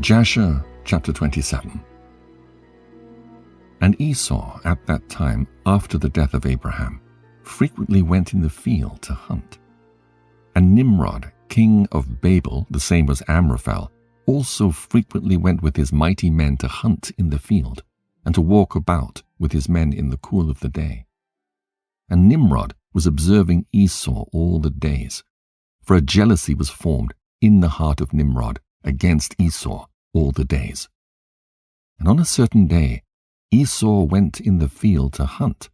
Jasher chapter 27. And Esau at that time, after the death of Abraham, frequently went in the field to hunt. And Nimrod, king of Babel, the same as Amraphel, also frequently went with his mighty men to hunt in the field, and to walk about with his men in the cool of the day. And Nimrod was observing Esau all the days, for a jealousy was formed in the heart of Nimrod against Esau all the days. And on a certain day Esau went in the field to hunt,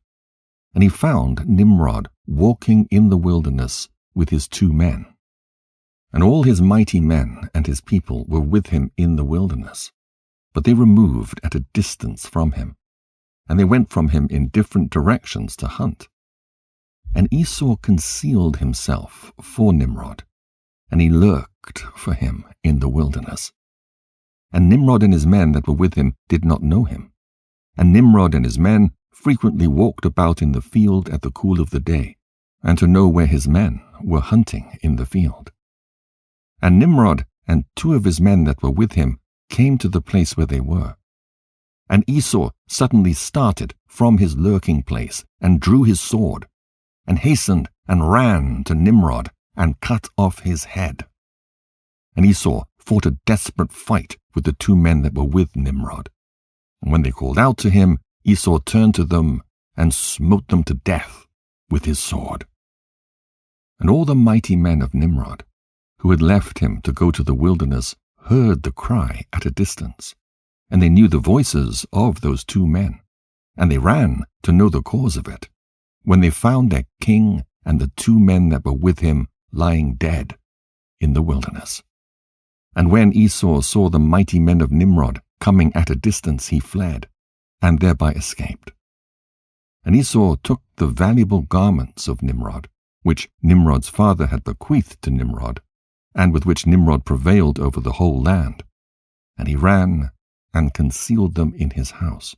and he found Nimrod walking in the wilderness with his 2 men. And all his mighty men and his people were with him in the wilderness, but they removed at a distance from him, and they went from him in different directions to hunt. And Esau concealed himself for Nimrod, and he lurked for him in the wilderness. And Nimrod and his men that were with him did not know him. And Nimrod and his men frequently walked about in the field at the cool of the day, and to know where his men were hunting in the field. And Nimrod and 2 of his men that were with him came to the place where they were. And Esau suddenly started from his lurking place, and drew his sword, and hastened and ran to Nimrod, and cut off his head. And Esau fought a desperate fight with the 2 men that were with Nimrod. And when they called out to him, Esau turned to them and smote them to death with his sword. And all the mighty men of Nimrod, who had left him to go to the wilderness, heard the cry at a distance, and they knew the voices of those 2 men, and they ran to know the cause of it, when they found their king and the 2 men that were with him lying dead in the wilderness. And when Esau saw the mighty men of Nimrod coming at a distance, he fled, and thereby escaped. And Esau took the valuable garments of Nimrod, which Nimrod's father had bequeathed to Nimrod, and with which Nimrod prevailed over the whole land, and he ran and concealed them in his house.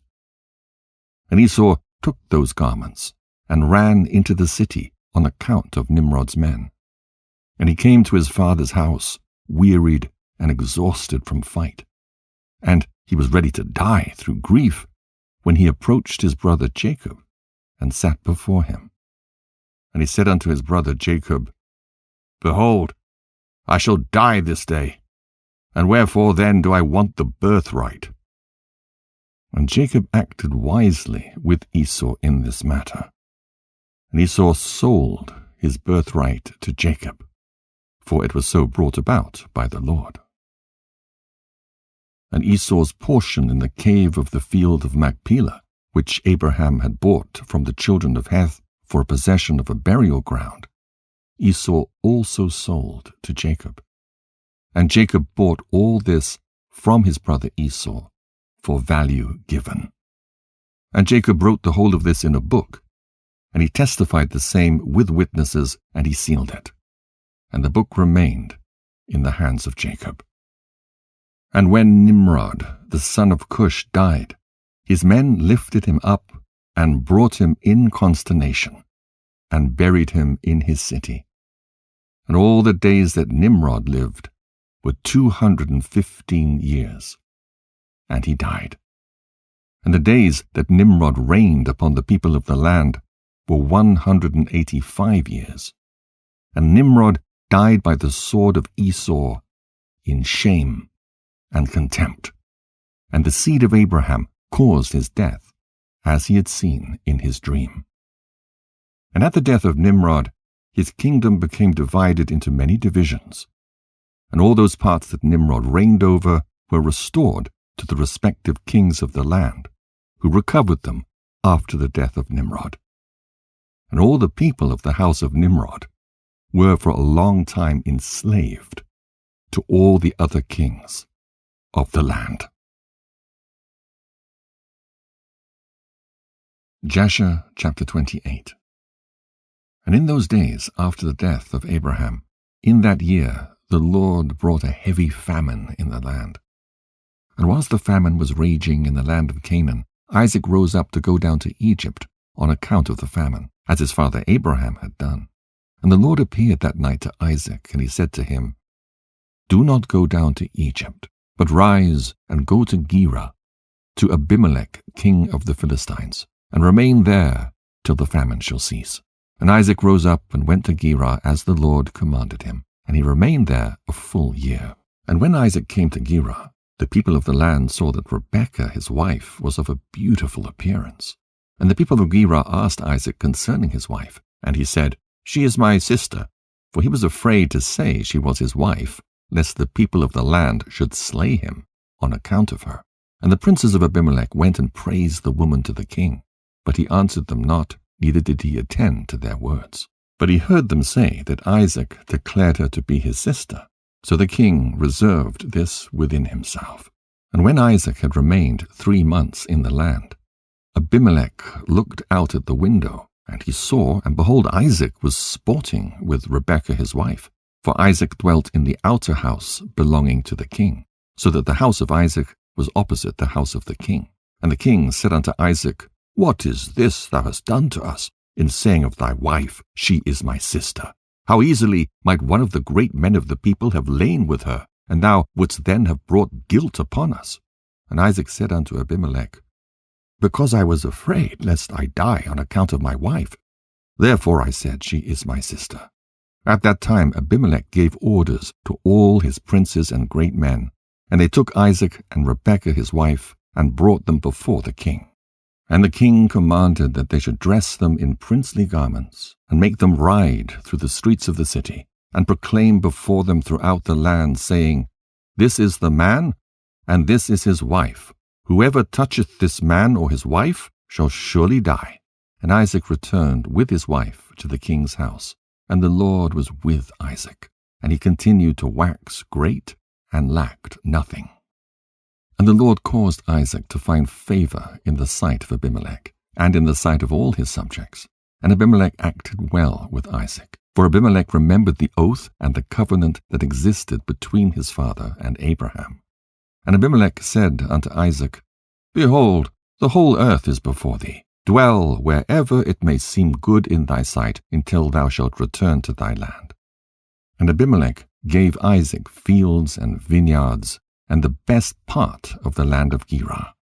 And Esau took those garments, and ran into the city on account of Nimrod's men. And he came to his father's house, wearied and exhausted from fight. And he was ready to die through grief, when he approached his brother Jacob, and sat before him. And he said unto his brother Jacob, Behold, I shall die this day, and wherefore then do I want the birthright? And Jacob acted wisely with Esau in this matter. And Esau sold his birthright to Jacob, for it was so brought about by the Lord. And Esau's portion in the cave of the field of Machpelah, which Abraham had bought from the children of Heth for a possession of a burial ground, Esau also sold to Jacob. And Jacob bought all this from his brother Esau for value given. And Jacob wrote the whole of this in a book, and he testified the same with witnesses, and he sealed it. And the book remained in the hands of Jacob. And when Nimrod, the son of Cush, died, his men lifted him up and brought him in consternation, and buried him in his city. And all the days that Nimrod lived were 215 years, and he died. And the days that Nimrod reigned upon the people of the land were 185 years. And Nimrod died by the sword of Esau in shame and contempt. And the seed of Abraham caused his death, as he had seen in his dream. And at the death of Nimrod, his kingdom became divided into many divisions, and all those parts that Nimrod reigned over were restored to the respective kings of the land, who recovered them after the death of Nimrod. And all the people of the house of Nimrod were for a long time enslaved to all the other kings of the land. Jasher chapter 28. And in those days after the death of Abraham, in that year the Lord brought a heavy famine in the land. And whilst the famine was raging in the land of Canaan, Isaac rose up to go down to Egypt on account of the famine, as his father Abraham had done. And the Lord appeared that night to Isaac, and he said to him, Do not go down to Egypt, But rise and go to Gerar, to Abimelech king of the Philistines, and remain there till the famine shall cease. And Isaac rose up and went to Gerar as the Lord commanded him, and he remained there a full year. And when Isaac came to Gerar, the people of the land saw that Rebekah his wife was of a beautiful appearance. And the people of Gerar asked Isaac concerning his wife, and he said, She is my sister. For he was afraid to say she was his wife, lest the people of the land should slay him on account of her. And the princes of Abimelech went and praised the woman to the king. But he answered them not, neither did he attend to their words. But he heard them say that Isaac declared her to be his sister. So the king reserved this within himself. And when Isaac had remained 3 months in the land, Abimelech looked out at the window, and he saw, and behold, Isaac was sporting with Rebekah his wife. For Isaac dwelt in the outer house belonging to the king, so that the house of Isaac was opposite the house of the king. And the king said unto Isaac, What is this thou hast done to us, in saying of thy wife, She is my sister? How easily might one of the great men of the people have lain with her, and thou wouldst then have brought guilt upon us. And Isaac said unto Abimelech, Because I was afraid lest I die on account of my wife, therefore I said, She is my sister. At that time Abimelech gave orders to all his princes and great men, and they took Isaac and Rebekah his wife, and brought them before the king. And the king commanded that they should dress them in princely garments, and make them ride through the streets of the city, and proclaim before them throughout the land, saying, This is the man, and this is his wife. Whoever toucheth this man or his wife shall surely die. And Isaac returned with his wife to the king's house, and the Lord was with Isaac, and he continued to wax great, and lacked nothing. And the Lord caused Isaac to find favor in the sight of Abimelech, and in the sight of all his subjects. And Abimelech acted well with Isaac. For Abimelech remembered the oath and the covenant that existed between his father and Abraham. And Abimelech said unto Isaac, Behold, the whole earth is before thee. Dwell wherever it may seem good in thy sight, until thou shalt return to thy land. And Abimelech gave Isaac fields and vineyards, and the best part of the land of Gerar,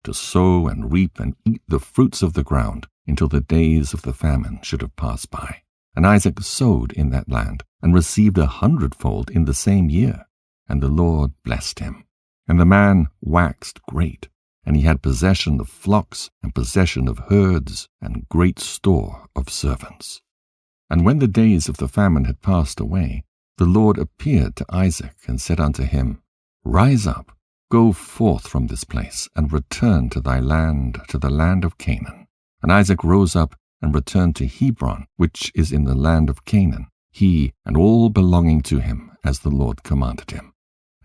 to sow and reap and eat the fruits of the ground, until the days of the famine should have passed by. And Isaac sowed in that land, and received 100-fold in the same year. And the Lord blessed him. And the man waxed great, and he had possession of flocks, and possession of herds, and great store of servants. And when the days of the famine had passed away, the Lord appeared to Isaac, and said unto him, Rise up, go forth from this place, and return to thy land, to the land of Canaan. And Isaac rose up, and returned to Hebron, which is in the land of Canaan, he and all belonging to him, as the Lord commanded him.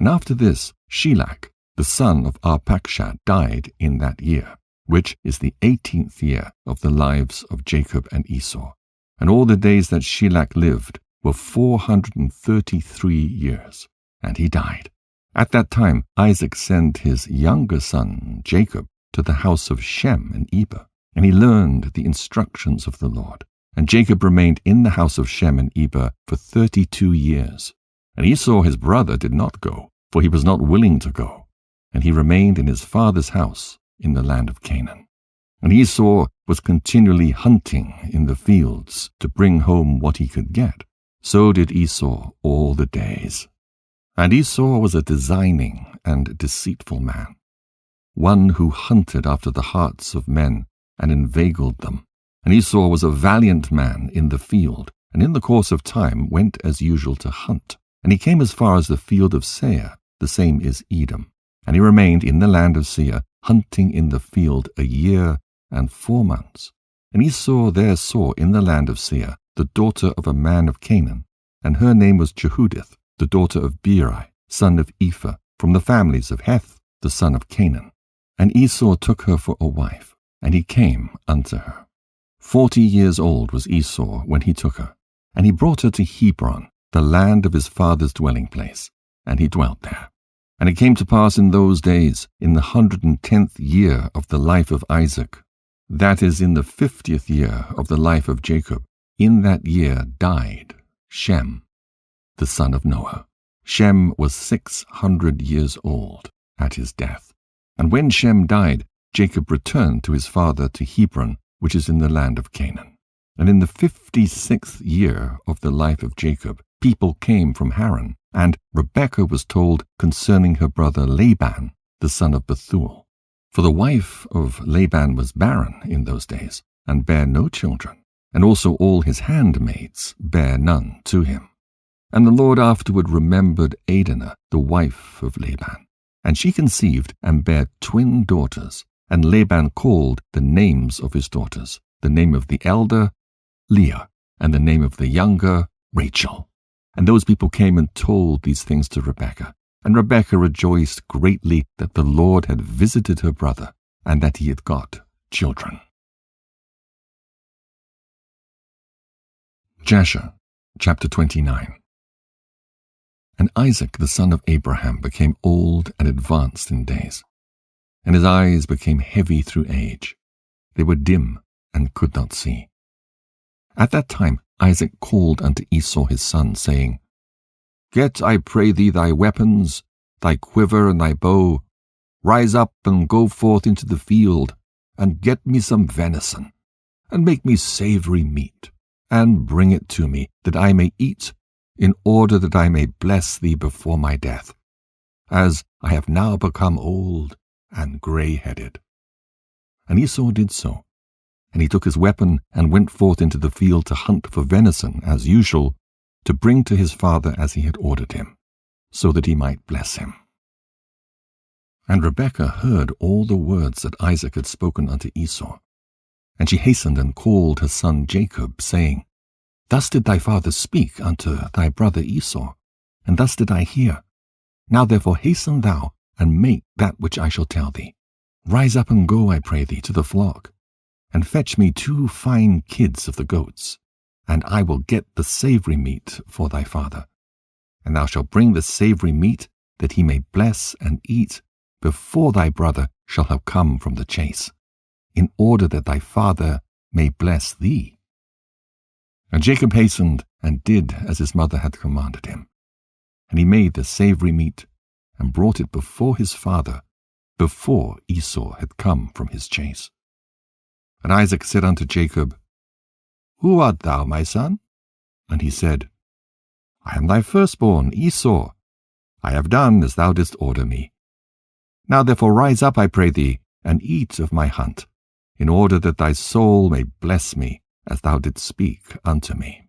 And after this, Shelach, the son of Arpachshad, died in that year, which is the 18th year of the lives of Jacob and Esau. And all the days that Shelach lived were 433 years, and he died. At that time Isaac sent his younger son Jacob to the house of Shem and Eber, and he learned the instructions of the Lord. And Jacob remained in the house of Shem and Eber for 32 years. And Esau his brother did not go, for he was not willing to go, and he remained in his father's house in the land of Canaan. And Esau was continually hunting in the fields to bring home what he could get. So did Esau all the days. And Esau was a designing and deceitful man, one who hunted after the hearts of men and inveigled them. And Esau was a valiant man in the field, and in the course of time went as usual to hunt. And he came as far as the field of Seir, the same is Edom. And he remained in the land of Seir, hunting in the field 1 year and 4 months. And Esau there saw in the land of Seir the daughter of a man of Canaan, and her name was Jehudith, the daughter of Beeri, son of Ephah, from the families of Heth, the son of Canaan. And Esau took her for a wife, and he came unto her. 40 years old was Esau when he took her, and he brought her to Hebron, the land of his father's dwelling place, and he dwelt there. And it came to pass in those days, in the 110th year of the life of Isaac, that is, in the 50th year of the life of Jacob, in that year died Shem, the son of Noah. Shem was 600 years old at his death. And when Shem died, Jacob returned to his father to Hebron, which is in the land of Canaan. And in the 56th year of the life of Jacob, people came from Haran, and Rebekah was told concerning her brother Laban, the son of Bethuel. For the wife of Laban was barren in those days, and bare no children, and also all his handmaids bare none to him. And the Lord afterward remembered Adinah, the wife of Laban, and she conceived and bare twin daughters, and Laban called the names of his daughters, the name of the elder Leah, and the name of the younger Rachel. And those people came and told these things to Rebekah. And Rebekah rejoiced greatly that the Lord had visited her brother, and that he had got children. Jasher, chapter 29. And Isaac the son of Abraham became old and advanced in days, and his eyes became heavy through age. They were dim and could not see. At that time Isaac called unto Esau his son, saying, Get, I pray thee, thy weapons, thy quiver and thy bow. Rise up and go forth into the field, and get me some venison, and make me savory meat, and bring it to me, that I may eat, in order that I may bless thee before my death, as I have now become old and grey-headed. And Esau did so. And he took his weapon and went forth into the field to hunt for venison, as usual, to bring to his father as he had ordered him, so that he might bless him. And Rebekah heard all the words that Isaac had spoken unto Esau. And she hastened and called her son Jacob, saying, Thus did thy father speak unto thy brother Esau, and thus did I hear. Now therefore hasten thou, and make that which I shall tell thee. Rise up and go, I pray thee, to the flock, and fetch me 2 fine kids of the goats, and I will get the savory meat for thy father. And thou shalt bring the savory meat, that he may bless and eat, before thy brother shall have come from the chase, in order that thy father may bless thee. And Jacob hastened and did as his mother had commanded him. And he made the savory meat, and brought it before his father, before Esau had come from his chase. And Isaac said unto Jacob, Who art thou, my son? And he said, I am thy firstborn, Esau. I have done as thou didst order me. Now therefore rise up, I pray thee, and eat of my hunt, in order that thy soul may bless me, as thou didst speak unto me.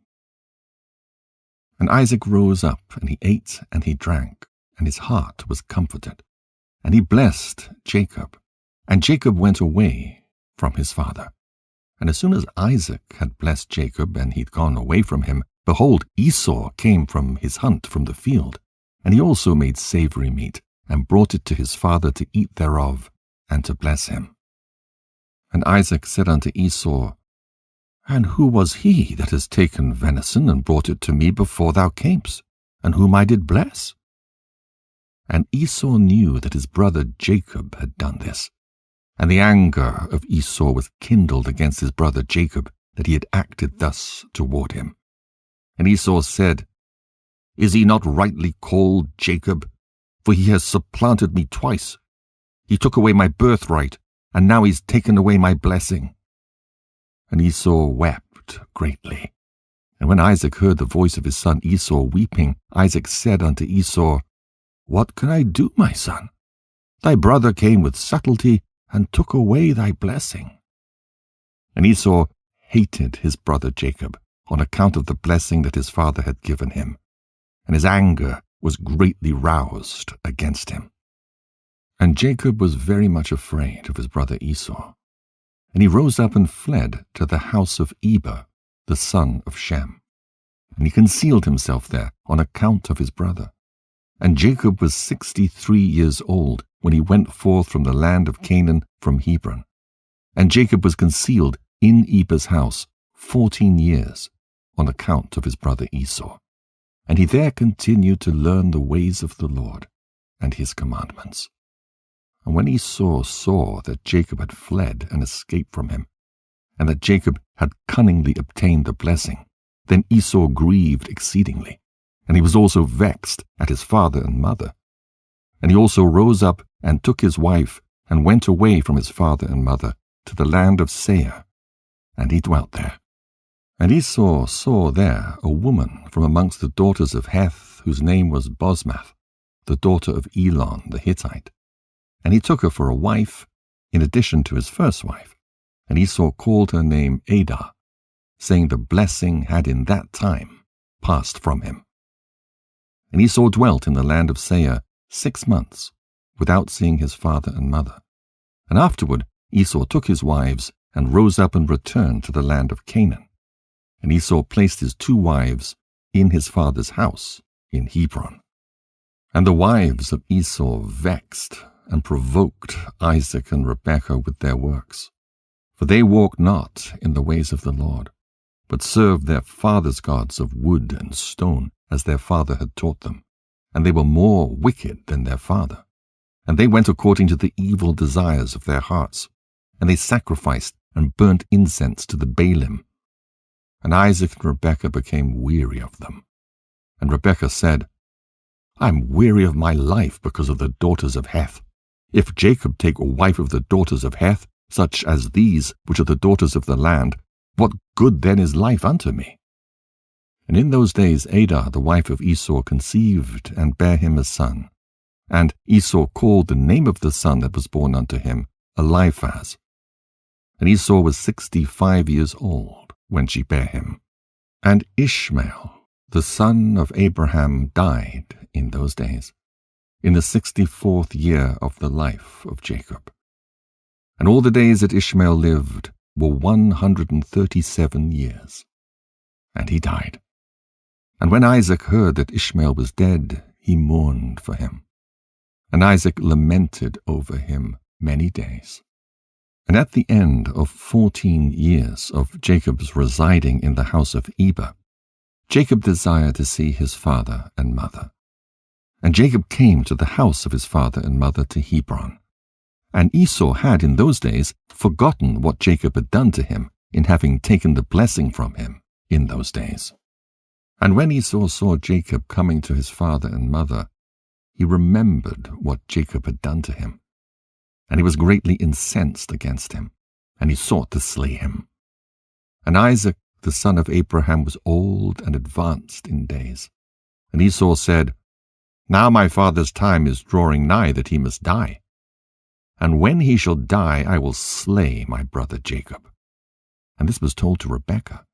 And Isaac rose up, and he ate and he drank, and his heart was comforted. And he blessed Jacob. And Jacob went away from his father. And as soon as Isaac had blessed Jacob, and he'd gone away from him, behold, Esau came from his hunt from the field. And he also made savory meat, and brought it to his father to eat thereof, and to bless him. And Isaac said unto Esau, And who was he that has taken venison, and brought it to me before thou camest, and whom I did bless? And Esau knew that his brother Jacob had done this. And the anger of Esau was kindled against his brother Jacob, that he had acted thus toward him. And Esau said, Is he not rightly called Jacob? For he has supplanted me twice. He took away my birthright, and now he's taken away my blessing. And Esau wept greatly. And when Isaac heard the voice of his son Esau weeping, Isaac said unto Esau, What can I do, my son? Thy brother came with subtlety, and took away thy blessing. And Esau hated his brother Jacob, on account of the blessing that his father had given him, and his anger was greatly roused against him. And Jacob was very much afraid of his brother Esau, and he rose up and fled to the house of Eber, the son of Shem, and he concealed himself there on account of his brother. And Jacob was 63 years old when he went forth from the land of Canaan from Hebron. And Jacob was concealed in Eber's house 14 years on account of his brother Esau. And he there continued to learn the ways of the Lord and his commandments. And when Esau saw that Jacob had fled and escaped from him, and that Jacob had cunningly obtained the blessing, then Esau grieved exceedingly, and he was also vexed at his father and mother. And he also rose up and took his wife, and went away from his father and mother to the land of Seir, and he dwelt there. And Esau saw there a woman from amongst the daughters of Heth, whose name was Bosmath, the daughter of Elon the Hittite. And he took her for a wife, in addition to his first wife. And Esau called her name Adah, saying the blessing had in that time passed from him. And Esau dwelt in the land of Seir 6 months, without seeing his father and mother. And afterward Esau took his wives, and rose up and returned to the land of Canaan. And Esau placed his 2 wives in his father's house in Hebron. And the wives of Esau vexed and provoked Isaac and Rebekah with their works. For they walked not in the ways of the Lord, but served their fathers' gods of wood and stone, as their father had taught them. And they were more wicked than their father. And they went according to the evil desires of their hearts. And they sacrificed and burnt incense to the Baalim. And Isaac and Rebekah became weary of them. And Rebekah said, I am weary of my life because of the daughters of Heth. If Jacob take a wife of the daughters of Heth, such as these, which are the daughters of the land, what good then is life unto me? And in those days Adah, the wife of Esau, conceived and bare him a son. And Esau called the name of the son that was born unto him Eliphaz. And Esau was 65 years old when she bare him. And Ishmael, the son of Abraham, died in those days, in the 64th year of the life of Jacob. And all the days that Ishmael lived were 137 years. And he died. And when Isaac heard that Ishmael was dead, he mourned for him. And Isaac lamented over him many days. And at the end of 14 years of Jacob's residing in the house of Eber, Jacob desired to see his father and mother. And Jacob came to the house of his father and mother to Hebron. And Esau had in those days forgotten what Jacob had done to him in having taken the blessing from him in those days. And when Esau saw Jacob coming to his father and mother, he remembered what Jacob had done to him. And he was greatly incensed against him, and he sought to slay him. And Isaac, the son of Abraham, was old and advanced in days. And Esau said, Now my father's time is drawing nigh that he must die. And when he shall die, I will slay my brother Jacob. And this was told to Rebekah.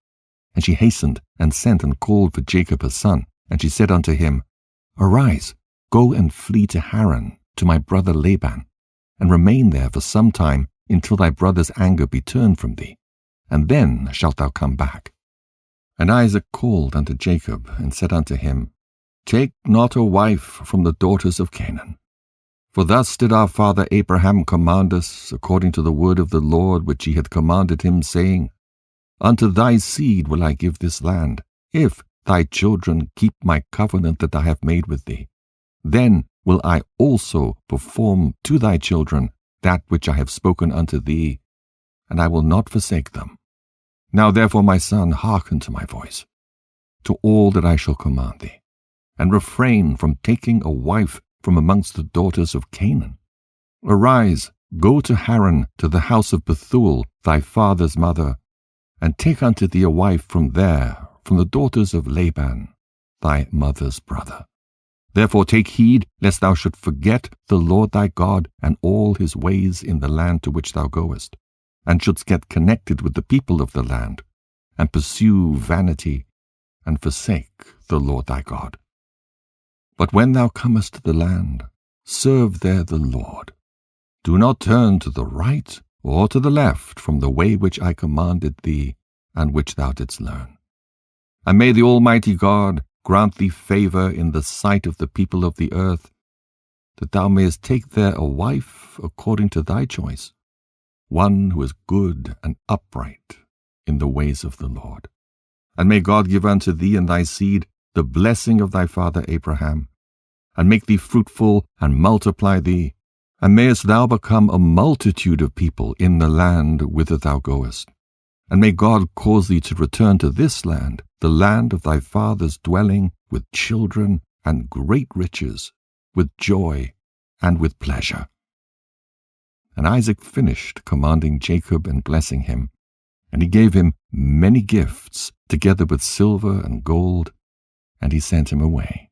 And she hastened and sent and called for Jacob her son. And she said unto him, Arise, go and flee to Haran, to my brother Laban, and remain there for some time until thy brother's anger be turned from thee, and then shalt thou come back. And Isaac called unto Jacob, and said unto him, Take not a wife from the daughters of Canaan. For thus did our father Abraham command us, according to the word of the Lord which he had commanded him, saying, Unto thy seed will I give this land, if thy children keep my covenant that I have made with thee. Then will I also perform to thy children that which I have spoken unto thee, and I will not forsake them. Now therefore, my son, hearken to my voice, to all that I shall command thee, and refrain from taking a wife from amongst the daughters of Canaan. Arise, go to Haran, to the house of Bethuel, thy father's mother, and take unto thee a wife from there, from the daughters of Laban, thy mother's brother. Therefore take heed, lest thou should forget the Lord thy God and all his ways in the land to which thou goest, and shouldst get connected with the people of the land, and pursue vanity, and forsake the Lord thy God. But when thou comest to the land, serve there the Lord. Do not turn to the right or to the left from the way which I commanded thee, and which thou didst learn. And may the Almighty God grant thee favor in the sight of the people of the earth, that thou mayest take there a wife according to thy choice, one who is good and upright in the ways of the Lord. And may God give unto thee and thy seed the blessing of thy father Abraham, and make thee fruitful and multiply thee, and mayest thou become a multitude of people in the land whither thou goest. And may God cause thee to return to this land, the land of thy father's dwelling, with children and great riches, with joy and with pleasure. And Isaac finished commanding Jacob and blessing him, and he gave him many gifts, together with silver and gold, and he sent him away.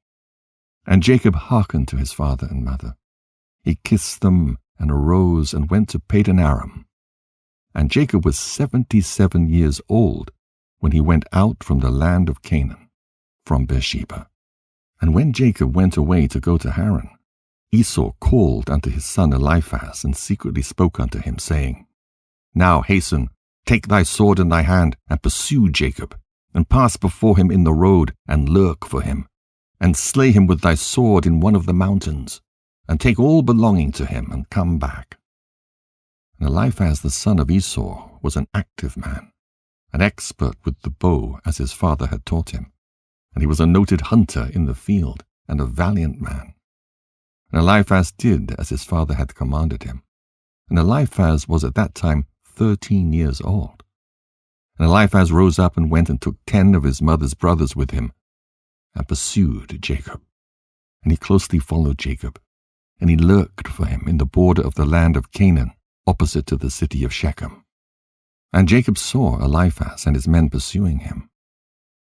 And Jacob hearkened to his father and mother. He kissed them and arose and went to Padan Aram. And Jacob was 77 years old when he went out from the land of Canaan, from Beersheba. And when Jacob went away to go to Haran, Esau called unto his son Eliphaz, and secretly spoke unto him, saying, Now hasten, take thy sword in thy hand, and pursue Jacob, and pass before him in the road, and lurk for him, and slay him with thy sword in one of the mountains, and take all belonging to him, and come back. And Eliphaz the son of Esau was an active man, an expert with the bow, as his father had taught him, and he was a noted hunter in the field, and a valiant man. And Eliphaz did as his father had commanded him. And Eliphaz was at that time 13 years old. And Eliphaz rose up and went and took 10 of his mother's brothers with him, and pursued Jacob. And he closely followed Jacob, and he lurked for him in the border of the land of Canaan, opposite to the city of Shechem. And Jacob saw Eliphaz and his men pursuing him.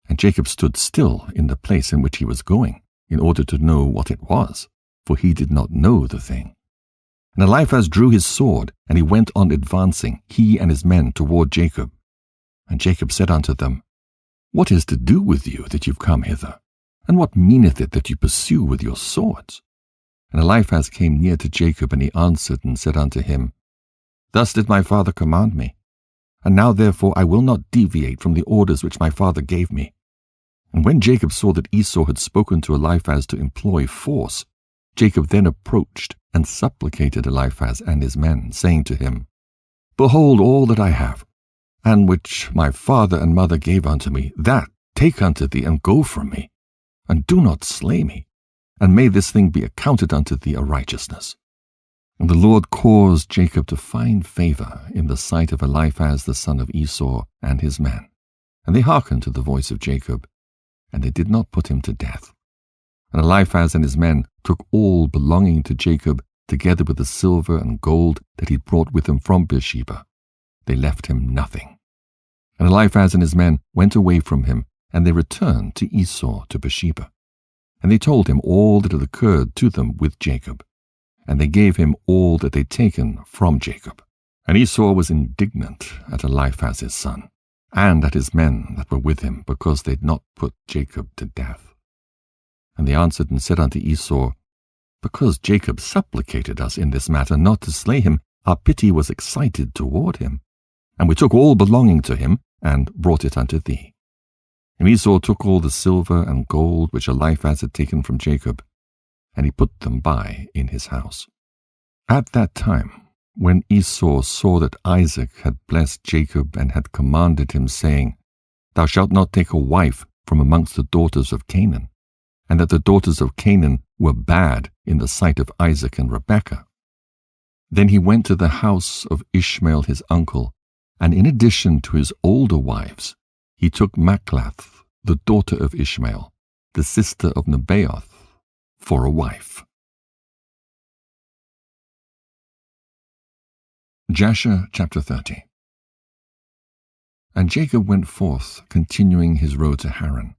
And Jacob stood still in the place in which he was going, in order to know what it was, for he did not know the thing. And Eliphaz drew his sword, and he went on advancing, he and his men, toward Jacob. And Jacob said unto them, What is to do with you that you've come hither? And what meaneth it that you pursue with your swords? And Eliphaz came near to Jacob, and he answered and said unto him, Thus did my father command me, and now therefore I will not deviate from the orders which my father gave me. And when Jacob saw that Esau had spoken to Eliphaz to employ force, Jacob then approached and supplicated Eliphaz and his men, saying to him, Behold all that I have, and which my father and mother gave unto me, that take unto thee, and go from me, and do not slay me, and may this thing be accounted unto thee a righteousness. And the Lord caused Jacob to find favor in the sight of Eliphaz the son of Esau and his men, and they hearkened to the voice of Jacob, and they did not put him to death. And Eliphaz and his men took all belonging to Jacob, together with the silver and gold that he brought with him from Beersheba. They left him nothing. And Eliphaz and his men went away from him, and they returned to Esau to Beersheba. And they told him all that had occurred to them with Jacob, and they gave him all that they'd taken from Jacob. And Esau was indignant at Eliphaz his son, and at his men that were with him, because they'd not put Jacob to death. And they answered and said unto Esau, Because Jacob supplicated us in this matter not to slay him, our pity was excited toward him. And we took all belonging to him, and brought it unto thee. And Esau took all the silver and gold which Eliphaz had taken from Jacob, and he put them by in his house. At that time, when Esau saw that Isaac had blessed Jacob and had commanded him, saying, Thou shalt not take a wife from amongst the daughters of Canaan, and that the daughters of Canaan were bad in the sight of Isaac and Rebekah, then he went to the house of Ishmael his uncle, and in addition to his older wives, he took Machlath, the daughter of Ishmael, the sister of Nebaioth, for a wife. Jasher chapter 30. And Jacob went forth, continuing his road to Haran.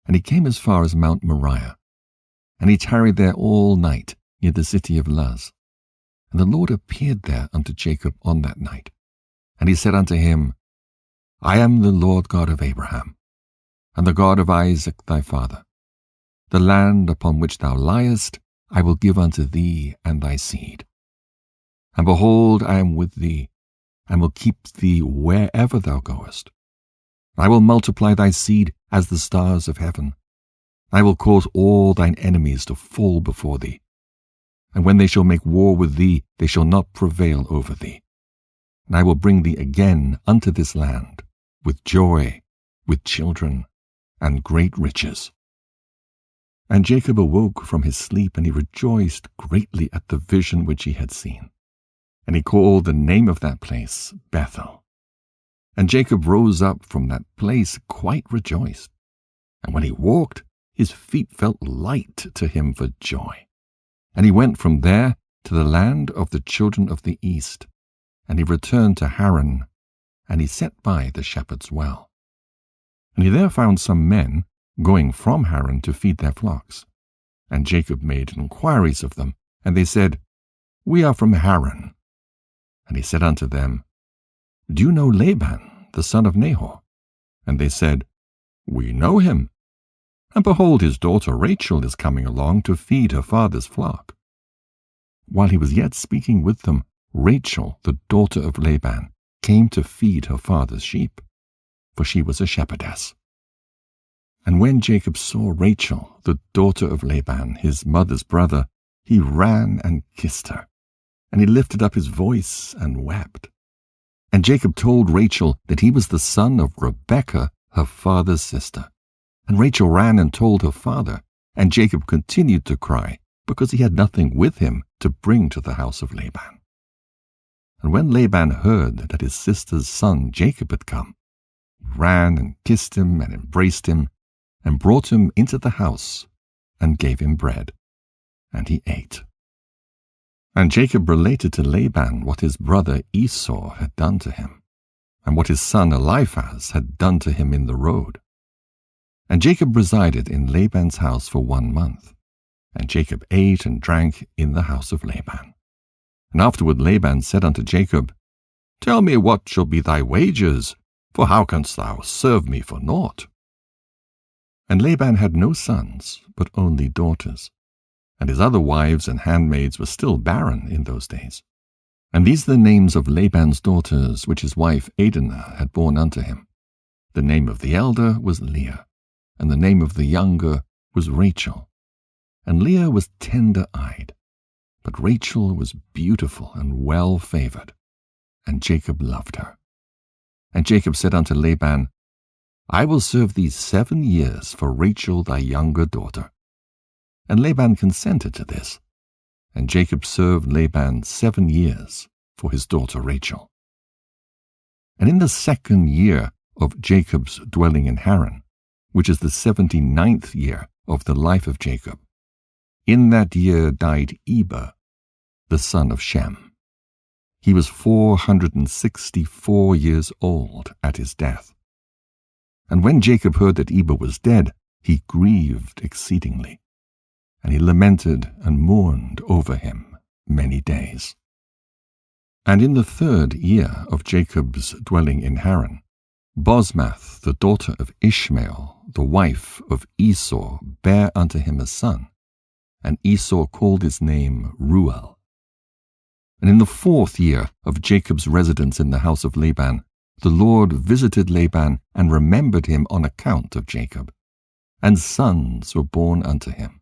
And he came as far as Mount Moriah, and he tarried there all night near the city of Luz. And the Lord appeared there unto Jacob on that night. And he said unto him, I am the Lord God of Abraham, and the God of Isaac thy father. The land upon which thou liest I will give unto thee and thy seed. And behold, I am with thee, and will keep thee wherever thou goest. I will multiply thy seed as the stars of heaven. I will cause all thine enemies to fall before thee. And when they shall make war with thee, they shall not prevail over thee. And I will bring thee again unto this land, with joy, with children, and great riches. And Jacob awoke from his sleep, and he rejoiced greatly at the vision which he had seen. And he called the name of that place Bethel. And Jacob rose up from that place quite rejoiced. And when he walked, his feet felt light to him for joy. And he went from there to the land of the children of the east, and he returned to Haran, and he set by the shepherd's well. And he there found some men going from Haran to feed their flocks. And Jacob made inquiries of them, and they said, We are from Haran. And he said unto them, Do you know Laban, the son of Nahor? And they said, We know him. And behold, his daughter Rachel is coming along to feed her father's flock. While he was yet speaking with them, Rachel, the daughter of Laban, came to feed her father's sheep, for she was a shepherdess. And when Jacob saw Rachel, the daughter of Laban, his mother's brother, he ran and kissed her, and he lifted up his voice and wept. And Jacob told Rachel that he was the son of Rebekah, her father's sister. And Rachel ran and told her father, and Jacob continued to cry, because he had nothing with him to bring to the house of Laban. And when Laban heard that his sister's son Jacob had come, he ran and kissed him and embraced him, and brought him into the house, and gave him bread, and he ate. And Jacob related to Laban what his brother Esau had done to him, and what his son Eliphaz had done to him in the road. And Jacob resided in Laban's house for 1 month, and Jacob ate and drank in the house of Laban. And afterward Laban said unto Jacob, Tell me what shall be thy wages, for how canst thou serve me for naught? And Laban had no sons, but only daughters, and his other wives and handmaids were still barren in those days. And these are the names of Laban's daughters, which his wife Adenah had borne unto him. The name of the elder was Leah, and the name of the younger was Rachel. And Leah was tender-eyed, but Rachel was beautiful and well-favored, and Jacob loved her. And Jacob said unto Laban, I will serve thee 7 years for Rachel thy younger daughter. And Laban consented to this, and Jacob served Laban 7 years for his daughter Rachel. And in the 2nd year of Jacob's dwelling in Haran, which is the 79th year of the life of Jacob, in that year died Eber, the son of Shem. He was 464 years old at his death. And when Jacob heard that Eber was dead, he grieved exceedingly, and he lamented and mourned over him many days. And in the 3rd year of Jacob's dwelling in Haran, Bosmath, the daughter of Ishmael, the wife of Esau, bare unto him a son, and Esau called his name Ruel. And in the 4th year of Jacob's residence in the house of Laban, the Lord visited Laban and remembered him on account of Jacob. And sons were born unto him.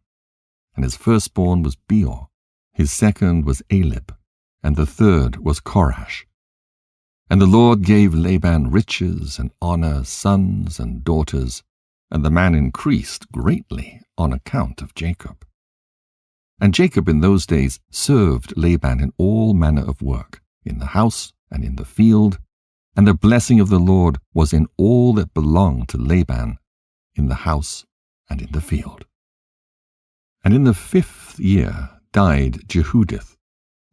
And his firstborn was Beor, his second was Alib, and the third was Korash. And the Lord gave Laban riches and honor, sons and daughters, and the man increased greatly on account of Jacob. And Jacob in those days served Laban in all manner of work, in the house and in the field, and the blessing of the Lord was in all that belonged to Laban, in the house and in the field. And in the 5th year died Jehudith,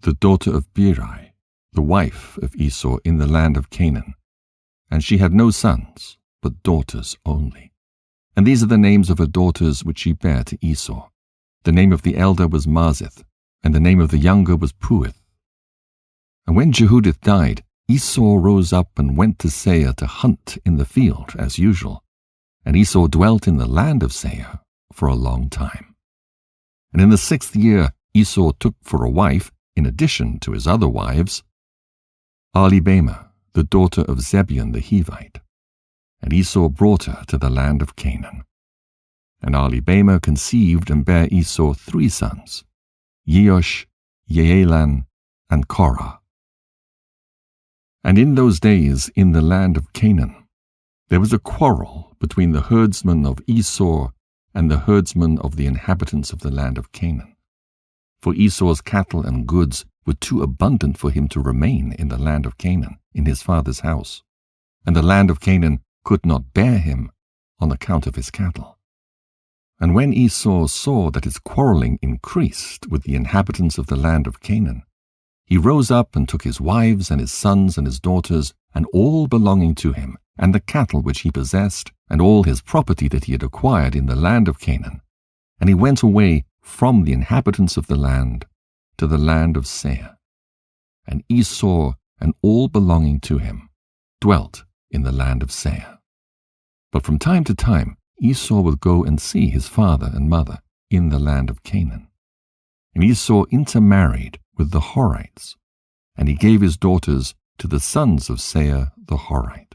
the daughter of Beeri, the wife of Esau in the land of Canaan. And she had no sons, but daughters only. And these are the names of her daughters which she bare to Esau. The name of the elder was Marzith, and the name of the younger was Puith. And when Jehudith died, Esau rose up and went to Seir to hunt in the field as usual, and Esau dwelt in the land of Seir for a long time. And in the 6th year Esau took for a wife, in addition to his other wives, Ahlibamah, the daughter of Zebeon the Hivite, and Esau brought her to the land of Canaan. And Ahlibamah conceived and bare Esau 3 sons, Yeosh, Yeelan, and Korah. And in those days in the land of Canaan there was a quarrel between the herdsmen of Esau and the herdsmen of the inhabitants of the land of Canaan. For Esau's cattle and goods were too abundant for him to remain in the land of Canaan, in his father's house, and the land of Canaan could not bear him on account of his cattle. And when Esau saw that his quarreling increased with the inhabitants of the land of Canaan, he rose up and took his wives and his sons and his daughters and all belonging to him, and the cattle which he possessed, and all his property that he had acquired in the land of Canaan. And he went away from the inhabitants of the land to the land of Seir. And Esau and all belonging to him dwelt in the land of Seir. But from time to time Esau would go and see his father and mother in the land of Canaan. And Esau intermarried with the Horites, and he gave his daughters to the sons of Seir the Horite.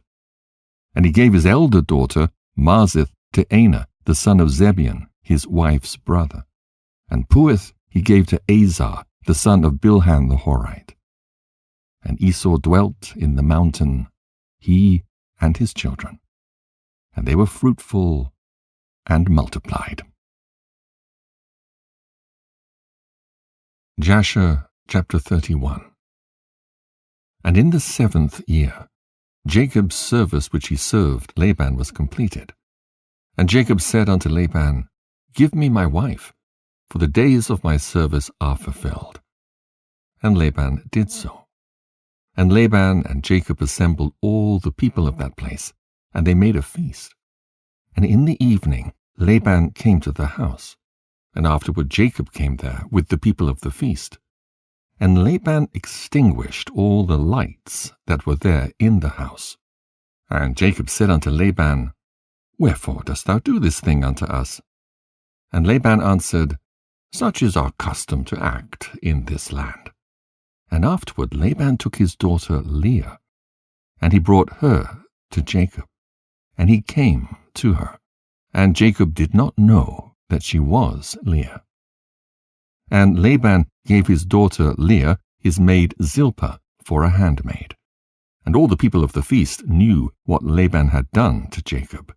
And he gave his elder daughter Marzith to Anah, the son of Zebeon, his wife's brother. And Puith he gave to Azar, the son of Bilhan the Horite. And Esau dwelt in the mountain, he and his children, and they were fruitful and multiplied. Jasher chapter 31. And in the 7th year, Jacob's service which he served Laban was completed. And Jacob said unto Laban, Give me my wife, for the days of my service are fulfilled. And Laban did so. And Laban and Jacob assembled all the people of that place, and they made a feast. And in the evening Laban came to the house, and afterward Jacob came there with the people of the feast. And Laban extinguished all the lights that were there in the house. And Jacob said unto Laban, Wherefore dost thou do this thing unto us? And Laban answered, Such is our custom to act in this land. And afterward Laban took his daughter Leah, and he brought her to Jacob. And he came to her, and Jacob did not know that she was Leah. And Laban gave his daughter Leah his maid Zilpah for a handmaid. And all the people of the feast knew what Laban had done to Jacob,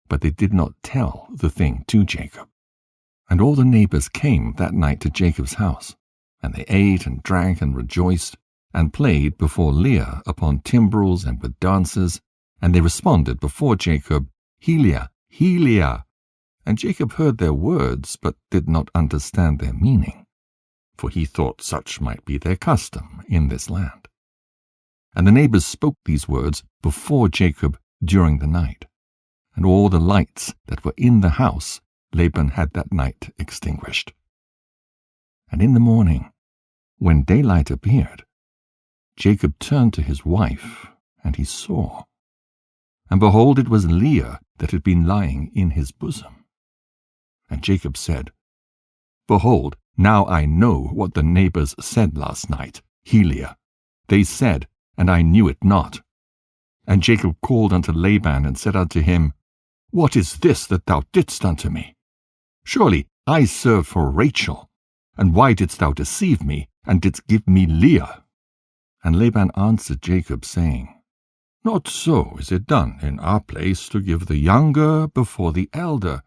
but they did not tell the thing to Jacob. And all the neighbors came that night to Jacob's house, and they ate and drank and rejoiced, and played before Leah upon timbrels and with dances, and they responded before Jacob, Heliah, Heliah. And Jacob heard their words, but did not understand their meaning, for he thought such might be their custom in this land. And the neighbors spoke these words before Jacob during the night, and all the lights that were in the house Laban had that night extinguished. And in the morning, when daylight appeared, Jacob turned to his wife, and he saw, and behold, it was Leah that had been lying in his bosom. And Jacob said, Behold, now I know what the neighbors said last night, Heliah. They said, and I knew it not. And Jacob called unto Laban, and said unto him, What is this that thou didst unto me? Surely I served for Rachel, and why didst thou deceive me, and didst give me Leah? And Laban answered Jacob, saying, Not so is it done in our place to give the younger before the elder.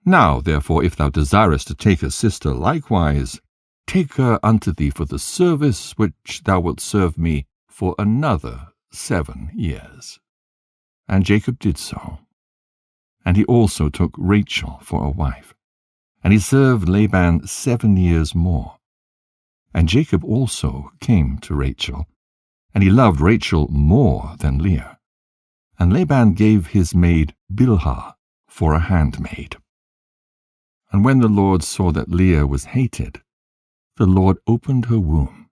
Now, therefore, if thou desirest to take a sister likewise, take her unto thee for the service which thou wilt serve me for another 7 years. And Jacob did so. And he also took Rachel for a wife. And he served Laban 7 years more. And Jacob also came to Rachel, and he loved Rachel more than Leah. And Laban gave his maid Bilhah for a handmaid. And when the Lord saw that Leah was hated, the Lord opened her womb,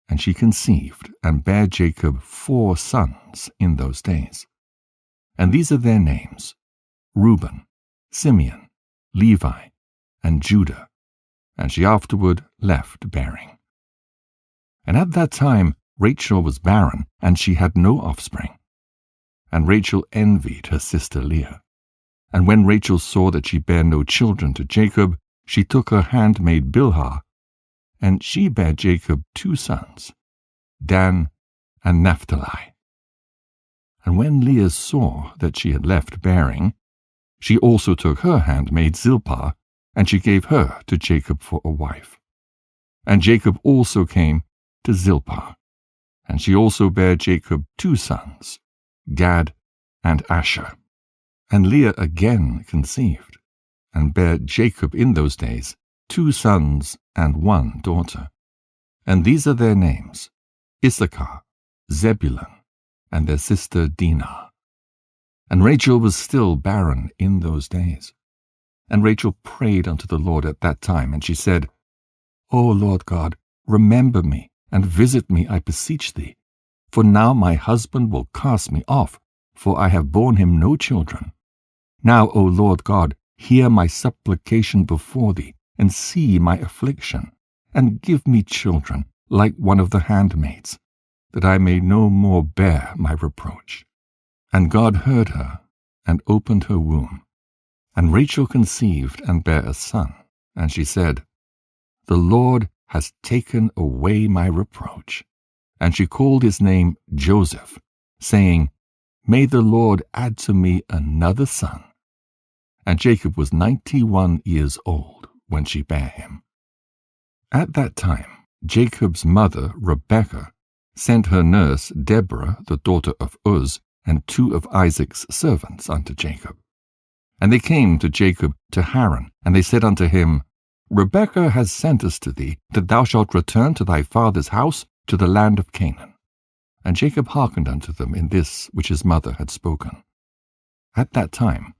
and she conceived and bare Jacob 4 sons in those days. And these are their names, Reuben, Simeon, Levi, and Judah. And she afterward left bearing. And at that time Rachel was barren, and she had no offspring. And Rachel envied her sister Leah. And when Rachel saw that she bare no children to Jacob, she took her handmaid Bilhah, and she bare Jacob 2 sons, Dan and Naphtali. And when Leah saw that she had left bearing, she also took her handmaid Zilpah, and she gave her to Jacob for a wife. And Jacob also came to Zilpah, and she also bare Jacob 2 sons, Gad and Asher. And Leah again conceived, and bare Jacob in those days 2 sons and 1 daughter. And these are their names, Issachar, Zebulun, and their sister Dinah. And Rachel was still barren in those days. And Rachel prayed unto the Lord at that time, and she said, O Lord God, remember me, and visit me, I beseech thee. For now my husband will cast me off, for I have borne him no children. Now, O Lord God, hear my supplication before thee, and see my affliction, and give me children, like one of the handmaids, that I may no more bear my reproach. And God heard her, and opened her womb. And Rachel conceived and bare a son, and she said, The Lord has taken away my reproach. And she called his name Joseph, saying, May the Lord add to me another son. And Jacob was 91 years old when she bare him. At that time Jacob's mother Rebekah sent her nurse Deborah, the daughter of Uz, and 2 of Isaac's servants unto Jacob. And they came to Jacob to Haran, and they said unto him, Rebekah has sent us to thee, that thou shalt return to thy father's house, to the land of Canaan. And Jacob hearkened unto them in this which his mother had spoken. At that time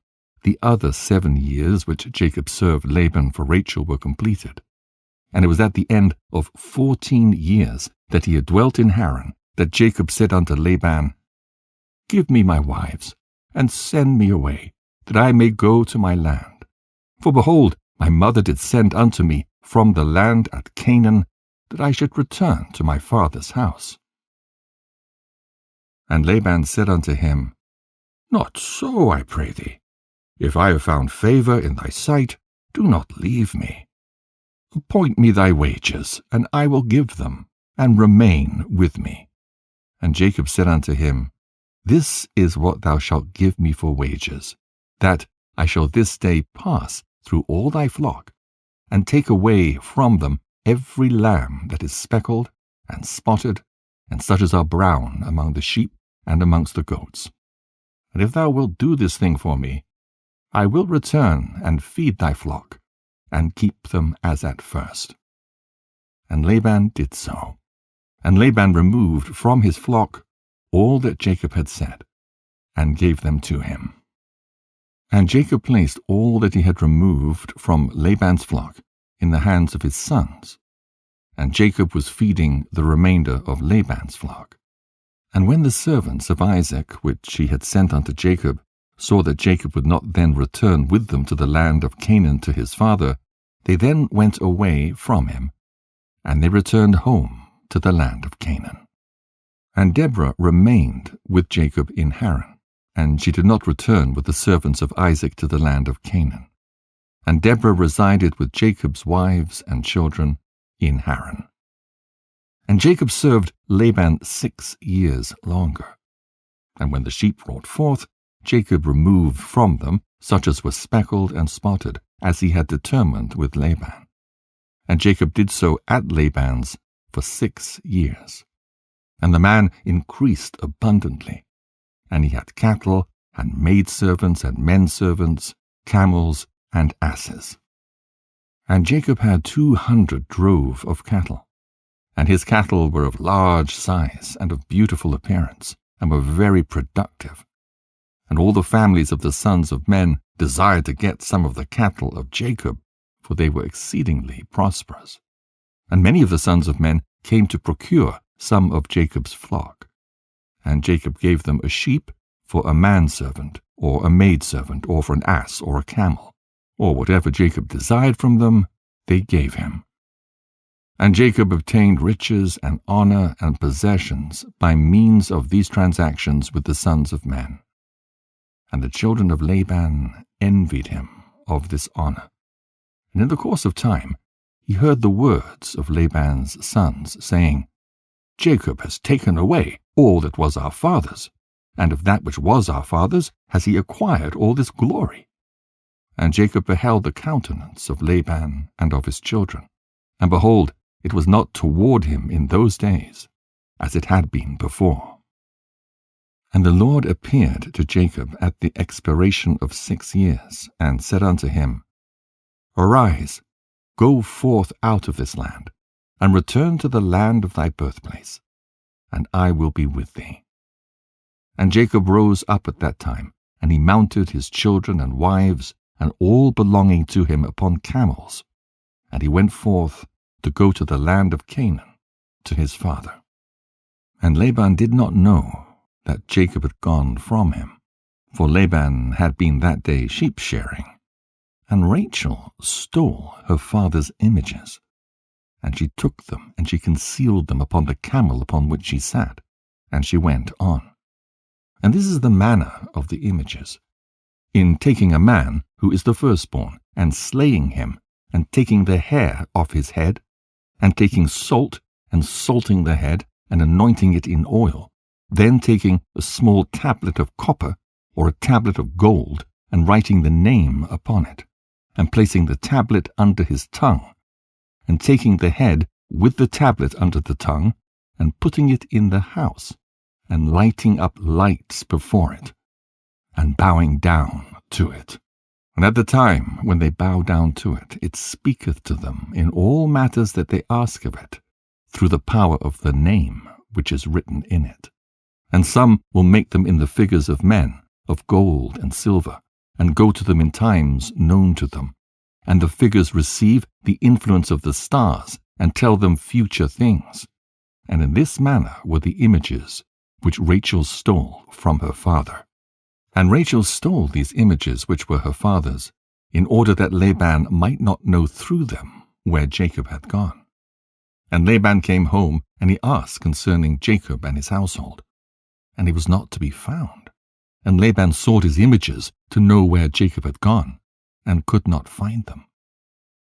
the other 7 years which Jacob served Laban for Rachel were completed. And it was at the end of 14 years that he had dwelt in Haran, that Jacob said unto Laban, Give me my wives, and send me away, that I may go to my land. For behold, my mother did send unto me from the land at Canaan, that I should return to my father's house. And Laban said unto him, Not so, I pray thee. If I have found favor in thy sight, do not leave me. Appoint me thy wages, and I will give them, and remain with me. And Jacob said unto him, This is what thou shalt give me for wages, that I shall this day pass through all thy flock, and take away from them every lamb that is speckled and spotted, and such as are brown among the sheep and amongst the goats. And if thou wilt do this thing for me, I will return and feed thy flock, and keep them as at first. And Laban did so. And Laban removed from his flock all that Jacob had said, and gave them to him. And Jacob placed all that he had removed from Laban's flock in the hands of his sons, and Jacob was feeding the remainder of Laban's flock. And when the servants of Isaac, which he had sent unto Jacob, saw that Jacob would not then return with them to the land of Canaan to his father, they then went away from him, and they returned home to the land of Canaan. And Deborah remained with Jacob in Haran, and she did not return with the servants of Isaac to the land of Canaan. And Deborah resided with Jacob's wives and children in Haran. And Jacob served Laban 6 years longer. And when the sheep brought forth, Jacob removed from them such as were speckled and spotted, as he had determined with Laban. And Jacob did so at Laban's for 6 years. And the man increased abundantly, and he had cattle, and maidservants and menservants, camels, and asses. And Jacob had 200 drove of cattle, and his cattle were of large size and of beautiful appearance, and were very productive. And all the families of the sons of men desired to get some of the cattle of Jacob, for they were exceedingly prosperous. And many of the sons of men came to procure some of Jacob's flock. And Jacob gave them a sheep for a manservant, or a maidservant, or for an ass, or a camel, or whatever Jacob desired from them, they gave him. And Jacob obtained riches and honor and possessions by means of these transactions with the sons of men. And the children of Laban envied him of this honor. And in the course of time he heard the words of Laban's sons, saying, Jacob has taken away all that was our father's, and of that which was our father's has he acquired all this glory. And Jacob beheld the countenance of Laban and of his children, and behold, it was not toward him in those days, as it had been before. And the Lord appeared to Jacob at the expiration of 6 years, and said unto him, Arise, go forth out of this land, and return to the land of thy birthplace, and I will be with thee. And Jacob rose up at that time, and he mounted his children and wives, and all belonging to him upon camels, and he went forth to go to the land of Canaan, to his father. And Laban did not know that Jacob had gone from him, for Laban had been that day sheep-shearing. And Rachel stole her father's images, and she took them, and she concealed them upon the camel upon which she sat, and she went on. And this is the manner of the images. In taking a man who is the firstborn, and slaying him, and taking the hair off his head, and taking salt, and salting the head, and anointing it in oil, then taking a small tablet of copper, or a tablet of gold, and writing the name upon it, and placing the tablet under his tongue, and taking the head with the tablet under the tongue, and putting it in the house, and lighting up lights before it, and bowing down to it. And at the time when they bow down to it, it speaketh to them in all matters that they ask of it, through the power of the name which is written in it. And some will make them in the figures of men, of gold and silver, and go to them in times known to them. And the figures receive the influence of the stars, and tell them future things. And in this manner were the images which Rachel stole from her father. And Rachel stole these images which were her father's, in order that Laban might not know through them where Jacob had gone. And Laban came home, and he asked concerning Jacob and his household, and he was not to be found. And Laban sought his images to know where Jacob had gone, and could not find them.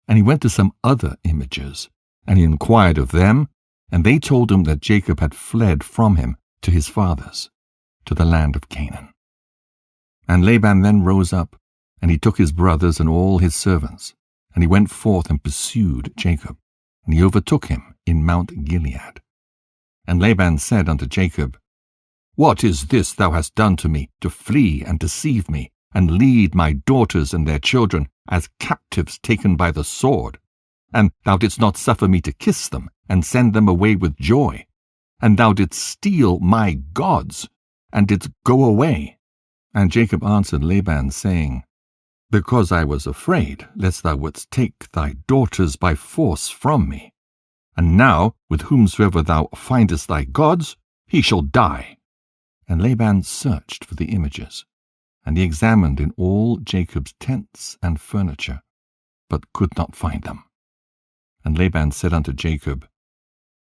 And he went to some other images, and he inquired of them, and they told him that Jacob had fled from him to his fathers, to the land of Canaan. And Laban then rose up, and he took his brothers and all his servants, and he went forth and pursued Jacob, and he overtook him in Mount Gilead. And Laban said unto Jacob, What is this thou hast done to me, to flee and deceive me, and lead my daughters and their children as captives taken by the sword? And thou didst not suffer me to kiss them, and send them away with joy. And thou didst steal my gods, and didst go away. And Jacob answered Laban, saying, Because I was afraid, lest thou wouldst take thy daughters by force from me. And now, with whomsoever thou findest thy gods, he shall die. And Laban searched for the images, and he examined in all Jacob's tents and furniture, but could not find them. And Laban said unto Jacob,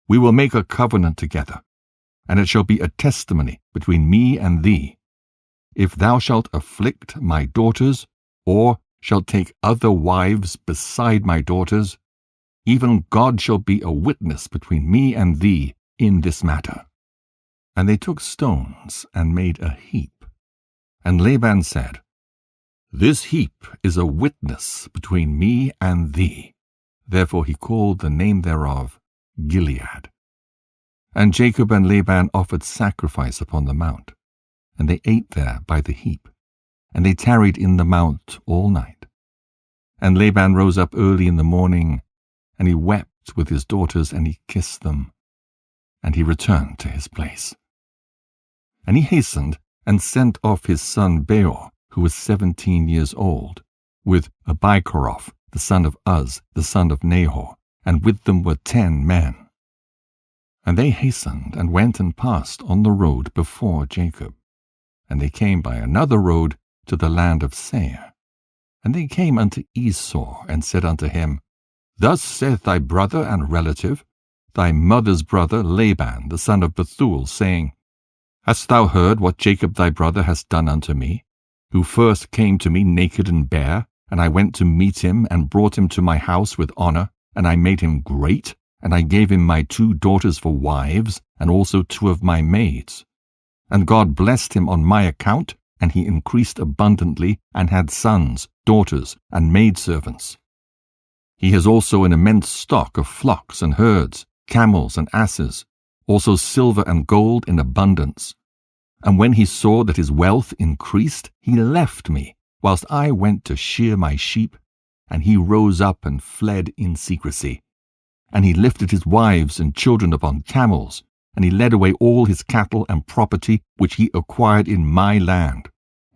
We will make a covenant together, and it shall be a testimony between me and thee. If thou shalt afflict my daughters, or shalt take other wives beside my daughters, even God shall be a witness between me and thee in this matter. And they took stones and made a heap. And Laban said, This heap is a witness between me and thee. Therefore he called the name thereof Gilead. And Jacob and Laban offered sacrifice upon the mount, and they ate there by the heap, and they tarried in the mount all night. And Laban rose up early in the morning, and he wept with his daughters, and he kissed them, and he returned to his place. And he hastened and sent off his son Beor, who was 17 years old, with Abikaroth, the son of Uz, the son of Nahor, and with them were 10 men. And they hastened and went and passed on the road before Jacob. And they came by another road to the land of Seir. And they came unto Esau, and said unto him, Thus saith thy brother and relative, thy mother's brother Laban, the son of Bethuel, saying, Hast thou heard what Jacob thy brother has done unto me, who first came to me naked and bare, and I went to meet him, and brought him to my house with honor, and I made him great, and I gave him my 2 daughters for wives, and also 2 of my maids. And God blessed him on my account, and he increased abundantly, and had sons, daughters, and maidservants. He has also an immense stock of flocks and herds, camels and asses, also silver and gold in abundance. And when he saw that his wealth increased, he left me, whilst I went to shear my sheep, and he rose up and fled in secrecy. And he lifted his wives and children upon camels, and he led away all his cattle and property which he acquired in my land.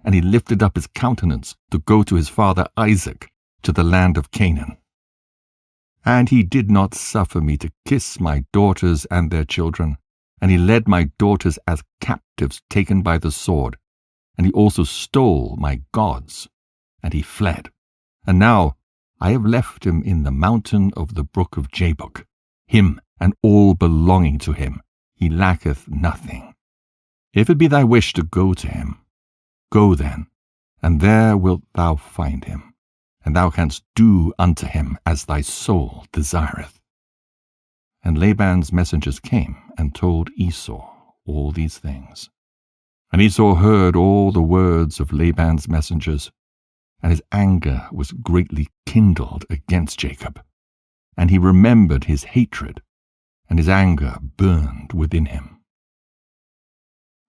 And he lifted up his countenance to go to his father Isaac, to the land of Canaan. And he did not suffer me to kiss my daughters and their children, and he led my daughters as captives taken by the sword, and he also stole my gods, and he fled. And now I have left him in the mountain of the Book of Jasher, him and all belonging to him. He lacketh nothing. If it be thy wish to go to him, go then, and there wilt thou find him, and thou canst do unto him as thy soul desireth. And Laban's messengers came and told Esau all these things. And Esau heard all the words of Laban's messengers, and his anger was greatly kindled against Jacob. And he remembered his hatred, and his anger burned within him.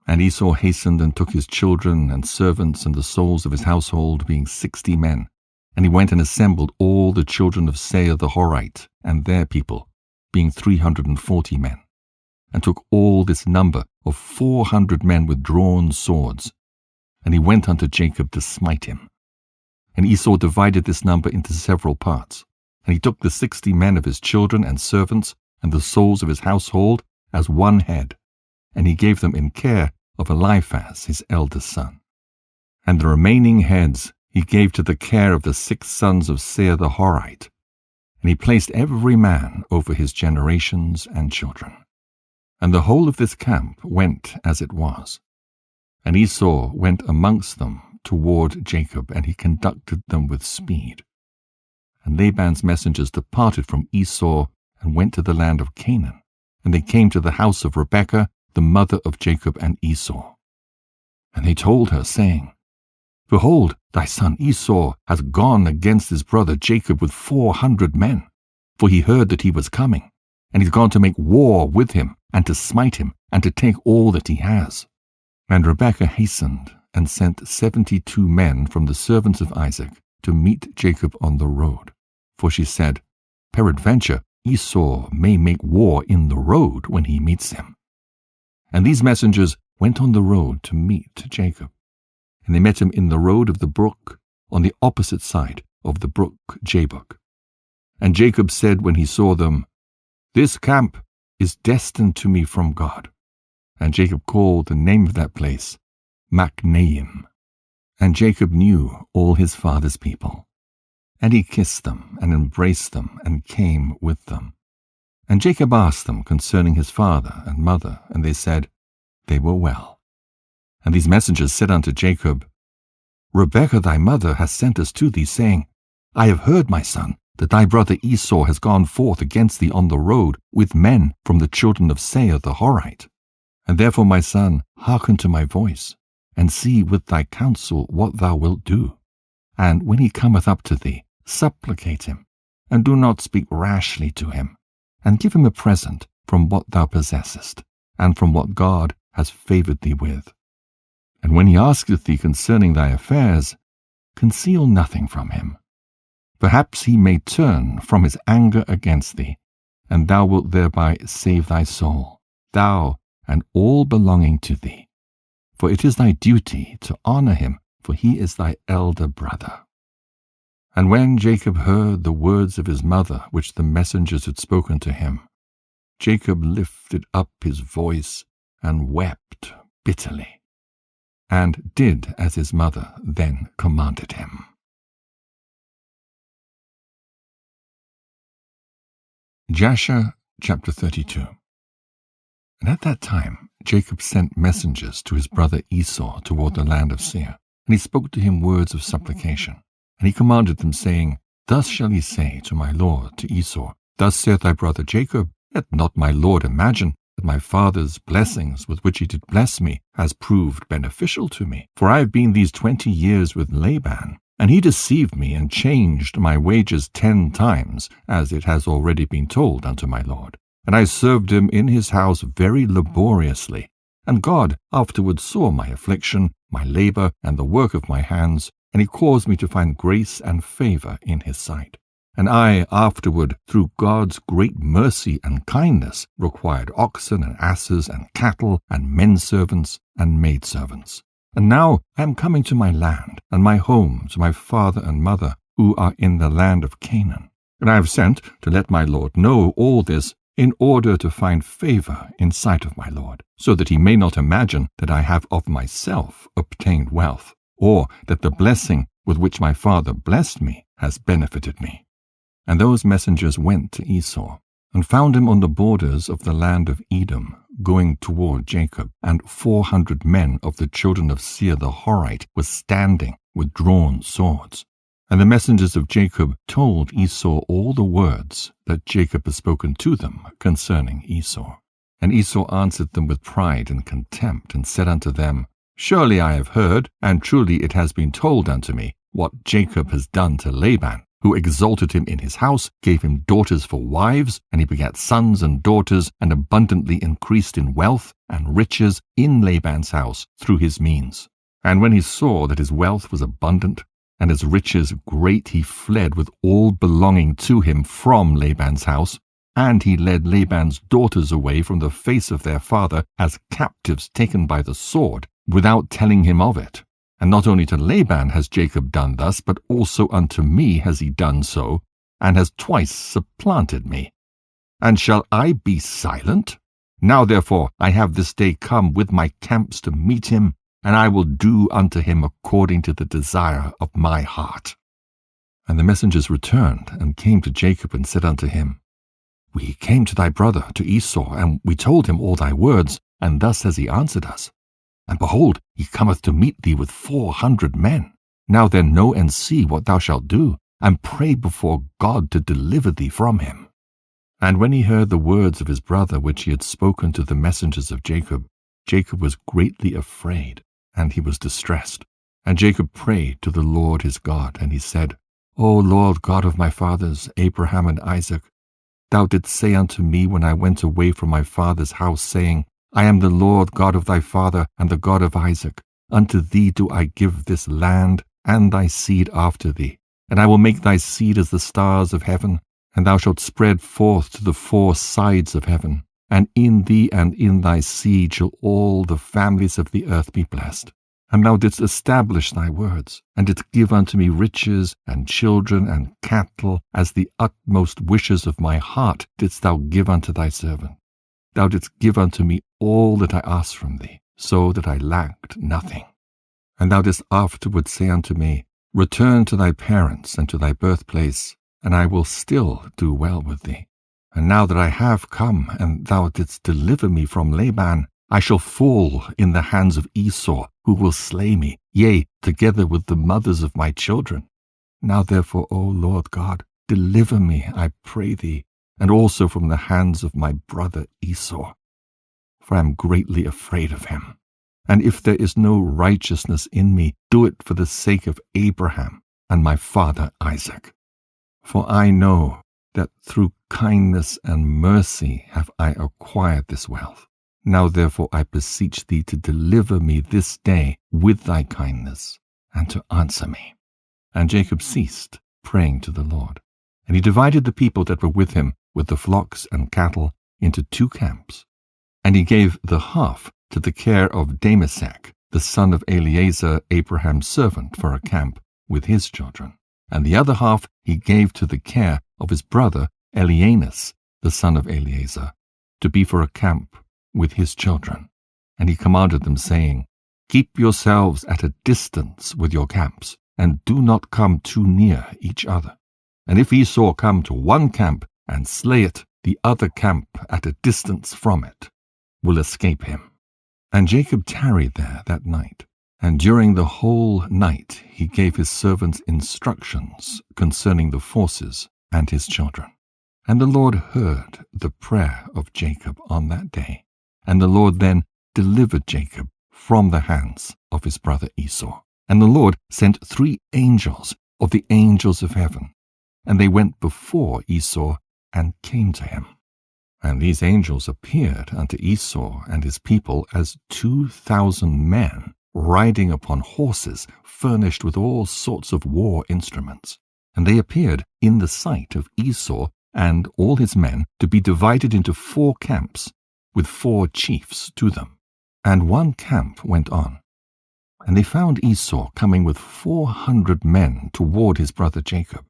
And Esau hastened and took his children and servants and the souls of his household, being 60 men. And he went and assembled all the children of Seir the Horite and their people, being 340 men, and took all this number of 400 men with drawn swords. And he went unto Jacob to smite him. And Esau divided this number into several parts. And he took the 60 men of his children and servants and the souls of his household as one head, and he gave them in care of Eliphaz his eldest son. And the remaining heads he gave to the care of the 6 sons of Seir the Horite, and he placed every man over his generations and children. And the whole of this camp went as it was. And Esau went amongst them toward Jacob, and he conducted them with speed. And Laban's messengers departed from Esau and went to the land of Canaan, and they came to the house of Rebekah, the mother of Jacob and Esau. And they told her, saying, Behold, thy son Esau hath gone against his brother Jacob with 400 men, for he heard that he was coming, and he's gone to make war with him, and to smite him, and to take all that he has. And Rebekah hastened, and sent 72 men from the servants of Isaac to meet Jacob on the road. For she said, Peradventure Esau may make war in the road when he meets him. And these messengers went on the road to meet Jacob. And they met him in the road of the brook, on the opposite side of the brook Jabbok. And Jacob said when he saw them, This camp is destined to me from God. And Jacob called the name of that place Machnaim. And Jacob knew all his father's people. And he kissed them and embraced them and came with them. And Jacob asked them concerning his father and mother, and they said, They were well. And these messengers said unto Jacob, Rebekah thy mother hath sent us to thee, saying, I have heard, my son, that thy brother Esau has gone forth against thee on the road with men from the children of Seir the Horite. And therefore, my son, hearken to my voice, and see with thy counsel what thou wilt do. And when he cometh up to thee, supplicate him, and do not speak rashly to him, and give him a present from what thou possessest, and from what God has favoured thee with. And when he asketh thee concerning thy affairs, conceal nothing from him. Perhaps he may turn from his anger against thee, and thou wilt thereby save thy soul, thou and all belonging to thee. For it is thy duty to honour him, for he is thy elder brother. And when Jacob heard the words of his mother which the messengers had spoken to him, Jacob lifted up his voice and wept bitterly, and did as his mother then commanded him. Jasher chapter 32. And at that time Jacob sent messengers to his brother Esau toward the land of Seir, and he spoke to him words of supplication. And he commanded them, saying, Thus shall ye say to my lord, to Esau, Thus saith thy brother Jacob, Let not my lord imagine that my father's blessings with which he did bless me has proved beneficial to me. For I have been these 20 years with Laban, and he deceived me and changed my wages 10 times, as it has already been told unto my lord. And I served him in his house very laboriously. And God afterward saw my affliction, my labor, and the work of my hands, and he caused me to find grace and favor in his sight. And I afterward, through God's great mercy and kindness, required oxen and asses and cattle and menservants and maidservants. And now I am coming to my land and my home, to my father and mother, who are in the land of Canaan. And I have sent to let my Lord know all this, in order to find favor in sight of my Lord, so that he may not imagine that I have of myself obtained wealth, or that the blessing with which my father blessed me has benefited me. And those messengers went to Esau, and found him on the borders of the land of Edom, going toward Jacob, and 400 men of the children of Seir the Horite were standing with drawn swords. And the messengers of Jacob told Esau all the words that Jacob had spoken to them concerning Esau. And Esau answered them with pride and contempt, and said unto them, Surely I have heard, and truly it has been told unto me, what Jacob has done to Laban, who exalted him in his house, gave him daughters for wives, and he begat sons and daughters, and abundantly increased in wealth and riches in Laban's house through his means. And when he saw that his wealth was abundant, and his riches great, he fled with all belonging to him from Laban's house, and he led Laban's daughters away from the face of their father as captives taken by the sword, without telling him of it. And not only to Laban has Jacob done thus, but also unto me has he done so, and has twice supplanted me. And shall I be silent? Now therefore I have this day come with my camps to meet him, and I will do unto him according to the desire of my heart. And the messengers returned, and came to Jacob, and said unto him, We came to thy brother, to Esau, and we told him all thy words, and thus has he answered us. And behold, he cometh to meet thee with 400 men. Now then know and see what thou shalt do, and pray before God to deliver thee from him. And when he heard the words of his brother which he had spoken to the messengers of Jacob, Jacob was greatly afraid, and he was distressed. And Jacob prayed to the Lord his God, and he said, O Lord God of my fathers, Abraham and Isaac, thou didst say unto me when I went away from my father's house, saying, I am the Lord God of thy father and the God of Isaac. Unto thee do I give this land, and thy seed after thee. And I will make thy seed as the stars of heaven, and thou shalt spread forth to the 4 sides of heaven. And in thee and in thy seed shall all the families of the earth be blessed. And thou didst establish thy words, and didst give unto me riches and children and cattle, as the utmost wishes of my heart didst thou give unto thy servant. Thou didst give unto me all that I asked from thee, so that I lacked nothing. And thou didst afterward say unto me, Return to thy parents and to thy birthplace, and I will still do well with thee. And now that I have come, and thou didst deliver me from Laban, I shall fall in the hands of Esau, who will slay me, yea, together with the mothers of my children. Now therefore, O Lord God, deliver me, I pray thee, and also from the hands of my brother Esau, for I am greatly afraid of him. And if there is no righteousness in me, do it for the sake of Abraham and my father Isaac. For I know that through kindness and mercy have I acquired this wealth. Now therefore I beseech thee to deliver me this day with thy kindness, and to answer me. And Jacob ceased praying to the Lord. And he divided the people that were with him, with the flocks and cattle, into 2 camps. And he gave the half to the care of Damasek, the son of Eleazar, Abraham's servant, for a camp with his children. And the other half he gave to the care of his brother Elianas, the son of Eleazar, to be for a camp with his children. And he commanded them, saying, Keep yourselves at a distance with your camps, and do not come too near each other. And if Esau come to one camp and slay it, the other camp at a distance from it will escape him. And Jacob tarried there that night, and during the whole night he gave his servants instructions concerning the forces and his children. And the Lord heard the prayer of Jacob on that day, and the Lord then delivered Jacob from the hands of his brother Esau. And the Lord sent 3 angels of the angels of heaven, and they went before Esau and came to him. And these angels appeared unto Esau and his people as 2,000 men riding upon horses furnished with all sorts of war instruments. And they appeared in the sight of Esau and all his men to be divided into 4 camps, with 4 chiefs to them. And one camp went on. And they found Esau coming with 400 men toward his brother Jacob.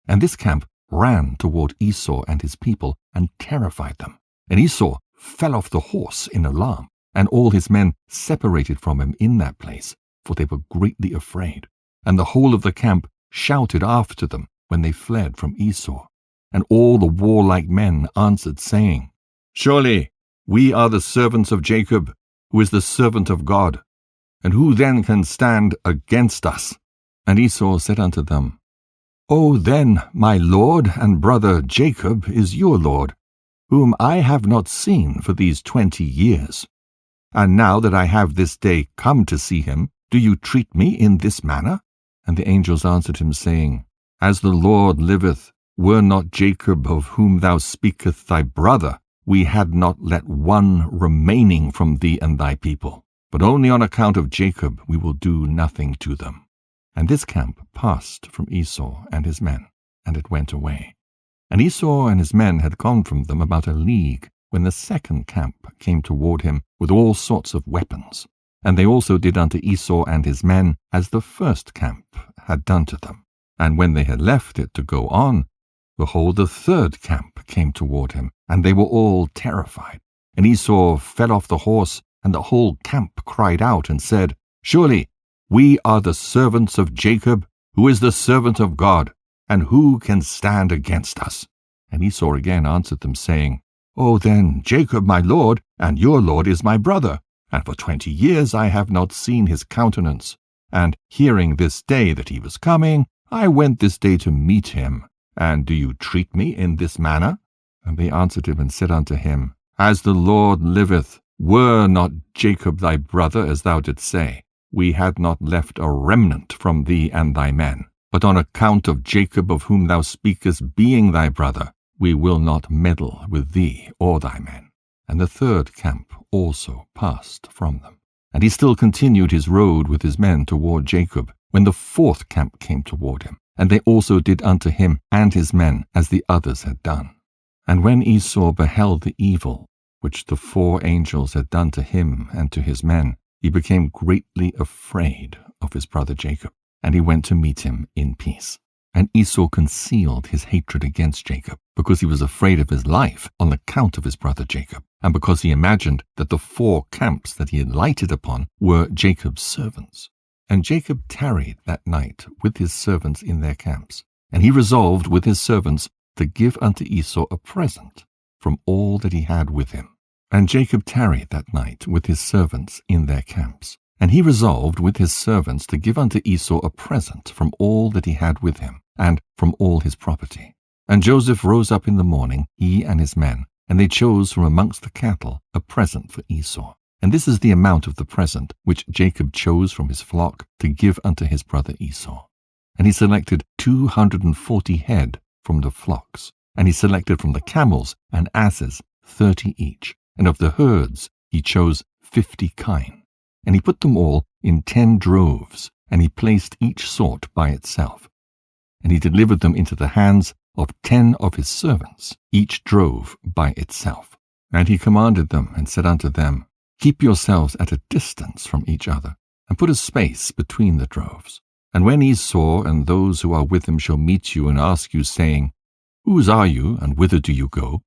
And this camp ran toward Esau and his people and terrified them. And Esau fell off the horse in alarm, and all his men separated from him in that place, for they were greatly afraid. And the whole of the camp shouted after them when they fled from Esau. And all the warlike men answered, saying, Surely we are the servants of Jacob, who is the servant of God. And who then can stand against us? And Esau said unto them, O then, my lord and brother Jacob is your lord, whom I have not seen for these 20 years. And now that I have this day come to see him, do you treat me in this manner? And the angels answered him, saying, As the Lord liveth, were not Jacob, of whom thou speakest, thy brother, we had not let one remaining from thee and thy people. But only on account of Jacob we will do nothing to them. And this camp passed from Esau and his men, and it went away. And Esau and his men had gone from them about a league, when the second camp came toward him with all sorts of weapons. And they also did unto Esau and his men as the first camp had done to them. And when they had left it to go on, behold, the third camp came toward him, and they were all terrified. And Esau fell off the horse, and the whole camp cried out and said, Surely we are the servants of Jacob, who is the servant of God, and who can stand against us? And Esau again answered them, saying, O then, Jacob my lord, and your lord is my brother, and for 20 years I have not seen his countenance. And hearing this day that he was coming, I went this day to meet him. And do you treat me in this manner? And they answered him and said unto him, As the Lord liveth, were not Jacob thy brother, as thou didst say, we had not left a remnant from thee and thy men. But on account of Jacob, of whom thou speakest, being thy brother, we will not meddle with thee or thy men. And the third camp also passed from them. And he still continued his road with his men toward Jacob, when the fourth camp came toward him. And they also did unto him and his men as the others had done. And when Esau beheld the evil which the 4 angels had done to him and to his men, he became greatly afraid of his brother Jacob, and he went to meet him in peace. And Esau concealed his hatred against Jacob, because he was afraid of his life on account of his brother Jacob, and because he imagined that the 4 camps that he had lighted upon were Jacob's servants. And Jacob tarried that night with his servants in their camps, and he resolved with his servants to give unto Esau a present from all that he had with him. And Jacob tarried that night with his servants in their camps. And he resolved with his servants to give unto Esau a present from all that he had with him, and from all his property. And Joseph rose up in the morning, he and his men, and they chose from amongst the cattle a present for Esau. And this is the amount of the present which Jacob chose from his flock to give unto his brother Esau. And he selected 240 head from the flocks, and he selected from the camels and asses 30 each, and of the herds he chose 50 kine. And he put them all in 10 droves, and he placed each sort by itself. And he delivered them into the hands of 10 of his servants, each drove by itself. And he commanded them, and said unto them, Keep yourselves at a distance from each other, and put a space between the droves. And when Esau and those who are with him shall meet you and ask you, saying, Whose are you, and whither do you go?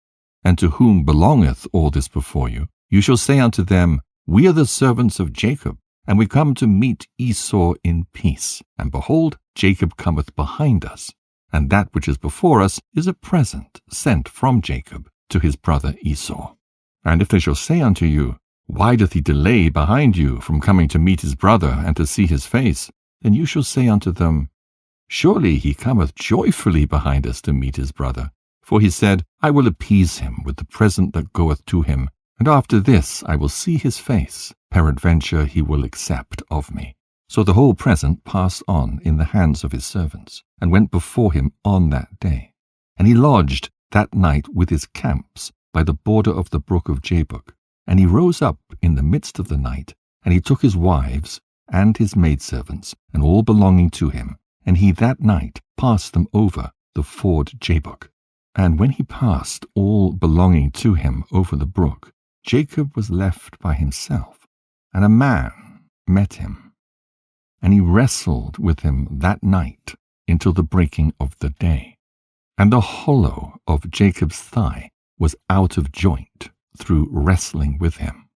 And to whom belongeth all this before you? You shall say unto them, We are the servants of Jacob, and we come to meet Esau in peace. And behold, Jacob cometh behind us, and that which is before us is a present sent from Jacob to his brother Esau. And if they shall say unto you, Why doth he delay behind you from coming to meet his brother and to see his face? Then you shall say unto them, Surely he cometh joyfully behind us to meet his brother. For he said, I will appease him with the present that goeth to him, and after this I will see his face. Peradventure he will accept of me. So the whole present passed on in the hands of his servants, and went before him on that day. And he lodged that night with his camps by the border of the brook of Jabbok. And he rose up in the midst of the night, And he took his wives and his maidservants, and all belonging to him, and he that night passed them over the ford Jabbok. And when he passed all belonging to him over the brook, Jacob was left by himself, and a man met him. And he wrestled with him that night until the breaking of the day. And the hollow of Jacob's thigh was out of joint through wrestling with him.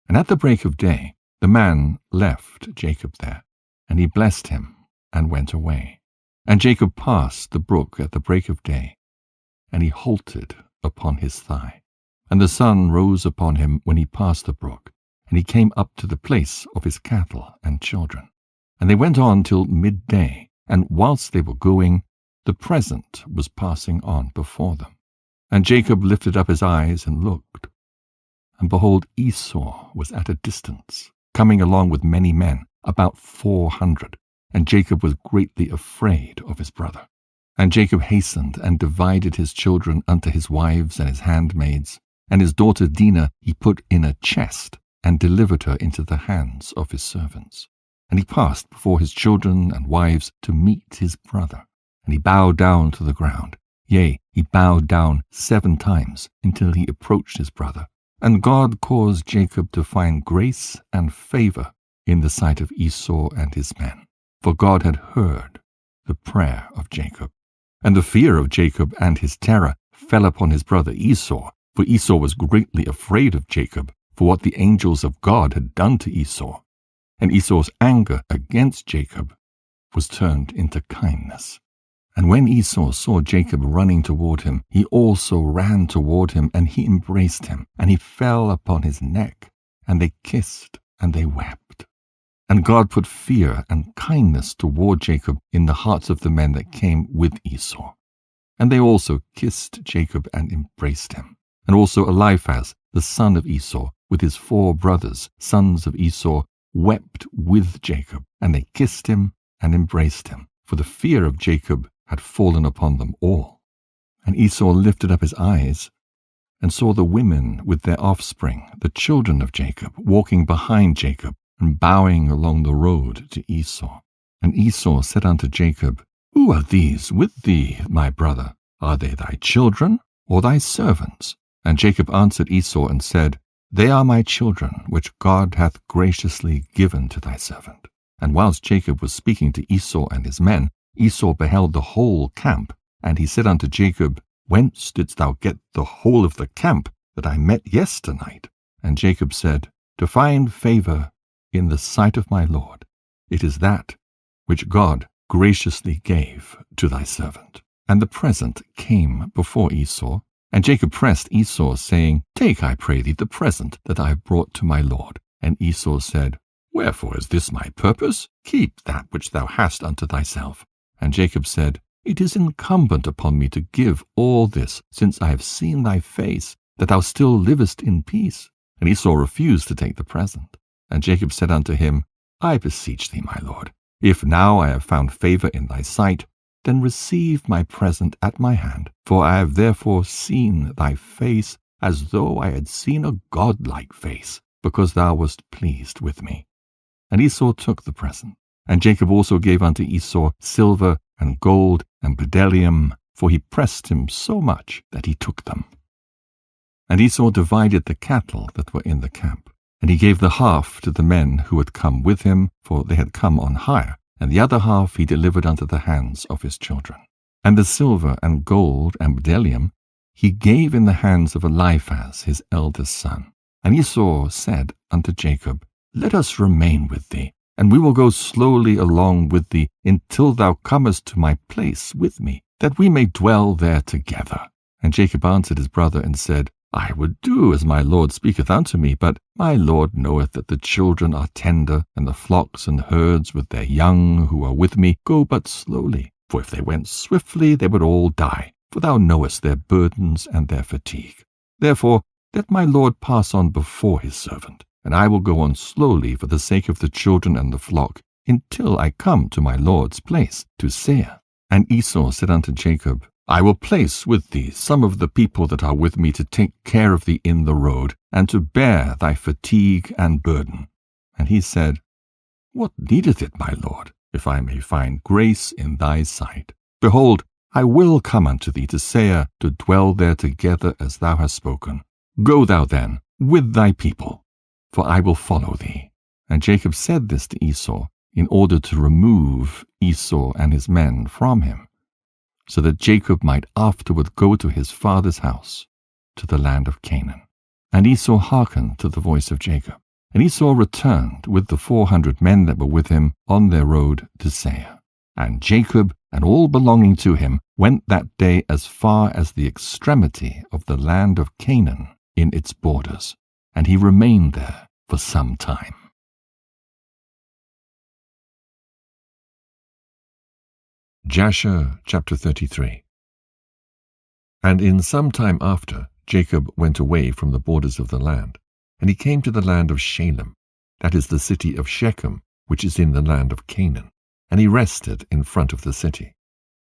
And at the break of day, the man left Jacob there, and he blessed him and went away. And Jacob passed the brook at the break of day, and he halted upon his thigh. And the sun rose upon him when he passed the brook, and he came up to the place of his cattle and children. And they went on till midday, and whilst they were going, the present was passing on before them. And Jacob lifted up his eyes and looked, and behold, Esau was at a distance, coming along with many men, about 400. And Jacob was greatly afraid of his brother. And Jacob hastened and divided his children unto his wives and his handmaids, and his daughter Dinah he put in a chest, and delivered her into the hands of his servants. And he passed before his children and wives to meet his brother. And he bowed down to the ground. Yea, he bowed down 7 times until he approached his brother. And God caused Jacob to find grace and favor in the sight of Esau and his men, for God had heard the prayer of Jacob. And the fear of Jacob and his terror fell upon his brother Esau, for Esau was greatly afraid of Jacob, for what the angels of God had done to Esau. And Esau's anger against Jacob was turned into kindness. And when Esau saw Jacob running toward him, he also ran toward him, and he embraced him, and he fell upon his neck, and they kissed, and they wept. And God put fear and kindness toward Jacob in the hearts of the men that came with Esau. And they also kissed Jacob and embraced him. And also Eliphaz, the son of Esau, with his 4 brothers, sons of Esau, wept with Jacob, and they kissed him and embraced him, for the fear of Jacob had fallen upon them all. And Esau lifted up his eyes, and saw the women with their offspring, the children of Jacob, walking behind Jacob, and bowing along the road to Esau. And Esau said unto Jacob, Who are these with thee, my brother? Are they thy children, or thy servants? And Jacob answered Esau and said, They are my children, which God hath graciously given to thy servant. And whilst Jacob was speaking to Esau and his men, Esau beheld the whole camp, and he said unto Jacob, Whence didst thou get the whole of the camp that I met yesternight? And Jacob said, To find favor in the sight of my Lord. It is that which God graciously gave to thy servant. And the present came before Esau, and Jacob pressed Esau, saying, Take, I pray thee, the present that I have brought to my Lord. And Esau said, Wherefore is this my purpose? Keep that which thou hast unto thyself. And Jacob said, It is incumbent upon me to give all this, since I have seen thy face, that thou still livest in peace. And Esau refused to take the present. And Jacob said unto him, I beseech thee, my lord, if now I have found favor in thy sight, then receive my present at my hand, for I have therefore seen thy face, as though I had seen a godlike face, because thou wast pleased with me. And Esau took the present. And Jacob also gave unto Esau silver and gold and bdellium, for he pressed him so much that he took them. And Esau divided the cattle that were in the camp, and he gave the half to the men who had come with him, for they had come on hire, and the other half he delivered unto the hands of his children. And the silver and gold and bdellium he gave in the hands of Eliphaz his eldest son. And Esau said unto Jacob, Let us remain with thee, and we will go slowly along with thee until thou comest to my place with me, that we may dwell there together. And Jacob answered his brother and said, I would do as my Lord speaketh unto me, but my Lord knoweth that the children are tender, and the flocks and herds with their young who are with me go but slowly. For if they went swiftly, they would all die, for thou knowest their burdens and their fatigue. Therefore let my Lord pass on before his servant, and I will go on slowly for the sake of the children and the flock, until I come to my Lord's place, to Seir. And Esau said unto Jacob, I will place with thee some of the people that are with me to take care of thee in the road, and to bear thy fatigue and burden. And he said, What needeth it, my lord, if I may find grace in thy sight? Behold, I will come unto thee to Seir, to dwell there together as thou hast spoken. Go thou then with thy people, for I will follow thee. And Jacob said this to Esau, in order to remove Esau and his men from him, so that Jacob might afterward go to his father's house, to the land of Canaan. And Esau hearkened to the voice of Jacob. And Esau returned with the 400 men that were with him on their road to Seir. And Jacob and all belonging to him went that day as far as the extremity of the land of Canaan in its borders, and he remained there for some time. Jasher chapter 33. And in some time after, Jacob went away from the borders of the land, and he came to the land of Shalem, that is the city of Shechem, which is in the land of Canaan. And he rested in front of the city.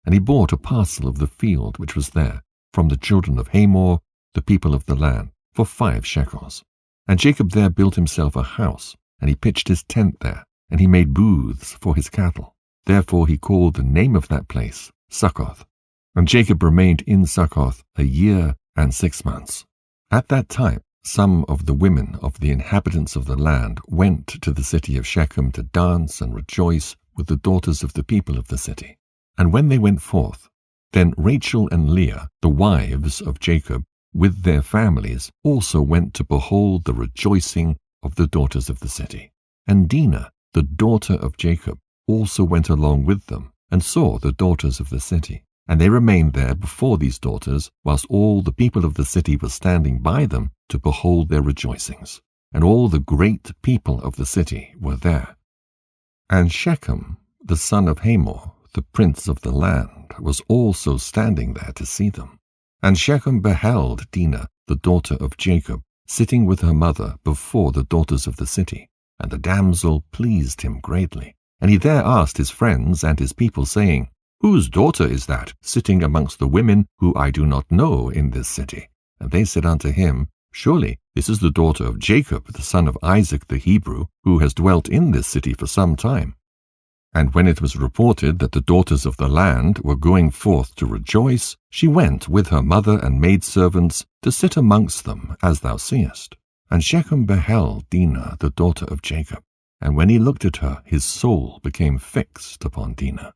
And he bought a parcel of the field which was there, from the children of Hamor, the people of the land, for 5 shekels. And Jacob there built himself a house, and he pitched his tent there, and he made booths for his cattle. Therefore he called the name of that place Succoth. And Jacob remained in Succoth 1 year and 6 months. At that time some of the women of the inhabitants of the land went to the city of Shechem to dance and rejoice with the daughters of the people of the city. And when they went forth, then Rachel and Leah, the wives of Jacob, with their families, also went to behold the rejoicing of the daughters of the city. And Dinah, the daughter of Jacob, also went along with them, and saw the daughters of the city. And they remained there before these daughters, whilst all the people of the city were standing by them to behold their rejoicings. And all the great people of the city were there. And Shechem, the son of Hamor, the prince of the land, was also standing there to see them. And Shechem beheld Dinah, the daughter of Jacob, sitting with her mother before the daughters of the city. And the damsel pleased him greatly. And he there asked his friends and his people, saying, Whose daughter is that, sitting amongst the women who I do not know in this city? And they said unto him, Surely this is the daughter of Jacob, the son of Isaac the Hebrew, who has dwelt in this city for some time. And when it was reported that the daughters of the land were going forth to rejoice, she went with her mother and maidservants to sit amongst them, as thou seest. And Shechem beheld Dinah, the daughter of Jacob. And when he looked at her, his soul became fixed upon Dinah.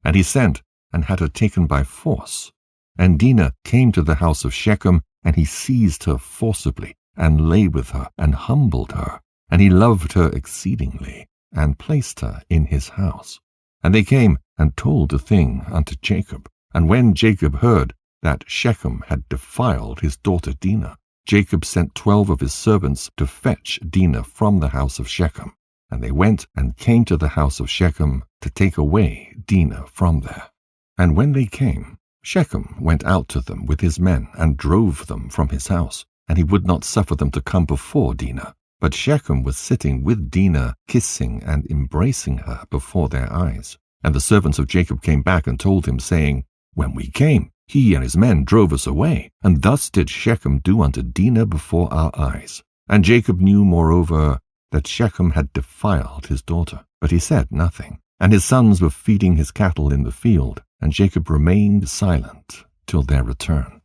And he sent and had her taken by force. And Dinah came to the house of Shechem, and he seized her forcibly, and lay with her, and humbled her. And he loved her exceedingly, and placed her in his house. And they came and told the thing unto Jacob. And when Jacob heard that Shechem had defiled his daughter Dinah, Jacob sent 12 of his servants to fetch Dinah from the house of Shechem. And they went and came to the house of Shechem to take away Dinah from there. And when they came, Shechem went out to them with his men, and drove them from his house. And he would not suffer them to come before Dinah. But Shechem was sitting with Dinah, kissing and embracing her before their eyes. And the servants of Jacob came back and told him, saying, When we came, he and his men drove us away, and thus did Shechem do unto Dinah before our eyes. And Jacob knew moreover that Shechem had defiled his daughter, but he said nothing. And his sons were feeding his cattle in the field, and Jacob remained silent till their return.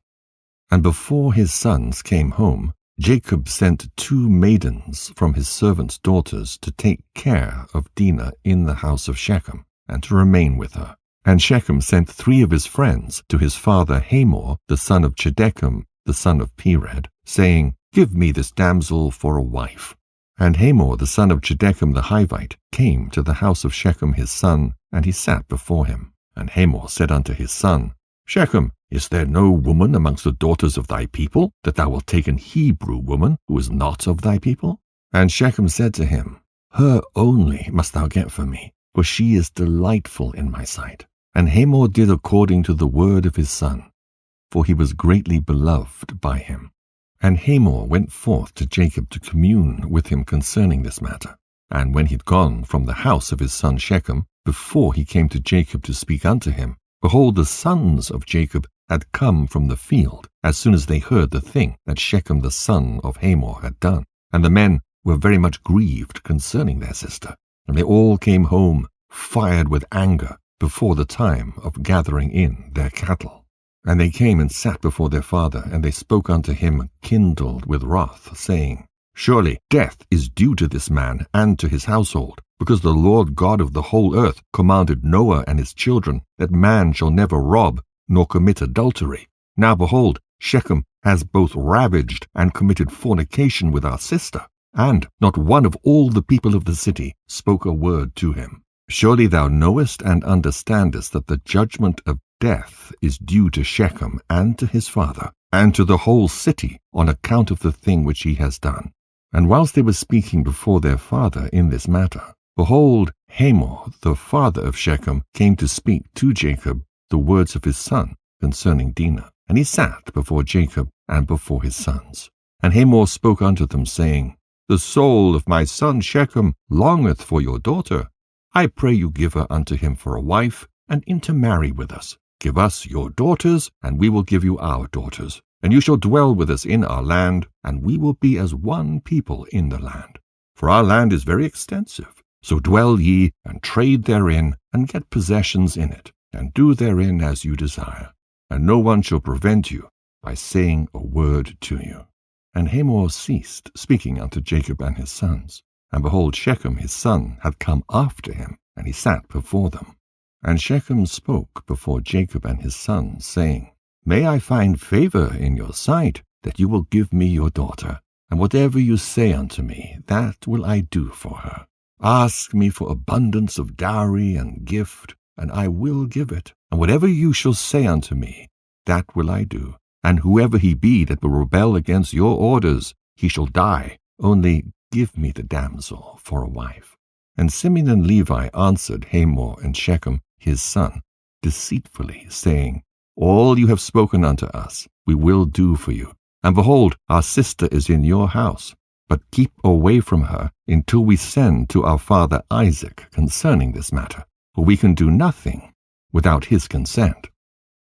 And before his sons came home, Jacob sent 2 maidens from his servants' daughters to take care of Dinah in the house of Shechem, and to remain with her. And Shechem sent 3 of his friends to his father Hamor, the son of Chedechem, the son of Pered, saying, Give me this damsel for a wife. And Hamor, the son of Chedechem the Hivite, came to the house of Shechem his son, and he sat before him. And Hamor said unto his son, Shechem, is there no woman amongst the daughters of thy people, that thou wilt take an Hebrew woman, who is not of thy people? And Shechem said to him, Her only must thou get for me, for she is delightful in my sight. And Hamor did according to the word of his son, for he was greatly beloved by him. And Hamor went forth to Jacob to commune with him concerning this matter. And when he had gone from the house of his son Shechem, before he came to Jacob to speak unto him, behold, the sons of Jacob had come from the field, as soon as they heard the thing that Shechem the son of Hamor had done. And the men were very much grieved concerning their sister, and they all came home fired with anger before the time of gathering in their cattle. And they came and sat before their father, and they spoke unto him kindled with wrath, saying, Surely death is due to this man and to his household, because the Lord God of the whole earth commanded Noah and his children that man shall never rob nor commit adultery. Now behold, Shechem has both ravaged and committed fornication with our sister, and not one of all the people of the city spoke a word to him. Surely thou knowest and understandest that the judgment of death is due to Shechem and to his father, and to the whole city on account of the thing which he has done. And whilst they were speaking before their father in this matter, behold, Hamor, the father of Shechem, came to speak to Jacob the words of his son concerning Dinah. And he sat before Jacob and before his sons. And Hamor spoke unto them, saying, The soul of my son Shechem longeth for your daughter. I pray you give her unto him for a wife, and intermarry with us. Give us your daughters, and we will give you our daughters. And you shall dwell with us in our land, and we will be as one people in the land. For our land is very extensive. So dwell ye, and trade therein, and get possessions in it, and do therein as you desire. And no one shall prevent you by saying a word to you. And Hamor ceased speaking unto Jacob and his sons. And behold, Shechem his son had come after him, and he sat before them. And Shechem spoke before Jacob and his sons, saying, May I find favor in your sight, that you will give me your daughter, and whatever you say unto me, that will I do for her. Ask me for abundance of dowry and gift, and I will give it. And whatever you shall say unto me, that will I do. And whoever he be that will rebel against your orders, he shall die. Only give me the damsel for a wife. And Simeon and Levi answered Hamor and Shechem his son deceitfully, saying, All you have spoken unto us we will do for you. And behold, our sister is in your house. But keep away from her until we send to our father Isaac concerning this matter. For we can do nothing without his consent.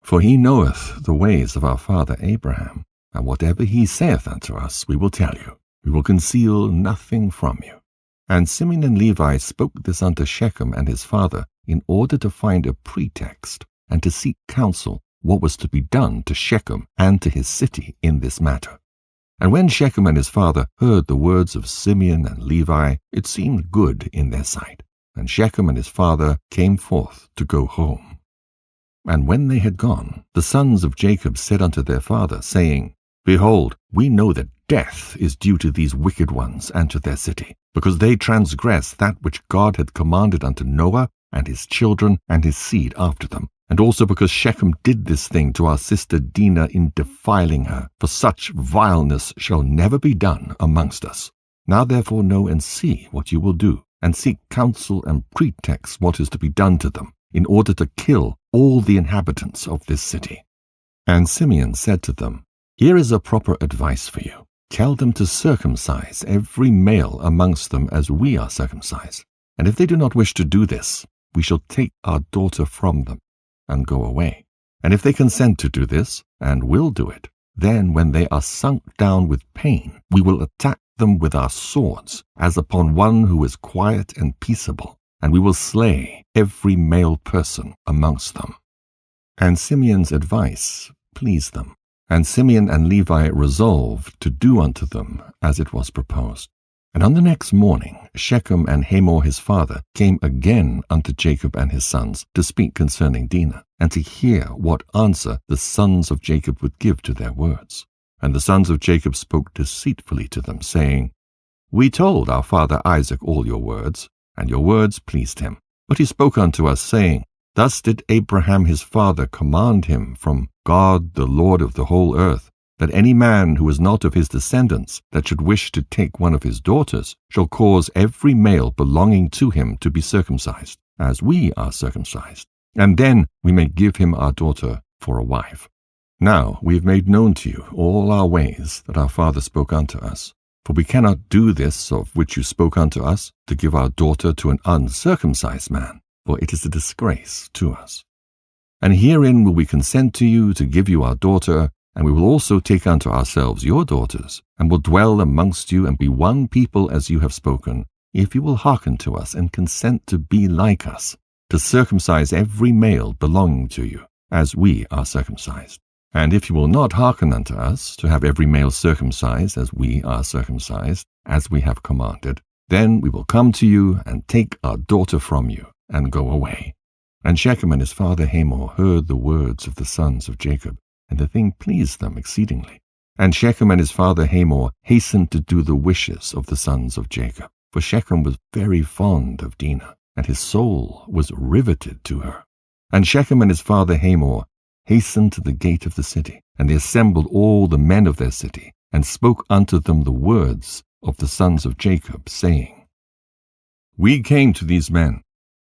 For he knoweth the ways of our father Abraham, and whatever he saith unto us we will tell you. We will conceal nothing from you. And Simeon and Levi spoke this unto Shechem and his father, in order to find a pretext, and to seek counsel what was to be done to Shechem and to his city in this matter. And when Shechem and his father heard the words of Simeon and Levi, it seemed good in their sight. And Shechem and his father came forth to go home. And when they had gone, the sons of Jacob said unto their father, saying, Behold, we know that death is due to these wicked ones and to their city, because they transgress that which God had commanded unto Noah and his children and his seed after them, and also because Shechem did this thing to our sister Dinah in defiling her, for such vileness shall never be done amongst us. Now therefore know and see what you will do, and seek counsel and pretext what is to be done to them, in order to kill all the inhabitants of this city. And Simeon said to them, Here is a proper advice for you. Tell them to circumcise every male amongst them as we are circumcised. And if they do not wish to do this, we shall take our daughter from them and go away. And if they consent to do this, and will do it, then when they are sunk down with pain, we will attack them with our swords, as upon one who is quiet and peaceable, and we will slay every male person amongst them. And Simeon's advice pleased them. And Simeon and Levi resolved to do unto them as it was proposed. And on the next morning Shechem and Hamor his father came again unto Jacob and his sons to speak concerning Dinah, and to hear what answer the sons of Jacob would give to their words. And the sons of Jacob spoke deceitfully to them, saying, We told our father Isaac all your words, and your words pleased him. But he spoke unto us, saying, Thus did Abraham his father command him from God the Lord of the whole earth, that any man who is not of his descendants that should wish to take one of his daughters shall cause every male belonging to him to be circumcised, as we are circumcised, and then we may give him our daughter for a wife. Now we have made known to you all our ways that our father spoke unto us. For we cannot do this of which you spoke unto us, to give our daughter to an uncircumcised man, for it is a disgrace to us. And herein will we consent to you to give you our daughter, And we will also take unto ourselves your daughters, and will dwell amongst you, and be one people as you have spoken, if you will hearken to us, and consent to be like us, to circumcise every male belonging to you, as we are circumcised. And if you will not hearken unto us, to have every male circumcised, as we are circumcised, as we have commanded, then we will come to you, and take our daughter from you, and go away. And Shechem and his father Hamor heard the words of the sons of Jacob, and the thing pleased them exceedingly. And Shechem and his father Hamor hastened to do the wishes of the sons of Jacob. For Shechem was very fond of Dinah, and his soul was riveted to her. And Shechem and his father Hamor hastened to the gate of the city, and they assembled all the men of their city, and spoke unto them the words of the sons of Jacob, saying, We came to these men,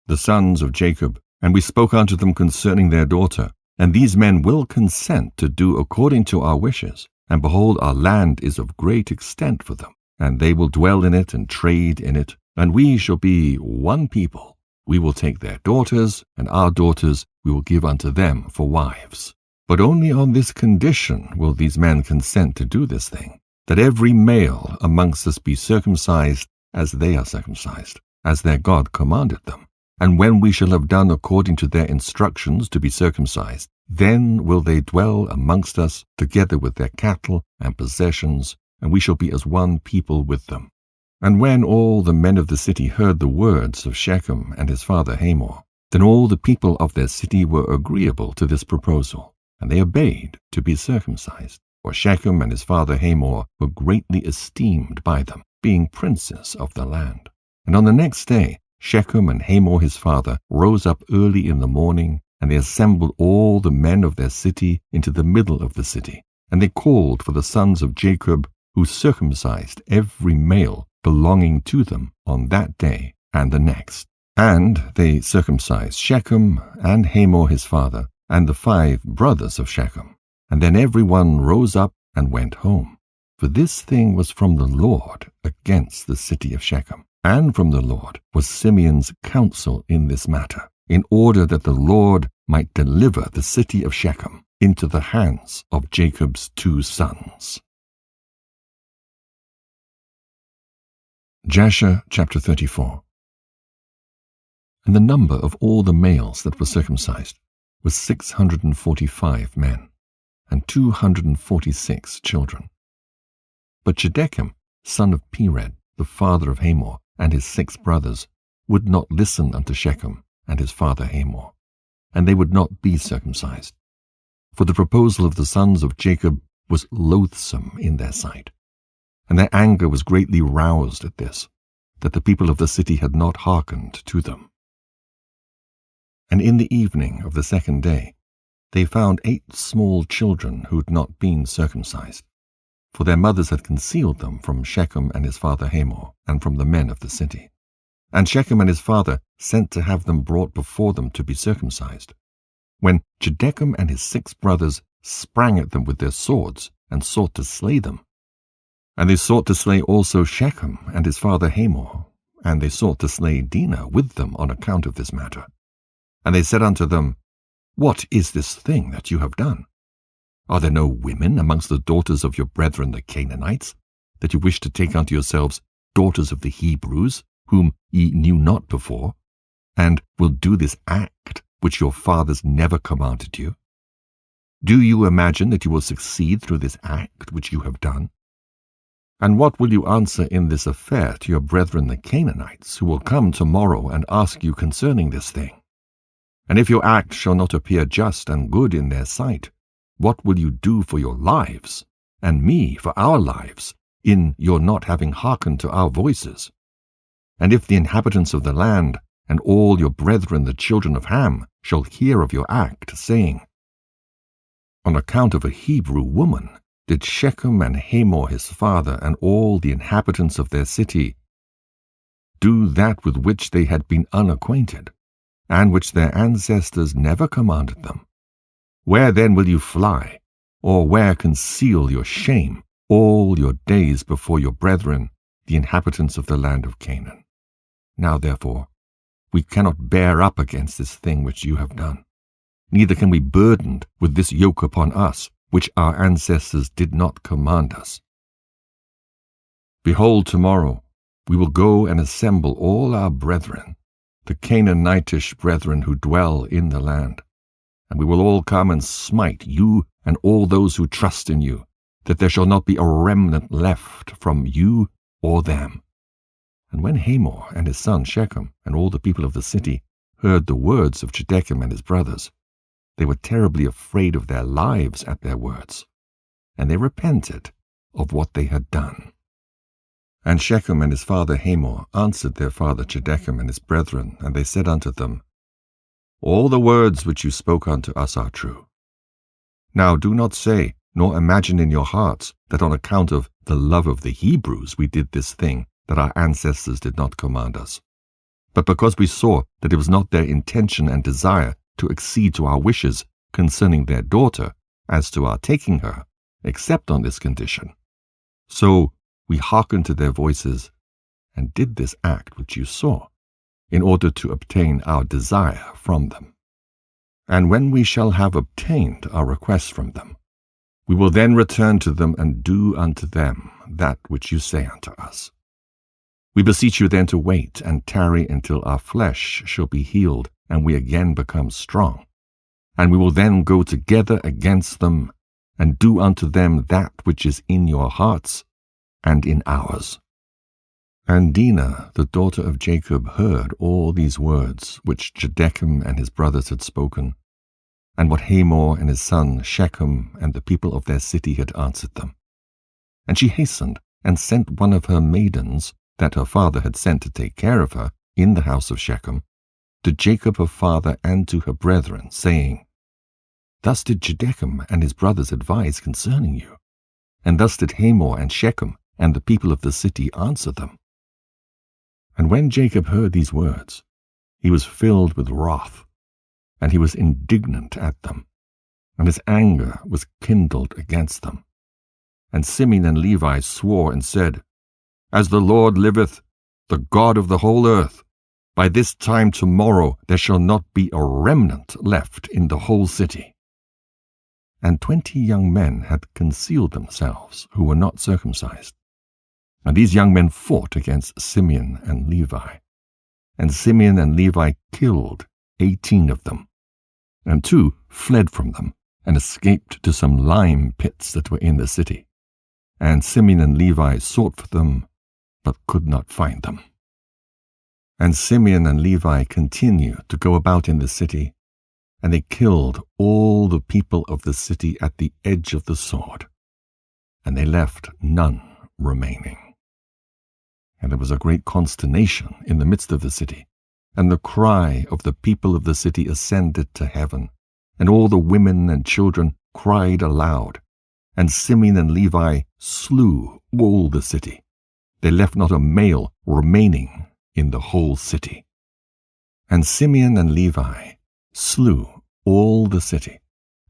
the sons of Jacob, and we spoke unto them concerning their daughter, and these men will consent to do according to our wishes. And behold, our land is of great extent for them, and they will dwell in it and trade in it, and we shall be one people. We will take their daughters, and our daughters we will give unto them for wives. But only on this condition will these men consent to do this thing, that every male amongst us be circumcised as they are circumcised, as their God commanded them. And when we shall have done according to their instructions to be circumcised, then will they dwell amongst us together with their cattle and possessions, and we shall be as one people with them. And when all the men of the city heard the words of Shechem and his father Hamor, then all the people of their city were agreeable to this proposal, and they obeyed to be circumcised. For Shechem and his father Hamor were greatly esteemed by them, being princes of the land. And on the next day Shechem and Hamor his father rose up early in the morning, and they assembled all the men of their city into the middle of the city. And they called for the sons of Jacob, who circumcised every male belonging to them on that day and the next. And they circumcised Shechem and Hamor his father, and the 5 brothers of Shechem. And then every one rose up and went home. For this thing was from the Lord against the city of Shechem. And from the Lord was Simeon's counsel in this matter, in order that the Lord might deliver the city of Shechem into the hands of Jacob's 2 sons. Jasher chapter 34. And the number of all the males that were circumcised was 645 men, and 246 children. But Shedechem, son of Pered, the father of Hamor, and his 6 brothers, would not listen unto Shechem and his father Hamor, and they would not be circumcised. For the proposal of the sons of Jacob was loathsome in their sight, and their anger was greatly roused at this, that the people of the city had not hearkened to them. And in the evening of the 2nd day they found 8 small children who had not been circumcised, for their mothers had concealed them from Shechem and his father Hamor, and from the men of the city. And Shechem and his father sent to have them brought before them to be circumcised, when Shedechem and his 6 brothers sprang at them with their swords, and sought to slay them. And they sought to slay also Shechem and his father Hamor, and they sought to slay Dinah with them on account of this matter. And they said unto them, What is this thing that you have done? Are there no women amongst the daughters of your brethren the Canaanites, that you wish to take unto yourselves daughters of the Hebrews, whom ye knew not before, and will do this act which your fathers never commanded you? Do you imagine that you will succeed through this act which you have done? And what will you answer in this affair to your brethren the Canaanites, who will come tomorrow and ask you concerning this thing? And if your act shall not appear just and good in their sight, what will you do for your lives, and me for our lives, in your not having hearkened to our voices? And if the inhabitants of the land, and all your brethren the children of Ham, shall hear of your act, saying, On account of a Hebrew woman did Shechem and Hamor his father, and all the inhabitants of their city, do that with which they had been unacquainted, and which their ancestors never commanded them, where then will you fly, or where conceal your shame all your days before your brethren, the inhabitants of the land of Canaan? Now therefore, we cannot bear up against this thing which you have done, neither can we burdened with this yoke upon us, which our ancestors did not command us. Behold, tomorrow we will go and assemble all our brethren, the Canaanitish brethren who dwell in the land, and we will all come and smite you and all those who trust in you, that there shall not be a remnant left from you or them. And when Hamor and his son Shechem and all the people of the city heard the words of Shechem and his brothers, they were terribly afraid of their lives at their words, and they repented of what they had done. And Shechem and his father Hamor answered their father Shechem and his brethren, and they said unto them, All the words which you spoke unto us are true. Now do not say, nor imagine in your hearts, that on account of the love of the Hebrews we did this thing that our ancestors did not command us, but because we saw that it was not their intention and desire to accede to our wishes concerning their daughter, as to our taking her, except on this condition. So we hearkened to their voices, and did this act which you saw, in order to obtain our desire from them. And when we shall have obtained our request from them, we will then return to them and do unto them that which you say unto us. We beseech you then to wait and tarry until our flesh shall be healed, and we again become strong. And we will then go together against them, and do unto them that which is in your hearts and in ours. And Dinah, the daughter of Jacob, heard all these words which Shechem and his brothers had spoken, and what Hamor and his son Shechem and the people of their city had answered them. And she hastened and sent one of her maidens, that her father had sent to take care of her in the house of Shechem, to Jacob her father and to her brethren, saying, Thus did Shechem and his brothers advise concerning you, and thus did Hamor and Shechem and the people of the city answer them. And when Jacob heard these words, he was filled with wrath, and he was indignant at them, and his anger was kindled against them. And Simeon and Levi swore and said, As the Lord liveth, the God of the whole earth, by this time tomorrow there shall not be a remnant left in the whole city. And 20 young men had concealed themselves, who were not circumcised. And these young men fought against Simeon and Levi. And Simeon and Levi killed 18 of them, and 2 fled from them, and escaped to some lime pits that were in the city. And Simeon and Levi sought for them, but could not find them. And Simeon and Levi continued to go about in the city, and they killed all the people of the city at the edge of the sword, and they left none remaining. And there was a great consternation in the midst of the city, and the cry of the people of the city ascended to heaven, and all the women and children cried aloud, and Simeon and Levi slew all the city. They left not a male remaining in the whole city. And Simeon and Levi slew all the city.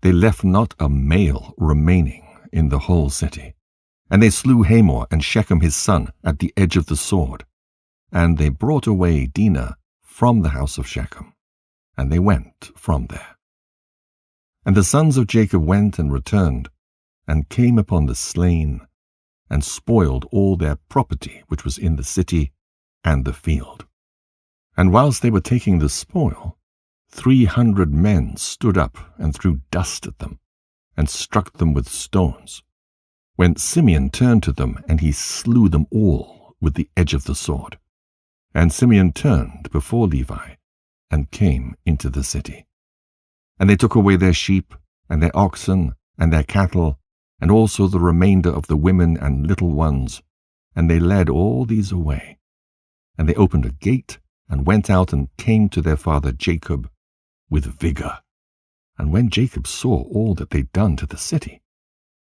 They left not a male remaining in the whole city. And they slew Hamor and Shechem his son at the edge of the sword. And they brought away Dinah from the house of Shechem, and they went from there. And the sons of Jacob went and returned, and came upon the slain, and spoiled all their property which was in the city and the field. And whilst they were taking the spoil, 300 men stood up and threw dust at them, and struck them with stones, when Simeon turned to them, and he slew them all with the edge of the sword. And Simeon turned before Levi, and came into the city. And they took away their sheep, and their oxen, and their cattle, and also the remainder of the women and little ones, and they led all these away. And they opened a gate, and went out and came to their father Jacob with vigor. And when Jacob saw all that they'd done to the city,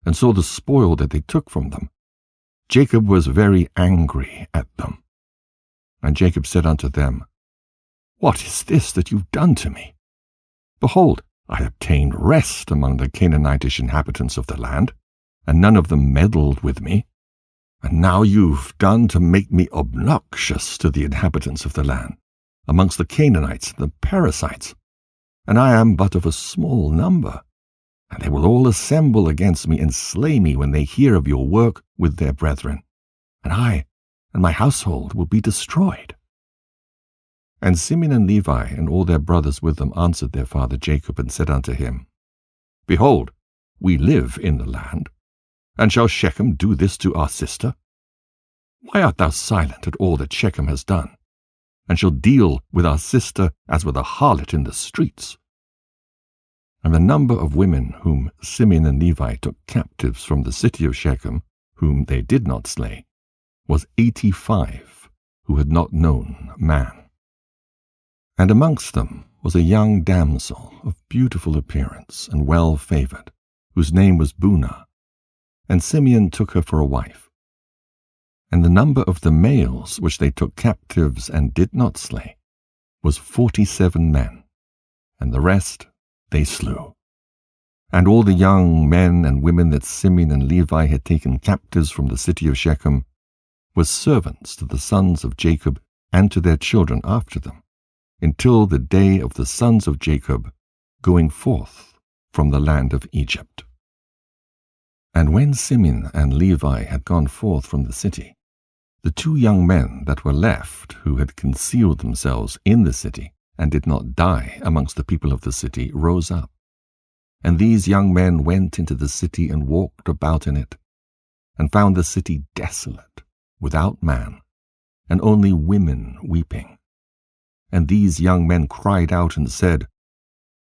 and saw the spoil that they took from them, Jacob was very angry at them. And Jacob said unto them, What is this that you've done to me? Behold, I obtained rest among the Canaanitish inhabitants of the land, and none of them meddled with me. And now you've done to make me obnoxious to the inhabitants of the land, amongst the Canaanites and the Perizzites, and I am but of a small number. and they will all assemble against me and slay me when they hear of your work with their brethren, and I and my household will be destroyed." And Simeon and Levi and all their brothers with them answered their father Jacob and said unto him, "Behold, we live in the land, and shall Shechem do this to our sister? Why art thou silent at all that Shechem has done, and shall deal with our sister as with a harlot in the streets?" And the number of women whom Simeon and Levi took captives from the city of Shechem, whom they did not slay, was 85, who had not known man. And amongst them was a young damsel of beautiful appearance and well favored, whose name was Bunah, and Simeon took her for a wife. And the number of the males which they took captives and did not slay was 47 men, and the rest they slew. And all the young men and women that Simeon and Levi had taken captives from the city of Shechem were servants to the sons of Jacob and to their children after them, until the day of the sons of Jacob going forth from the land of Egypt. And when Simeon and Levi had gone forth from the city, the 2 young men that were left, who had concealed themselves in the city and did not die amongst the people of the city, rose up. And these young men went into the city and walked about in it, and found the city desolate, without man, and only women weeping. And these young men cried out and said,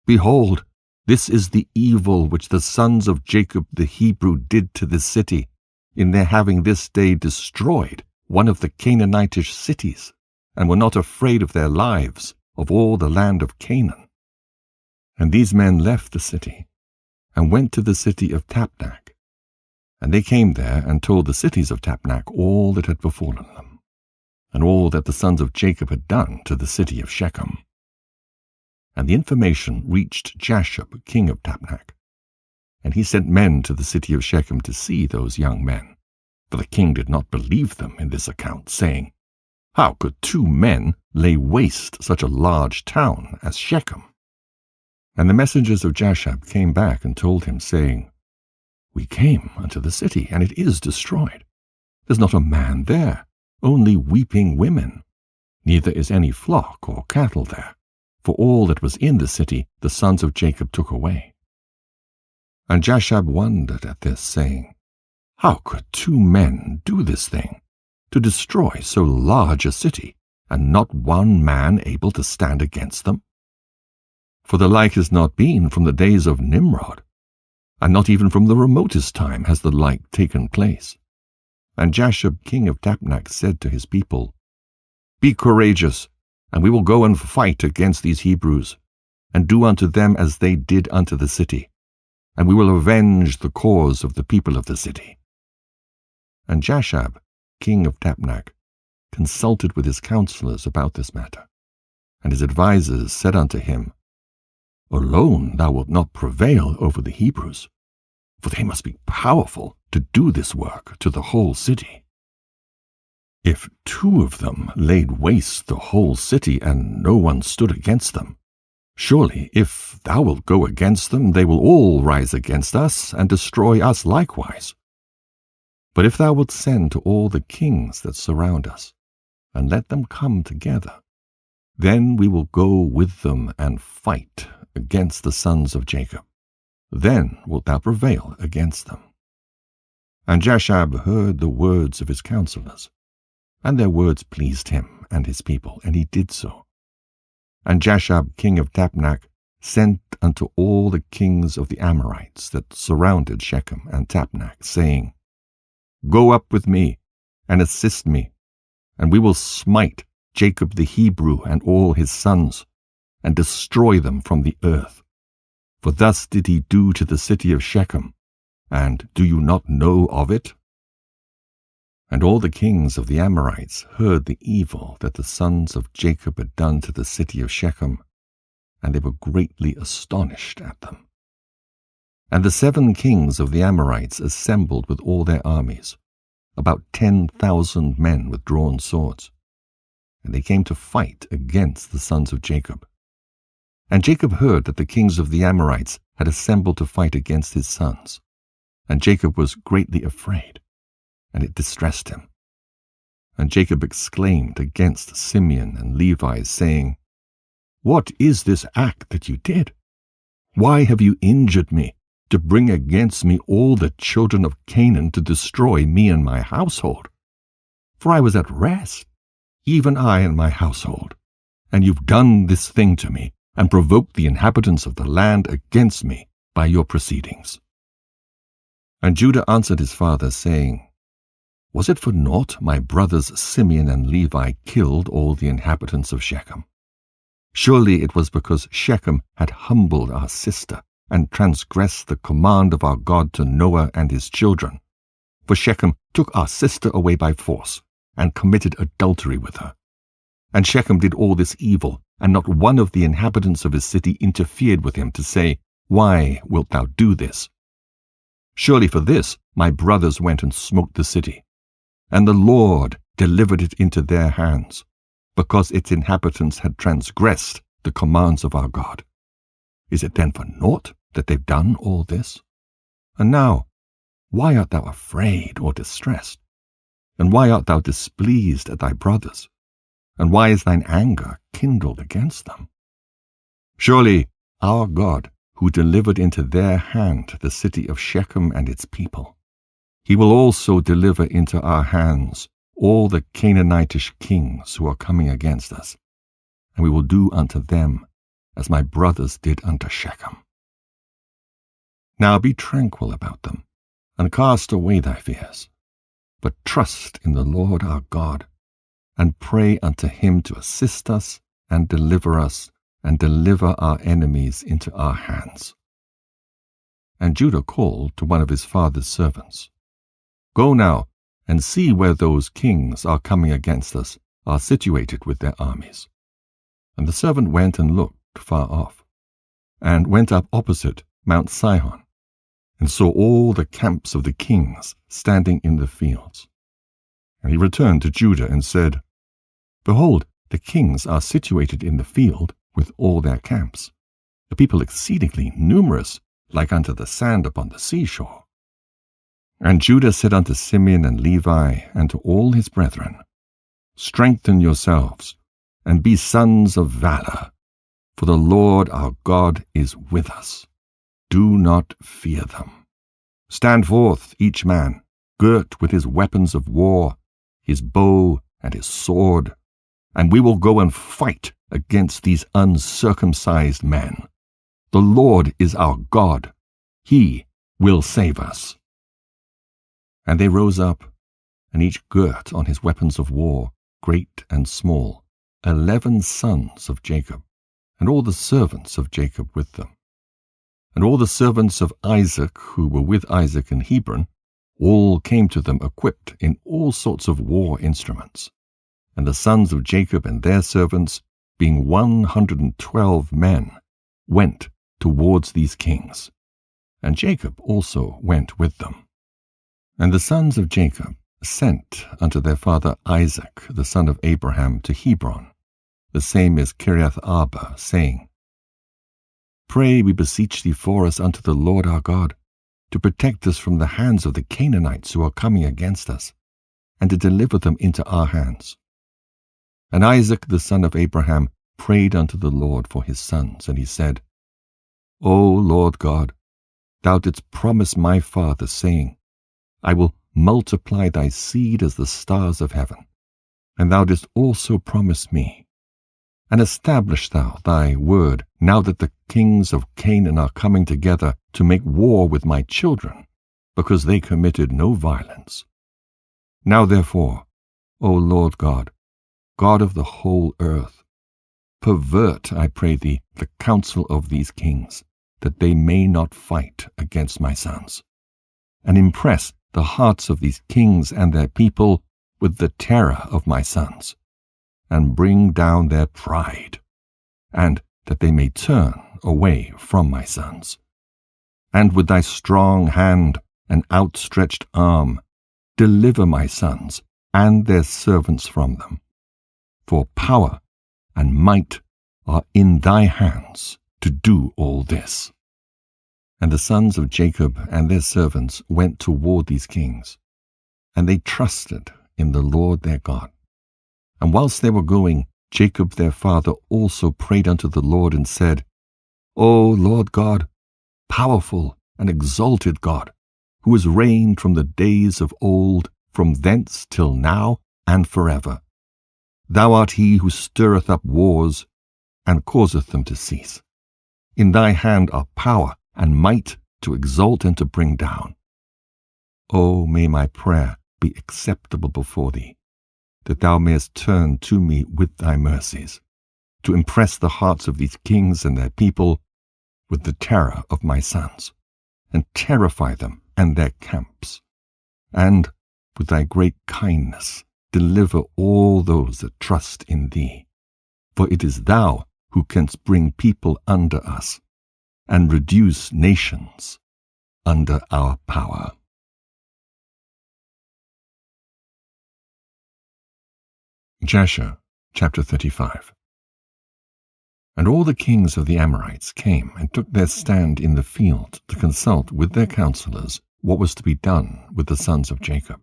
"Behold, this is the evil which the sons of Jacob the Hebrew did to this city, in their having this day destroyed one of the Canaanitish cities, and were not afraid of their lives of all the land of Canaan." And these men left the city, and went to the city of Tapnach. And they came there and told the cities of Tapnach all that had befallen them, and all that the sons of Jacob had done to the city of Shechem. And the information reached Jasher, king of Tapnach, and he sent men to the city of Shechem to see those young men. For the king did not believe them in this account, saying, "How could 2 men lay waste such a large town as Shechem?" And the messengers of Jasher came back and told him, saying, "We came unto the city, and it is destroyed. There's not a man there, only weeping women. Neither is any flock or cattle there, for all that was in the city the sons of Jacob took away." And Jashab wondered at this, saying, "How could 2 men do this thing, to destroy so large a city, and not one man able to stand against them? For the like has not been from the days of Nimrod, and not even from the remotest time has the like taken place." And Jashub king of Tapnach said to his people, "Be courageous, and we will go and fight against these Hebrews, and do unto them as they did unto the city, and we will avenge the cause of the people of the city." And Jashab, king of Tapnach, consulted with his counselors about this matter, and his advisers said unto him, "Alone thou wilt not prevail over the Hebrews, for they must be powerful to do this work to the whole city. If 2 of them laid waste the whole city, and no one stood against them, surely if thou wilt go against them, they will all rise against us, and destroy us likewise. But if thou wilt send to all the kings that surround us, and let them come together, then we will go with them and fight against the sons of Jacob. Then wilt thou prevail against them." And Jashab heard the words of his counselors, and their words pleased him and his people, and he did so. And Jashab king of Tapnach sent unto all the kings of the Amorites that surrounded Shechem and Tapnach, saying, "Go up with me, and assist me, and we will smite Jacob the Hebrew and all his sons, and destroy them from the earth. For thus did he do to the city of Shechem, and do you not know of it?" And all the kings of the Amorites heard the evil that the sons of Jacob had done to the city of Shechem, and they were greatly astonished at them. And the 7 kings of the Amorites assembled with all their armies, about 10,000 men with drawn swords, and they came to fight against the sons of Jacob. And Jacob heard that the kings of the Amorites had assembled to fight against his sons, and Jacob was greatly afraid, and it distressed him. And Jacob exclaimed against Simeon and Levi, saying, "What is this act that you did? Why have you injured me, to bring against me all the children of Canaan to destroy me and my household? For I was at rest, even I and my household, and you've done this thing to me, and provoked the inhabitants of the land against me by your proceedings." And Judah answered his father, saying, "Was it for naught my brothers Simeon and Levi killed all the inhabitants of Shechem? Surely it was because Shechem had humbled our sister, and transgressed the command of our God to Noah and his children. For Shechem took our sister away by force, and committed adultery with her. And Shechem did all this evil, and not one of the inhabitants of his city interfered with him to say, 'Why wilt thou do this?' Surely for this my brothers went and smote the city, and the Lord delivered it into their hands, because its inhabitants had transgressed the commands of our God. Is it then for naught that they've done all this? And now, why art thou afraid or distressed? And why art thou displeased at thy brothers? And why is thine anger kindled against them? Surely our God, who delivered into their hand the city of Shechem and its people, he will also deliver into our hands all the Canaanitish kings who are coming against us, and we will do unto them as my brothers did unto Shechem. Now be tranquil about them, and cast away thy fears, but trust in the Lord our God, and pray unto him to assist us, and deliver our enemies into our hands." And Judah called to one of his father's servants, "Go now, and see where those kings are coming against us are situated with their armies." And the servant went and looked far off, and went up opposite Mount Sihon, and saw all the camps of the kings standing in the fields. And he returned to Judah and said, "Behold, the kings are situated in the field with all their camps, the people exceedingly numerous, like unto the sand upon the seashore." And Judah said unto Simeon and Levi and to all his brethren, "Strengthen yourselves, and be sons of valor, for the Lord our God is with us. Do not fear them. Stand forth, each man, girt with his weapons of war, his bow and his sword, and we will go and fight against these uncircumcised men. The Lord is our God. He will save us." And they rose up, and each girt on his weapons of war, great and small, 11 sons of Jacob, and all the servants of Jacob with them. And all the servants of Isaac who were with Isaac in Hebron, all came to them equipped in all sorts of war instruments. And the sons of Jacob and their servants, being 112 men, went towards these kings. And Jacob also went with them. And the sons of Jacob sent unto their father Isaac, the son of Abraham, to Hebron, the same is Kiriath Arba, saying, "Pray, we beseech thee, for us unto the Lord our God, to protect us from the hands of the Canaanites who are coming against us, and to deliver them into our hands." And Isaac the son of Abraham prayed unto the Lord for his sons, and he said, "O Lord God, thou didst promise my father, saying, I will multiply thy seed as the stars of heaven. And thou didst also promise me. And establish thou thy word, now that the kings of Canaan are coming together to make war with my children, because they committed no violence. Now therefore, O Lord God, God of the whole earth, pervert, I pray thee, the counsel of these kings, that they may not fight against my sons, and impress the hearts of these kings and their people with the terror of my sons, and bring down their pride, and that they may turn away from my sons. And with thy strong hand and outstretched arm, deliver my sons and their servants from them. For power and might are in thy hands to do all this. And the sons of Jacob and their servants went toward these kings, and they trusted in the Lord their God. And whilst they were going, Jacob their father also prayed unto the Lord and said, O Lord God, powerful and exalted God, who has reigned from the days of old, from thence till now and forever. Thou art he who stirreth up wars, and causeth them to cease. In thy hand are power and might to exalt and to bring down. O may my prayer be acceptable before thee, that thou mayest turn to me with thy mercies, to impress the hearts of these kings and their people with the terror of my sons, and terrify them and their camps, and with thy great kindness deliver all those that trust in thee. For it is thou who canst bring people under us, and reduce nations under our power. Jasher, chapter 35. And all the kings of the Amorites came and took their stand in the field to consult with their counselors what was to be done with the sons of Jacob.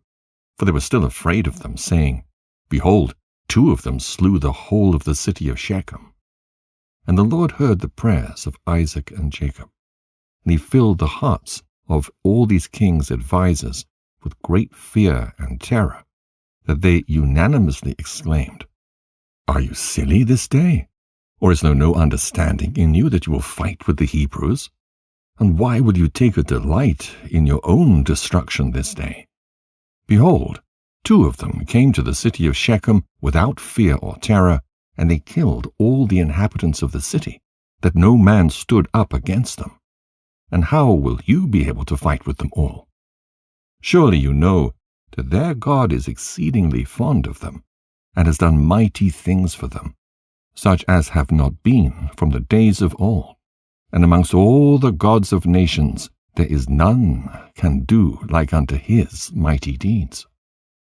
For they were still afraid of them, saying, Behold, 2 of them slew the whole of the city of Shechem. And the Lord heard the prayers of Isaac and Jacob, and he filled the hearts of all these kings' advisers with great fear and terror, that they unanimously exclaimed, Are you silly this day? Or is there no understanding in you that you will fight with the Hebrews? And why will you take a delight in your own destruction this day? Behold, 2 of them came to the city of Shechem without fear or terror, and they killed all the inhabitants of the city, that no man stood up against them. And how will you be able to fight with them all? Surely you know that their God is exceedingly fond of them, and has done mighty things for them, such as have not been from the days of old. And amongst all the gods of nations there is none can do like unto his mighty deeds.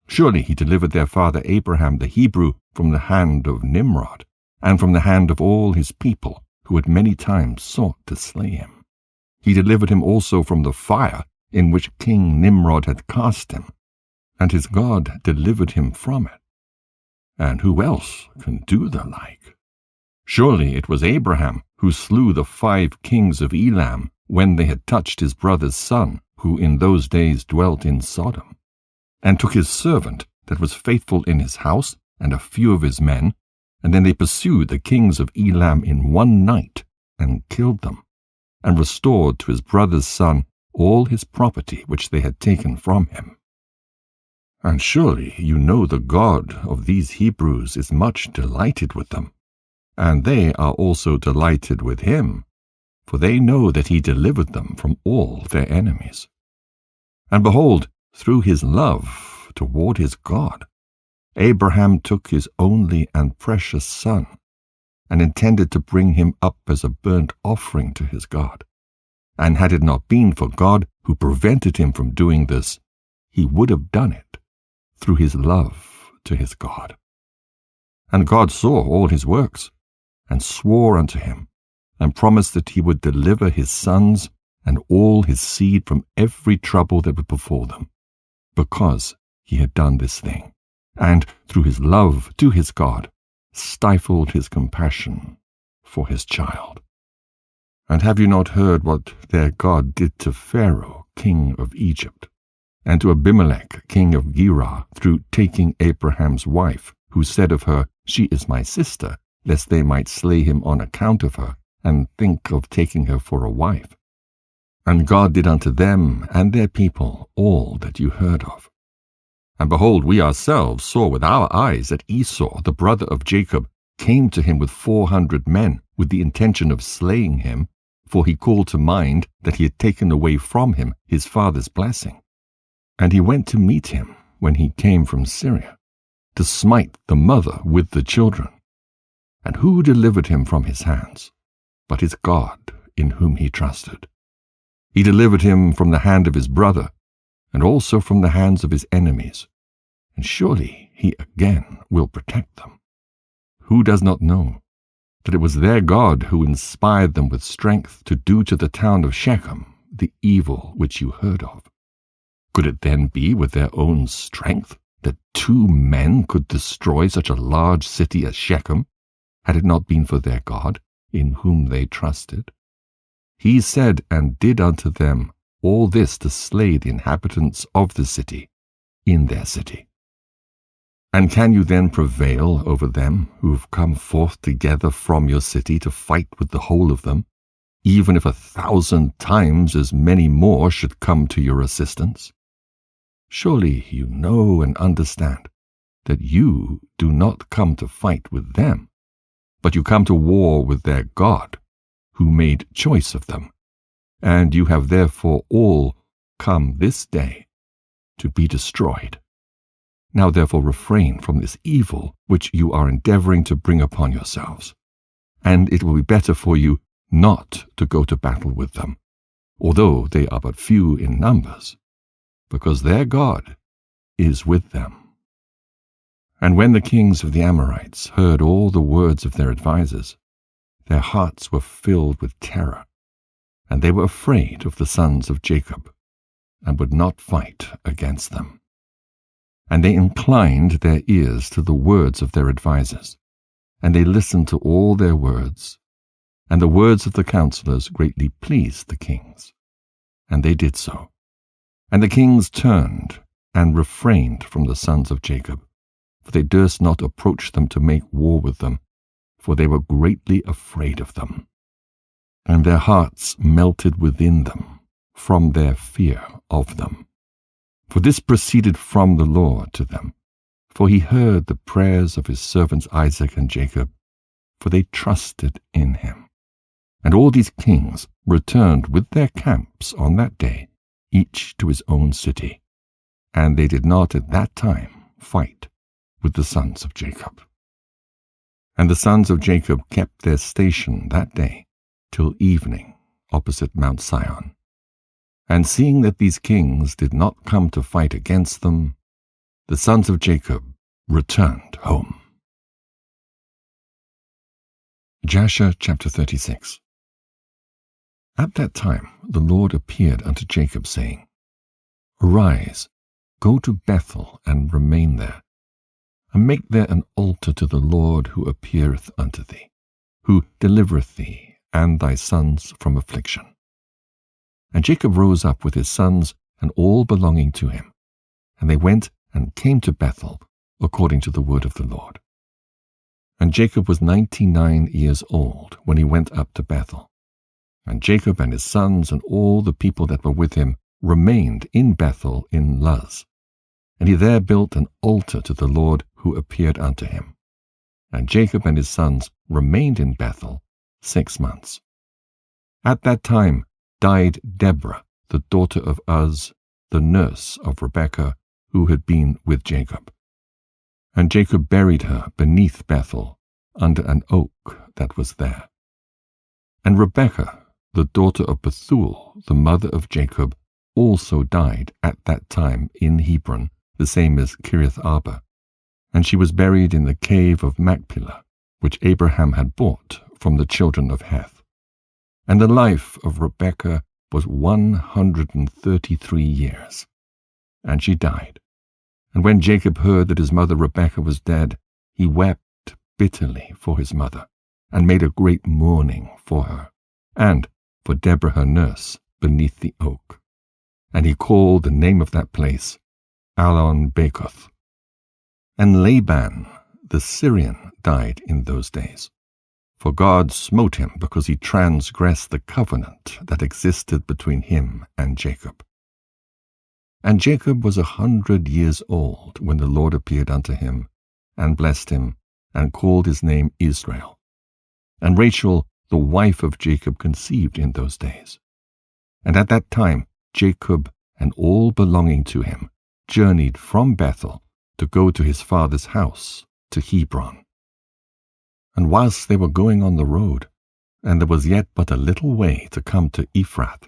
Surely he delivered their father Abraham the Hebrew from the hand of Nimrod, and from the hand of all his people, who had many times sought to slay him. He delivered him also from the fire in which King Nimrod had cast him, and his God delivered him from it. And who else can do the like? Surely it was Abraham who slew the 5 kings of Elam when they had touched his brother's son, who in those days dwelt in Sodom, and took his servant that was faithful in his house, and a few of his men, and then they pursued the kings of Elam in one night, and killed them, and restored to his brother's son all his property which they had taken from him. And surely you know the God of these Hebrews is much delighted with them, and they are also delighted with him, for they know that he delivered them from all their enemies. And behold, through his love toward his God, Abraham took his only and precious son, and intended to bring him up as a burnt offering to his God. And had it not been for God who prevented him from doing this, he would have done it through his love to his God. And God saw all his works, and swore unto him, and promised that he would deliver his sons and all his seed from every trouble that would befall them, because he had done this thing, and through his love to his God stifled his compassion for his child. And have you not heard what their God did to Pharaoh, king of Egypt, and to Abimelech, king of Gerar, through taking Abraham's wife, who said of her, She is my sister, lest they might slay him on account of her, and think of taking her for a wife? And God did unto them and their people all that you heard of. And behold, we ourselves saw with our eyes that Esau, the brother of Jacob, came to him with 400 men, with the intention of slaying him, for he called to mind that he had taken away from him his father's blessing. And he went to meet him when he came from Syria, to smite the mother with the children. And who delivered him from his hands, but his God in whom he trusted? He delivered him from the hand of his brother, and also from the hands of his enemies, and surely he again will protect them. Who does not know that it was their God who inspired them with strength to do to the town of Shechem the evil which you heard of. Could it then be with their own strength that 2 men could destroy such a large city as Shechem, had it not been for their God, in whom they trusted? He said and did unto them all this to slay the inhabitants of the city in their city. And can you then prevail over them who have come forth together from your city to fight with the whole of them, even if 1,000 times as many more should come to your assistance? Surely you know and understand that you do not come to fight with them, but you come to war with their God, who made choice of them, and you have therefore all come this day to be destroyed. Now therefore refrain from this evil which you are endeavoring to bring upon yourselves, and it will be better for you not to go to battle with them, although they are but few in numbers, because their God is with them. And when the kings of the Amorites heard all the words of their advisers, their hearts were filled with terror, and they were afraid of the sons of Jacob, and would not fight against them. And they inclined their ears to the words of their advisers, and they listened to all their words, and the words of the counselors greatly pleased the kings. And they did so. And the kings turned and refrained from the sons of Jacob, for they durst not approach them to make war with them, for they were greatly afraid of them. And their hearts melted within them from their fear of them. For this proceeded from the Lord to them, for he heard the prayers of his servants Isaac and Jacob, for they trusted in him. And all these kings returned with their camps on that day, each to his own city, and they did not at that time fight with the sons of Jacob. And the sons of Jacob kept their station that day till evening opposite Mount Sion. And seeing that these kings did not come to fight against them, the sons of Jacob returned home. Jasher chapter 36. At that time the Lord appeared unto Jacob, saying, Arise, go to Bethel, and remain there, and make there an altar to the Lord who appeareth unto thee, who delivereth thee and thy sons from affliction. And Jacob rose up with his sons and all belonging to him, and they went and came to Bethel, according to the word of the Lord. And Jacob was 99 years old when he went up to Bethel. And Jacob and his sons and all the people that were with him remained in Bethel in Luz. And he there built an altar to the Lord who appeared unto him. And Jacob and his sons remained in Bethel 6 months. At that time died Deborah, the daughter of Uz, the nurse of Rebekah, who had been with Jacob. And Jacob buried her beneath Bethel, under an oak that was there. And Rebekah, the daughter of Bethuel, the mother of Jacob, also died at that time in Hebron, the same as Kiriath Arba, and she was buried in the cave of Machpelah, which Abraham had bought from the children of Heth. And the life of Rebekah was 133 years, and she died. And when Jacob heard that his mother Rebekah was dead, he wept bitterly for his mother, and made a great mourning for her, and for Deborah her nurse, beneath the oak. And he called the name of that place Allon-Bakoth. And Laban the Syrian died in those days, for God smote him because he transgressed the covenant that existed between him and Jacob. And Jacob was 100 years old when the Lord appeared unto him, and blessed him, and called his name Israel. And Rachel, the wife of Jacob, conceived in those days. And at that time Jacob and all belonging to him journeyed from Bethel to go to his father's house, to Hebron. And whilst they were going on the road, and there was yet but a little way to come to Ephrath,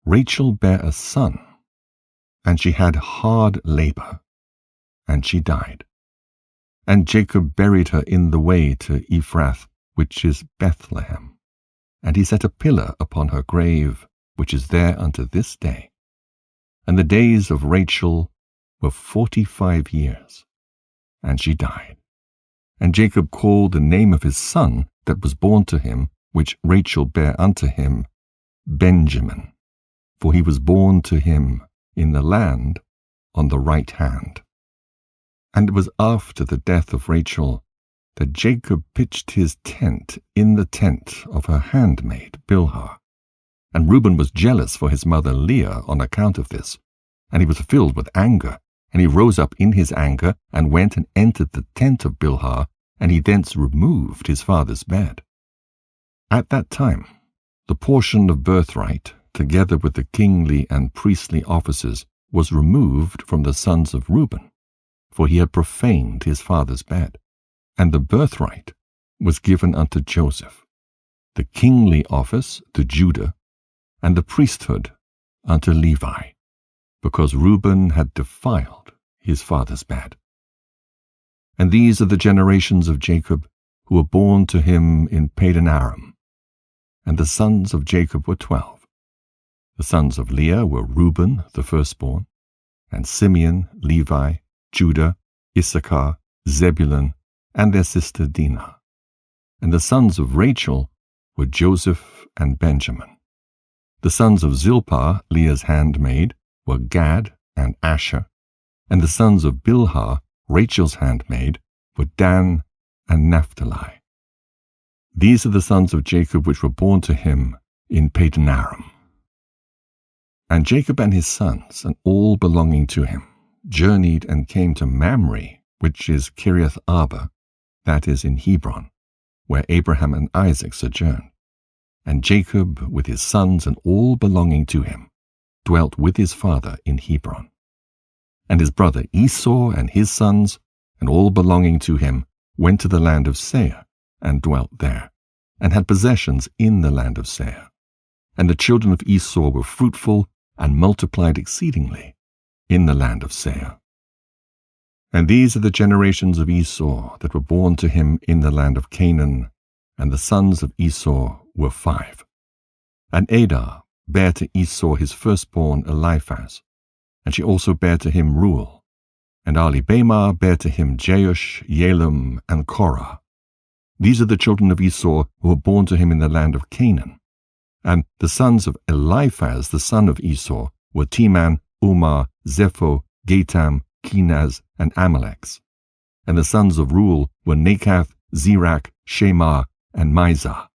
Rachel bare a son, and she had hard labor, and she died. And Jacob buried her in the way to Ephrath, which is Bethlehem. And he set a pillar upon her grave, which is there unto this day. And the days of Rachel were 45 years, and she died. And Jacob called the name of his son that was born to him, which Rachel bare unto him, Benjamin, for he was born to him in the land on the right hand. And it was after the death of Rachel that Jacob pitched his tent in the tent of her handmaid Bilhah. And Reuben was jealous for his mother Leah on account of this, and he was filled with anger, and he rose up in his anger, and went and entered the tent of Bilhah, and he thence removed his father's bed. At that time, the portion of birthright, together with the kingly and priestly offices, was removed from the sons of Reuben, for he had profaned his father's bed. And the birthright was given unto Joseph, the kingly office to Judah, and the priesthood unto Levi, because Reuben had defiled his father's bed. And these are the generations of Jacob, who were born to him in Padan Aram. And the sons of Jacob were 12. The sons of Leah were Reuben the firstborn, and Simeon, Levi, Judah, Issachar, Zebulun, and their sister Dinah. And the sons of Rachel were Joseph and Benjamin. The sons of Zilpah, Leah's handmaid, were Gad and Asher. And the sons of Bilhah, Rachel's handmaid, were Dan and Naphtali. These are the sons of Jacob which were born to him in Padan Aram. And Jacob and his sons, and all belonging to him, journeyed and came to Mamre, which is Kiriath Arba, that is in Hebron, where Abraham and Isaac sojourned. And Jacob, with his sons and all belonging to him, dwelt with his father in Hebron. And his brother Esau and his sons, and all belonging to him, went to the land of Seir, and dwelt there, and had possessions in the land of Seir. And the children of Esau were fruitful, and multiplied exceedingly in the land of Seir. And these are the generations of Esau that were born to him in the land of Canaan, and the sons of Esau were 5. And Adah bare to Esau his firstborn Eliphaz, and she also bare to him Reuel. And Ahlibamah bare to him Jeush, Yalam, and Korah. These are the children of Esau who were born to him in the land of Canaan. And the sons of Eliphaz the son of Esau were Teman, Umar, Zepho, Gatam, Kenaz, and Amaleks. And the sons of Reuel were Nakath, Zerach, Shemar, and Mizah.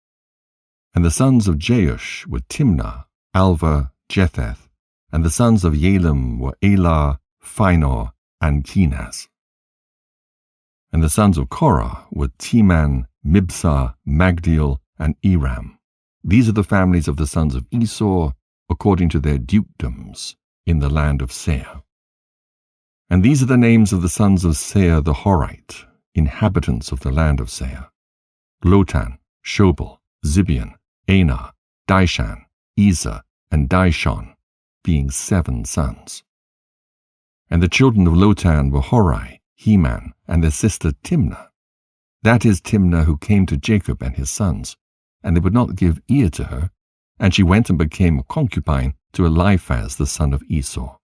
And the sons of Jeush were Timnah, Alva, Jetheth. And the sons of Yalam were Elah, Phinor, and Kenaz. And the sons of Korah were Teman, Mibsah, Magdiel, and Eram. These are the families of the sons of Esau, according to their dukedoms, in the land of Seir. And these are the names of the sons of Seir the Horite, inhabitants of the land of Seir: Lotan, Shobal, Zibeon, Anah, Dishan, Ezer, and Dishon, being 7 sons. And the children of Lotan were Horai, Heman, and their sister Timnah. That is Timnah who came to Jacob and his sons, and they would not give ear to her, and she went and became a concubine to Eliphaz the son of Esau,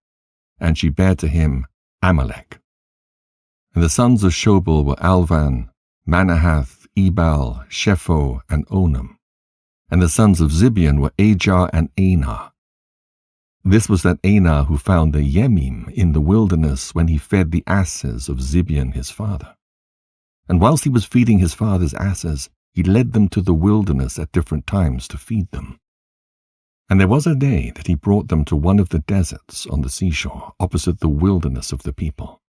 and she bare to him Amalek. And the sons of Shobal were Alvan, Manahath, Ebal, Shepho, and Onam. And the sons of Zibeon were Ajar and Anah. This was that Anah who found the Yemim in the wilderness when he fed the asses of Zibeon his father. And whilst he was feeding his father's asses, he led them to the wilderness at different times to feed them. And there was a day that he brought them to one of the deserts on the seashore, opposite the wilderness of the people.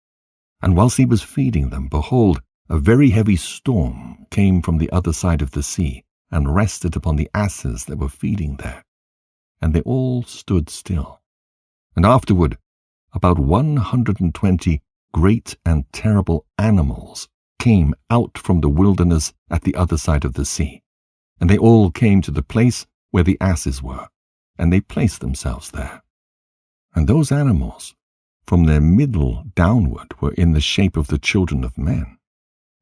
And whilst he was feeding them, behold, a very heavy storm came from the other side of the sea, and rested upon the asses that were feeding there. And they all stood still. And afterward, about 120 great and terrible animals came out from the wilderness at the other side of the sea. And they all came to the place where the asses were, and they placed themselves there. And those animals, from their middle downward, were in the shape of the children of men,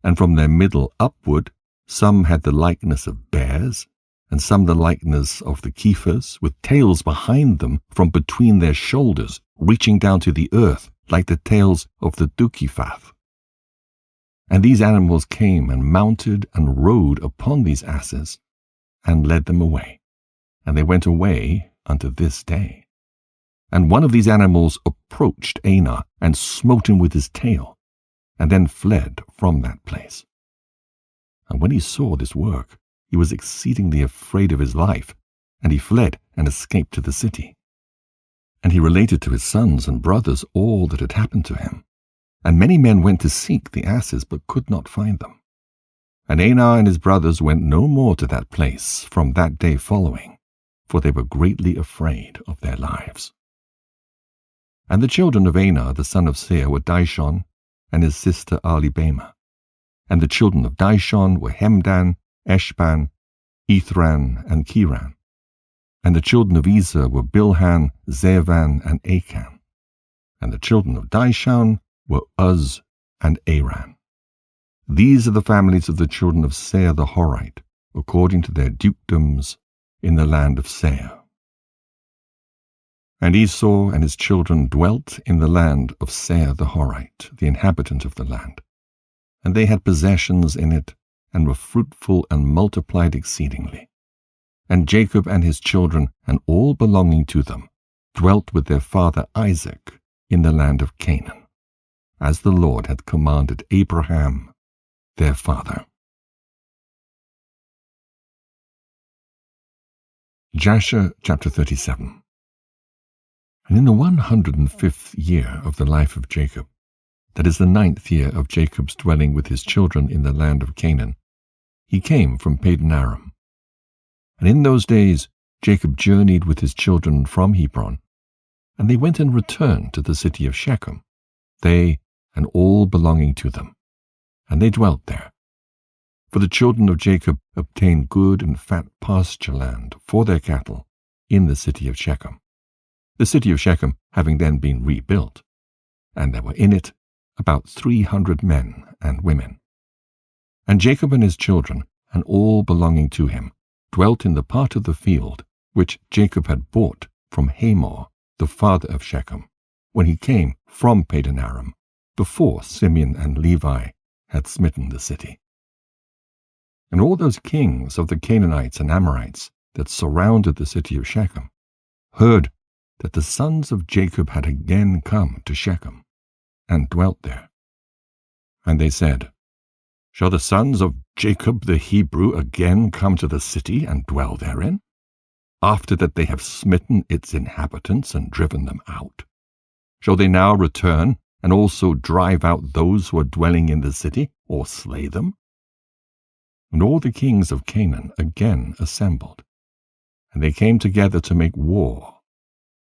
and from their middle upward Some had the likeness of bears, and some the likeness of the kephas, with tails behind them from between their shoulders, reaching down to the earth like the tails of the dukiphath. And these animals came and mounted and rode upon these asses, and led them away. And they went away unto this day. And one of these animals approached Anar, and smote him with his tail, and then fled from that place. And when he saw this work, he was exceedingly afraid of his life, and he fled and escaped to the city. And he related to his sons and brothers all that had happened to him. And many men went to seek the asses, but could not find them. And Anar and his brothers went no more to that place from that day following, for they were greatly afraid of their lives. And the children of Anar the son of Seir were Dishon and his sister Ahlibamah. And the children of Dishon were Hemdan, Eshban, Ithran, and Kiran. And the children of Ezer were Bilhan, Zevan, and Achan. And the children of Dishon were Uz and Aran. These are the families of the children of Seir the Horite, according to their dukedoms in the land of Seir. And Esau and his children dwelt in the land of Seir the Horite, the inhabitant of the land. And they had possessions in it, and were fruitful and multiplied exceedingly. And Jacob and his children, and all belonging to them, dwelt with their father Isaac in the land of Canaan, as the Lord had commanded Abraham, their father. Jasher chapter 37. And in the 105th year of the life of Jacob, that is the 9th year of Jacob's dwelling with his children in the land of Canaan, he came from Padan Aram. And in those days Jacob journeyed with his children from Hebron, and they went and returned to the city of Shechem, they and all belonging to them, and they dwelt there. For the children of Jacob obtained good and fat pasture land for their cattle in the city of Shechem, the city of Shechem having then been rebuilt, and there were in it about 300 men and women. And Jacob and his children, and all belonging to him, dwelt in the part of the field which Jacob had bought from Hamor, the father of Shechem, when he came from Padan Aram, before Simeon and Levi had smitten the city. And all those kings of the Canaanites and Amorites that surrounded the city of Shechem heard that the sons of Jacob had again come to Shechem, and dwelt there. And they said, Shall the sons of Jacob the Hebrew again come to the city and dwell therein, after that they have smitten its inhabitants and driven them out? Shall they now return and also drive out those who are dwelling in the city, or slay them? And all the kings of Canaan again assembled, and they came together to make war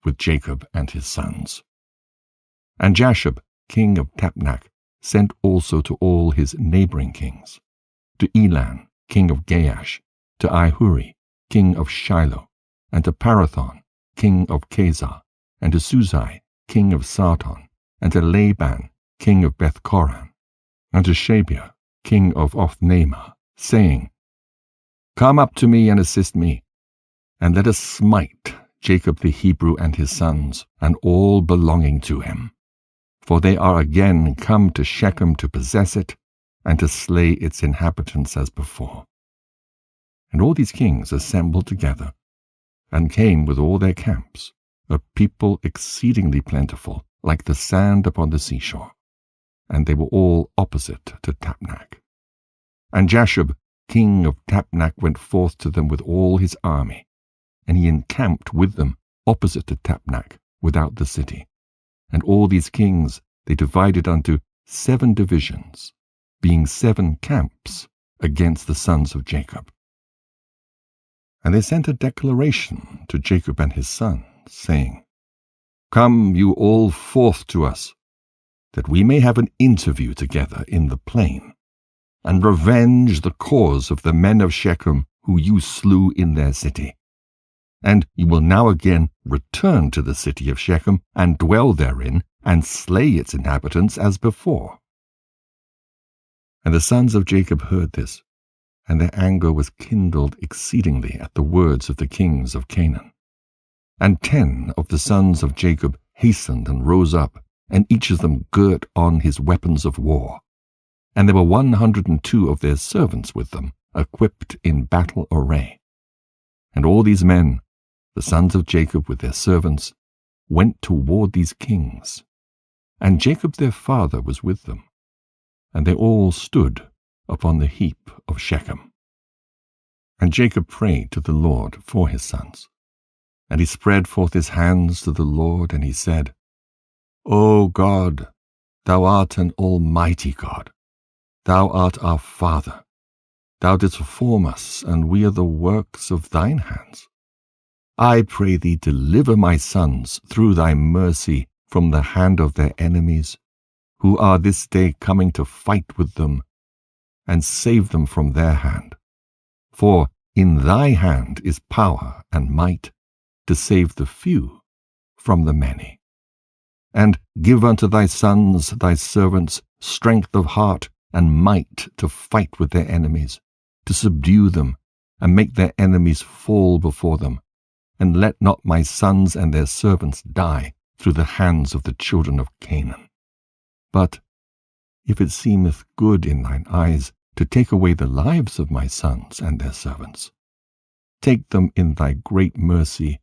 with Jacob and his sons. And Jashub, king of Tapnach, sent also to all his neighboring kings, to Elan, king of Gaash, to Ihuri, king of Shiloh, and to Parathon, king of Chazar, and to Suzai, king of Sarton, and to Laban, king of Beth-Koran, and to Shabia, king of Othnaimah, saying, Come up to me and assist me, and let us smite Jacob the Hebrew and his sons, and all belonging to him. For they are again come to Shechem to possess it, and to slay its inhabitants as before. And all these kings assembled together, and came with all their camps, a people exceedingly plentiful, like the sand upon the seashore. And they were all opposite to Tapnach. And Jashub, king of Tapnach, went forth to them with all his army, and he encamped with them opposite to Tapnach, without the city. And all these kings they divided unto 7 divisions, being 7 camps against the sons of Jacob. And they sent a declaration to Jacob and his sons, saying, Come you all forth to us, that we may have an interview together in the plain, and revenge the cause of the men of Shechem who you slew in their city. And you will now again return to the city of Shechem, and dwell therein, and slay its inhabitants as before. And the sons of Jacob heard this, and their anger was kindled exceedingly at the words of the kings of Canaan. And 10 of the sons of Jacob hastened and rose up, and each of them girt on his weapons of war. And there were 102 of their servants with them, equipped in battle array. And all these men, the sons of Jacob with their servants, went toward these kings. And Jacob their father was with them. And they all stood upon the heap of Shechem. And Jacob prayed to the Lord for his sons. And he spread forth his hands to the Lord, and he said, O God, thou art an almighty God. Thou art our Father. Thou didst form us, and we are the works of thine hands. I pray thee, deliver my sons through thy mercy from the hand of their enemies, who are this day coming to fight with them, and save them from their hand. For in thy hand is power and might, to save the few from the many. And give unto thy sons, thy servants, strength of heart and might to fight with their enemies, to subdue them, and make their enemies fall before them. And let not my sons and their servants die through the hands of the children of Canaan. But if it seemeth good in thine eyes to take away the lives of my sons and their servants, take them in thy great mercy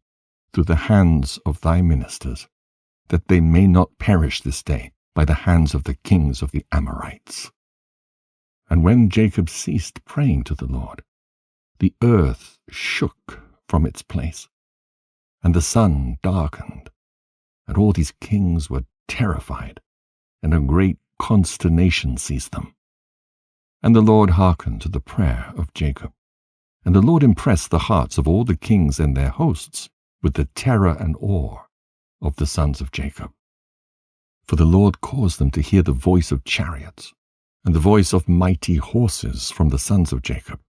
through the hands of thy ministers, that they may not perish this day by the hands of the kings of the Amorites. And when Jacob ceased praying to the Lord, the earth shook from its place, and the sun darkened, and all these kings were terrified, and a great consternation seized them. And the Lord hearkened to the prayer of Jacob, and the Lord impressed the hearts of all the kings and their hosts with the terror and awe of the sons of Jacob. For the Lord caused them to hear the voice of chariots, and the voice of mighty horses from the sons of Jacob,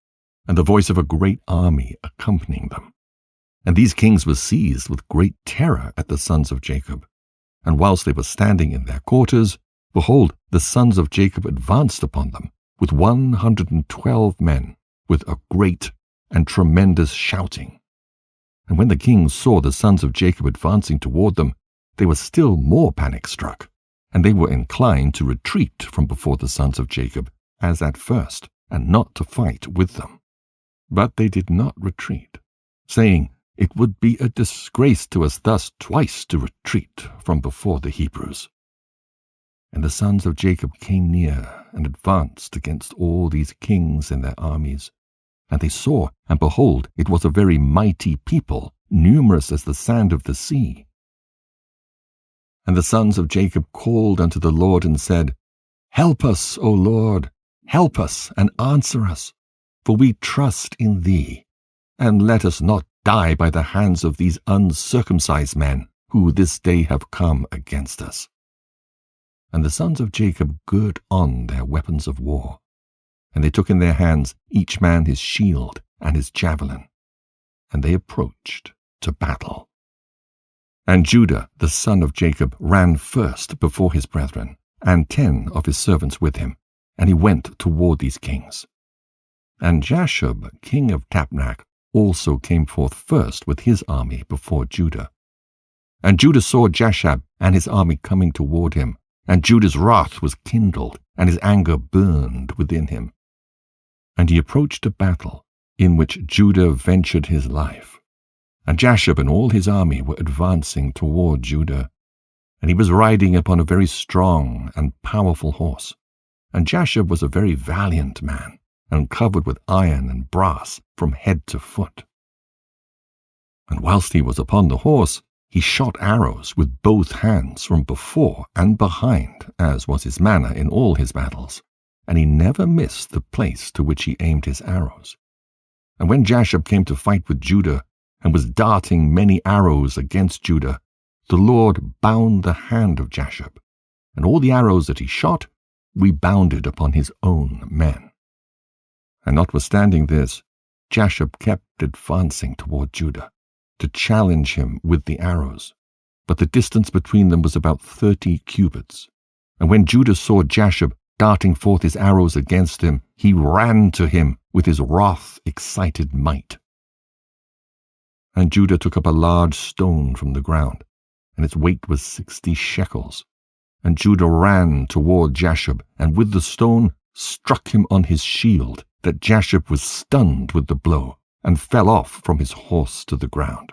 and the voice of a great army accompanying them. And these kings were seized with great terror at the sons of Jacob. And whilst they were standing in their quarters, behold, the sons of Jacob advanced upon them with 112 men, with a great and tremendous shouting. And when the kings saw the sons of Jacob advancing toward them, they were still more panic-struck, and they were inclined to retreat from before the sons of Jacob, as at first, and not to fight with them. But they did not retreat, saying, It would be a disgrace to us thus twice to retreat from before the Hebrews. And the sons of Jacob came near and advanced against all these kings and their armies. And they saw, and behold, it was a very mighty people, numerous as the sand of the sea. And the sons of Jacob called unto the Lord and said, Help us, O Lord, help us and answer us, for we trust in thee, and let us not die by the hands of these uncircumcised men, who this day have come against us. And the sons of Jacob girt on their weapons of war, and they took in their hands each man his shield and his javelin, and they approached to battle. And Judah the son of Jacob ran first before his brethren, and 10 of his servants with him, and he went toward these kings. And Jashub king of Tapnach also came forth first with his army before Judah. And Judah saw Jashub and his army coming toward him, and Judah's wrath was kindled, and his anger burned within him. And he approached a battle, in which Judah ventured his life. And Jashub and all his army were advancing toward Judah, and he was riding upon a very strong and powerful horse. And Jashub was a very valiant man, and covered with iron and brass from head to foot. And whilst he was upon the horse, he shot arrows with both hands from before and behind, as was his manner in all his battles, and he never missed the place to which he aimed his arrows. And when Jashub came to fight with Judah, and was darting many arrows against Judah, the Lord bound the hand of Jashub, and all the arrows that he shot rebounded upon his own men. And notwithstanding this, Jashub kept advancing toward Judah, to challenge him with the arrows, but the distance between them was about 30 cubits. And when Judah saw Jashub darting forth his arrows against him, he ran to him with his wrath-excited might. And Judah took up a large stone from the ground, and its weight was 60 shekels. And Judah ran toward Jashub, and with the stone struck him on his shield, that Jashub was stunned with the blow, and fell off from his horse to the ground.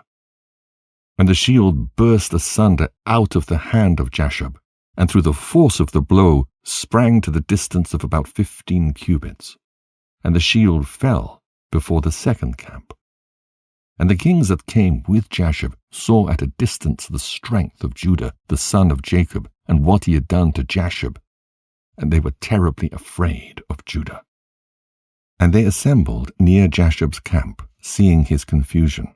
And the shield burst asunder out of the hand of Jashub, and through the force of the blow sprang to the distance of about 15 cubits. And the shield fell before the second camp. And the kings that came with Jashub saw at a distance the strength of Judah, the son of Jacob, and what he had done to Jashub, and they were terribly afraid of Judah. And they assembled near Jashub's camp, seeing his confusion.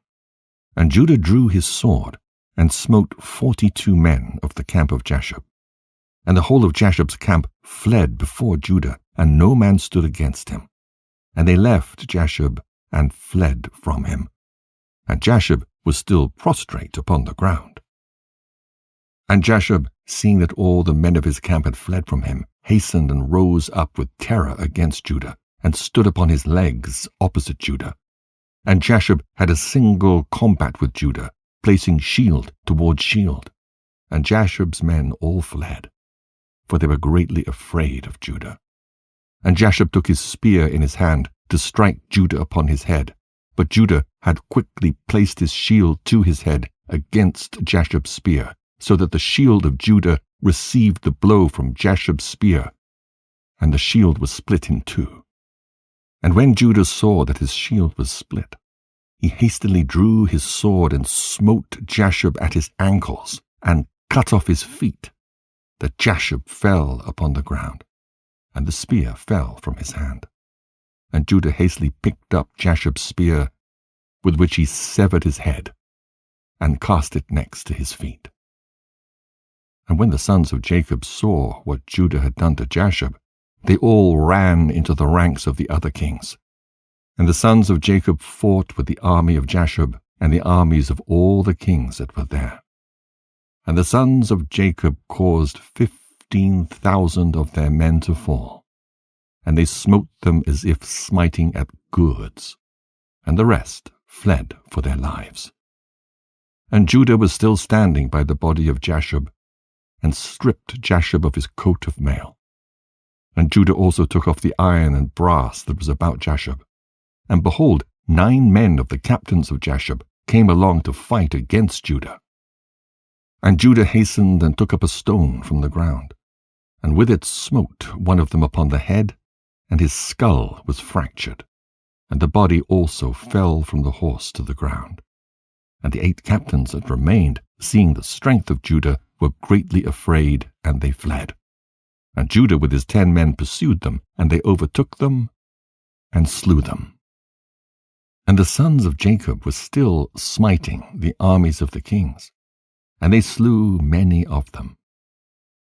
And Judah drew his sword, and smote 42 men of the camp of Jashub. And the whole of Jashub's camp fled before Judah, and no man stood against him. And they left Jashub, and fled from him. And Jashub was still prostrate upon the ground. And Jashub, seeing that all the men of his camp had fled from him, hastened and rose up with terror against Judah, and stood upon his legs opposite Judah. And Jashub had a single combat with Judah, placing shield toward shield. And Jashub's men all fled, for they were greatly afraid of Judah. And Jashub took his spear in his hand to strike Judah upon his head. But Judah had quickly placed his shield to his head against Jashub's spear, so that the shield of Judah received the blow from Jashub's spear, and the shield was split in two. And when Judah saw that his shield was split, he hastily drew his sword and smote Jashub at his ankles, and cut off his feet, that Jashub fell upon the ground, and the spear fell from his hand. And Judah hastily picked up Jashub's spear, with which he severed his head, and cast it next to his feet. And when the sons of Jacob saw what Judah had done to Jashub, they all ran into the ranks of the other kings. And the sons of Jacob fought with the army of Jashub, and the armies of all the kings that were there. And the sons of Jacob caused 15,000 of their men to fall, and they smote them as if smiting at gourds, and the rest fled for their lives. And Judah was still standing by the body of Jashub, and stripped Jashub of his coat of mail. And Judah also took off the iron and brass that was about Jashub. And behold, 9 men of the captains of Jashub came along to fight against Judah. And Judah hastened and took up a stone from the ground, and with it smote one of them upon the head, and his skull was fractured, and the body also fell from the horse to the ground. And the 8 captains that remained, seeing the strength of Judah, were greatly afraid, and they fled. And Judah with his 10 men pursued them, and they overtook them, and slew them. And the sons of Jacob were still smiting the armies of the kings, and they slew many of them.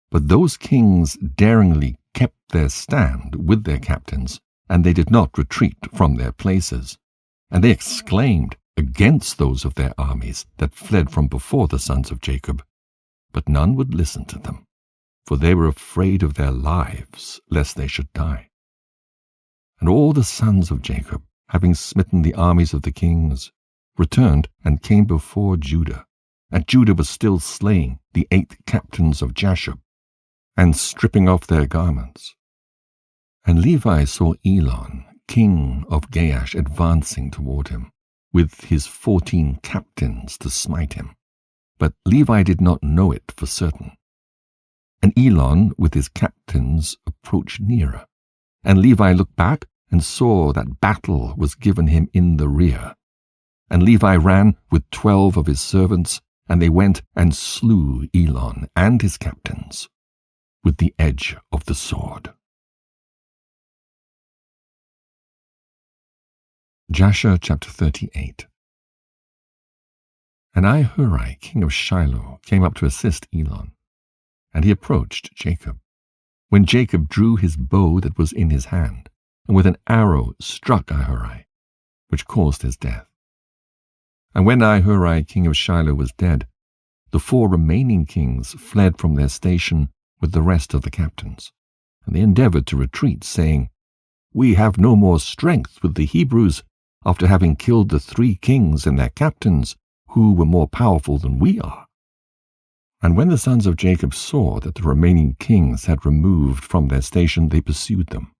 But those kings daringly kept their stand with their captains, and they did not retreat from their places. And they exclaimed against those of their armies that fled from before the sons of Jacob. But none would listen to them, for they were afraid of their lives, lest they should die. And all the sons of Jacob, having smitten the armies of the kings, returned and came before Judah. And Judah was still slaying the 8 captains of Jashub, and stripping off their garments. And Levi saw Elon, king of Gaash, advancing toward him, with his 14 captains to smite him. But Levi did not know it for certain. And Elon, with his captains, approached nearer. And Levi looked back and saw that battle was given him in the rear. And Levi ran with 12 of his servants, and they went and slew Elon and his captains with the edge of the sword. Jasher chapter 38. And Ahihurai, king of Shiloh, came up to assist Elon, and he approached Jacob, when Jacob drew his bow that was in his hand, and with an arrow struck Ahihurai, which caused his death. And when Ahihurai, king of Shiloh, was dead, the 4 remaining kings fled from their station with the rest of the captains, and they endeavored to retreat, saying, we have no more strength with the Hebrews, after having killed the 3 kings and their captains, who were more powerful than we are. And when the sons of Jacob saw that the remaining kings had removed from their station, they pursued them.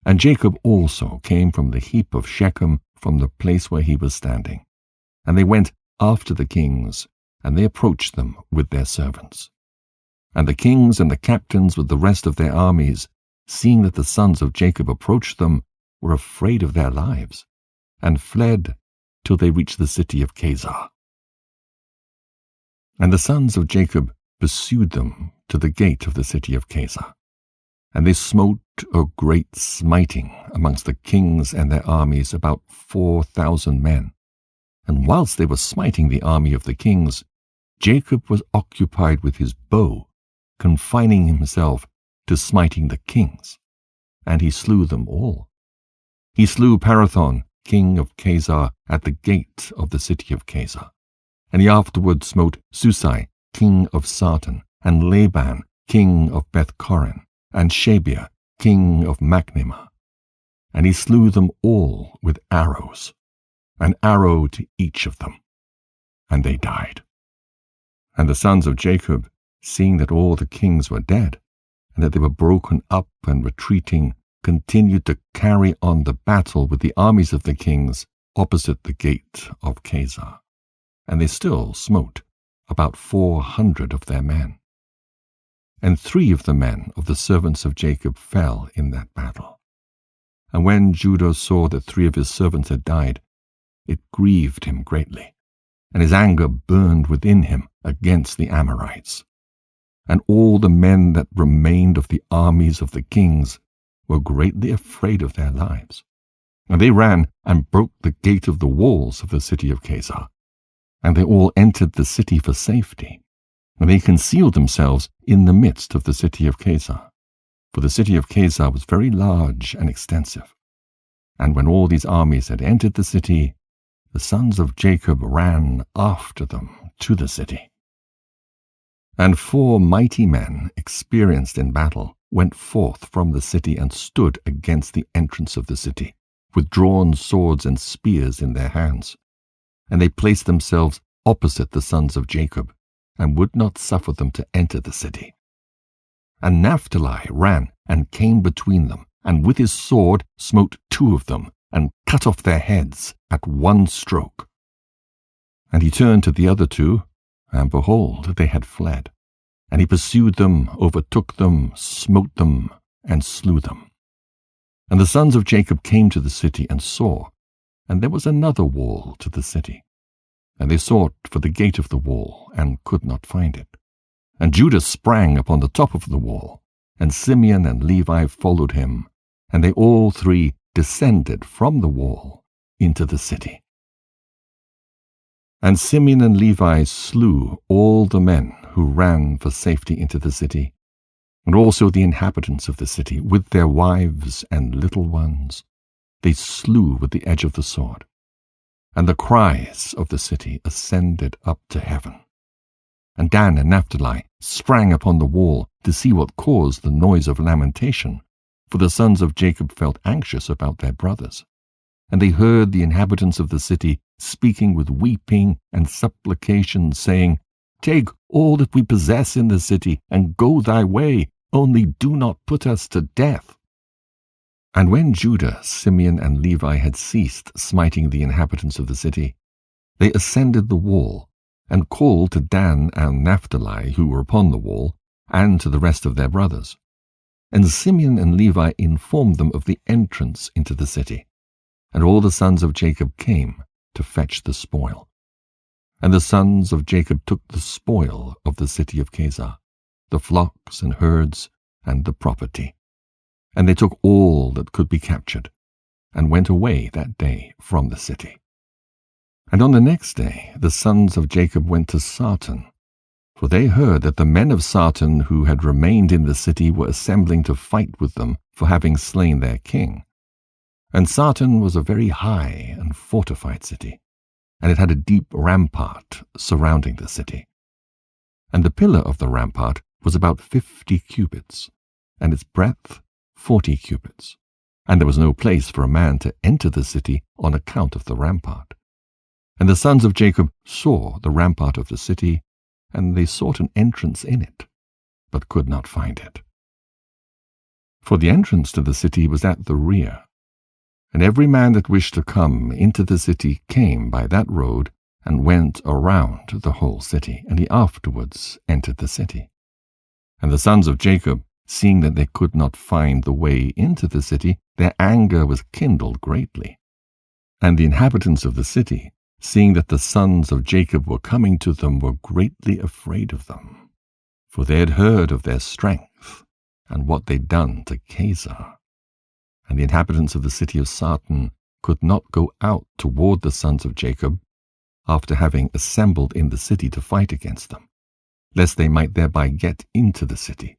And Jacob also came from the heap of Shechem, from the place where he was standing. And they went after the kings, and they approached them with their servants. And the kings and the captains with the rest of their armies, seeing that the sons of Jacob approached them, were afraid of their lives, and fled till they reached the city of Chazar. And the sons of Jacob pursued them to the gate of the city of Chazar. And they smote a great smiting amongst the kings and their armies, about 4,000 men. And whilst they were smiting the army of the kings, Jacob was occupied with his bow, confining himself to smiting the kings. And he slew them all. He slew Parathon, king of Chazar, at the gate of the city of Chazar. And he afterward smote Susai, king of Sarton, and Laban, king of Beth-Corin, and Shabia, king of Machnimah. And he slew them all with arrows, an arrow to each of them, and they died. And the sons of Jacob, seeing that all the kings were dead, and that they were broken up and retreating, continued to carry on the battle with the armies of the kings opposite the gate of Chazar. And they still smote about 400 of their men. And 3 of the men of the servants of Jacob fell in that battle. And when Judah saw that 3 of his servants had died, it grieved him greatly, and his anger burned within him against the Amorites. And all the men that remained of the armies of the kings were greatly afraid of their lives. And they ran and broke the gate of the walls of the city of Chazar. And they all entered the city for safety, and they concealed themselves in the midst of the city of Chazar. For the city of Chazar was very large and extensive. And when all these armies had entered the city, the sons of Jacob ran after them to the city. And 4 mighty men, experienced in battle, went forth from the city and stood against the entrance of the city, with drawn swords and spears in their hands. And they placed themselves opposite the sons of Jacob, and would not suffer them to enter the city. And Naphtali ran and came between them, and with his sword smote 2 of them, and cut off their heads at one stroke. And he turned to the other 2, and behold, they had fled. And he pursued them, overtook them, smote them, and slew them. And the sons of Jacob came to the city and saw, and there was another wall to the city. And they sought for the gate of the wall, and could not find it. And Judah sprang upon the top of the wall, and Simeon and Levi followed him, and they all 3 descended from the wall into the city. And Simeon and Levi slew all the men who ran for safety into the city, and also the inhabitants of the city, with their wives and little ones, they slew with the edge of the sword. And the cries of the city ascended up to heaven. And Dan and Naphtali sprang upon the wall to see what caused the noise of lamentation, for the sons of Jacob felt anxious about their brothers. And they heard the inhabitants of the city speaking with weeping and supplication, saying, "Take all that we possess in the city, and go thy way, only do not put us to death." And when Judah, Simeon, and Levi had ceased smiting the inhabitants of the city, they ascended the wall, and called to Dan and Naphtali, who were upon the wall, and to the rest of their brothers. And Simeon and Levi informed them of the entrance into the city. And all the sons of Jacob came to fetch the spoil. And the sons of Jacob took the spoil of the city of Chazar, the flocks and herds, and the property. And they took all that could be captured, and went away that day from the city. And on the next day the sons of Jacob went to Sarton, for they heard that the men of Sarton who had remained in the city were assembling to fight with them for having slain their king. And Sarton was a very high and fortified city, and it had a deep rampart surrounding the city. And the pillar of the rampart was about 50 cubits, and its breadth 40 cubits, and there was no place for a man to enter the city on account of the rampart. And the sons of Jacob saw the rampart of the city, and they sought an entrance in it, but could not find it. For the entrance to the city was at the rear, and every man that wished to come into the city came by that road and went around the whole city, and he afterwards entered the city. And the sons of Jacob, seeing that they could not find the way into the city, their anger was kindled greatly. And the inhabitants of the city, seeing that the sons of Jacob were coming to them, were greatly afraid of them, for they had heard of their strength and what they'd done to Kazar. And the inhabitants of the city of Sartan could not go out toward the sons of Jacob, after having assembled in the city to fight against them, lest they might thereby get into the city.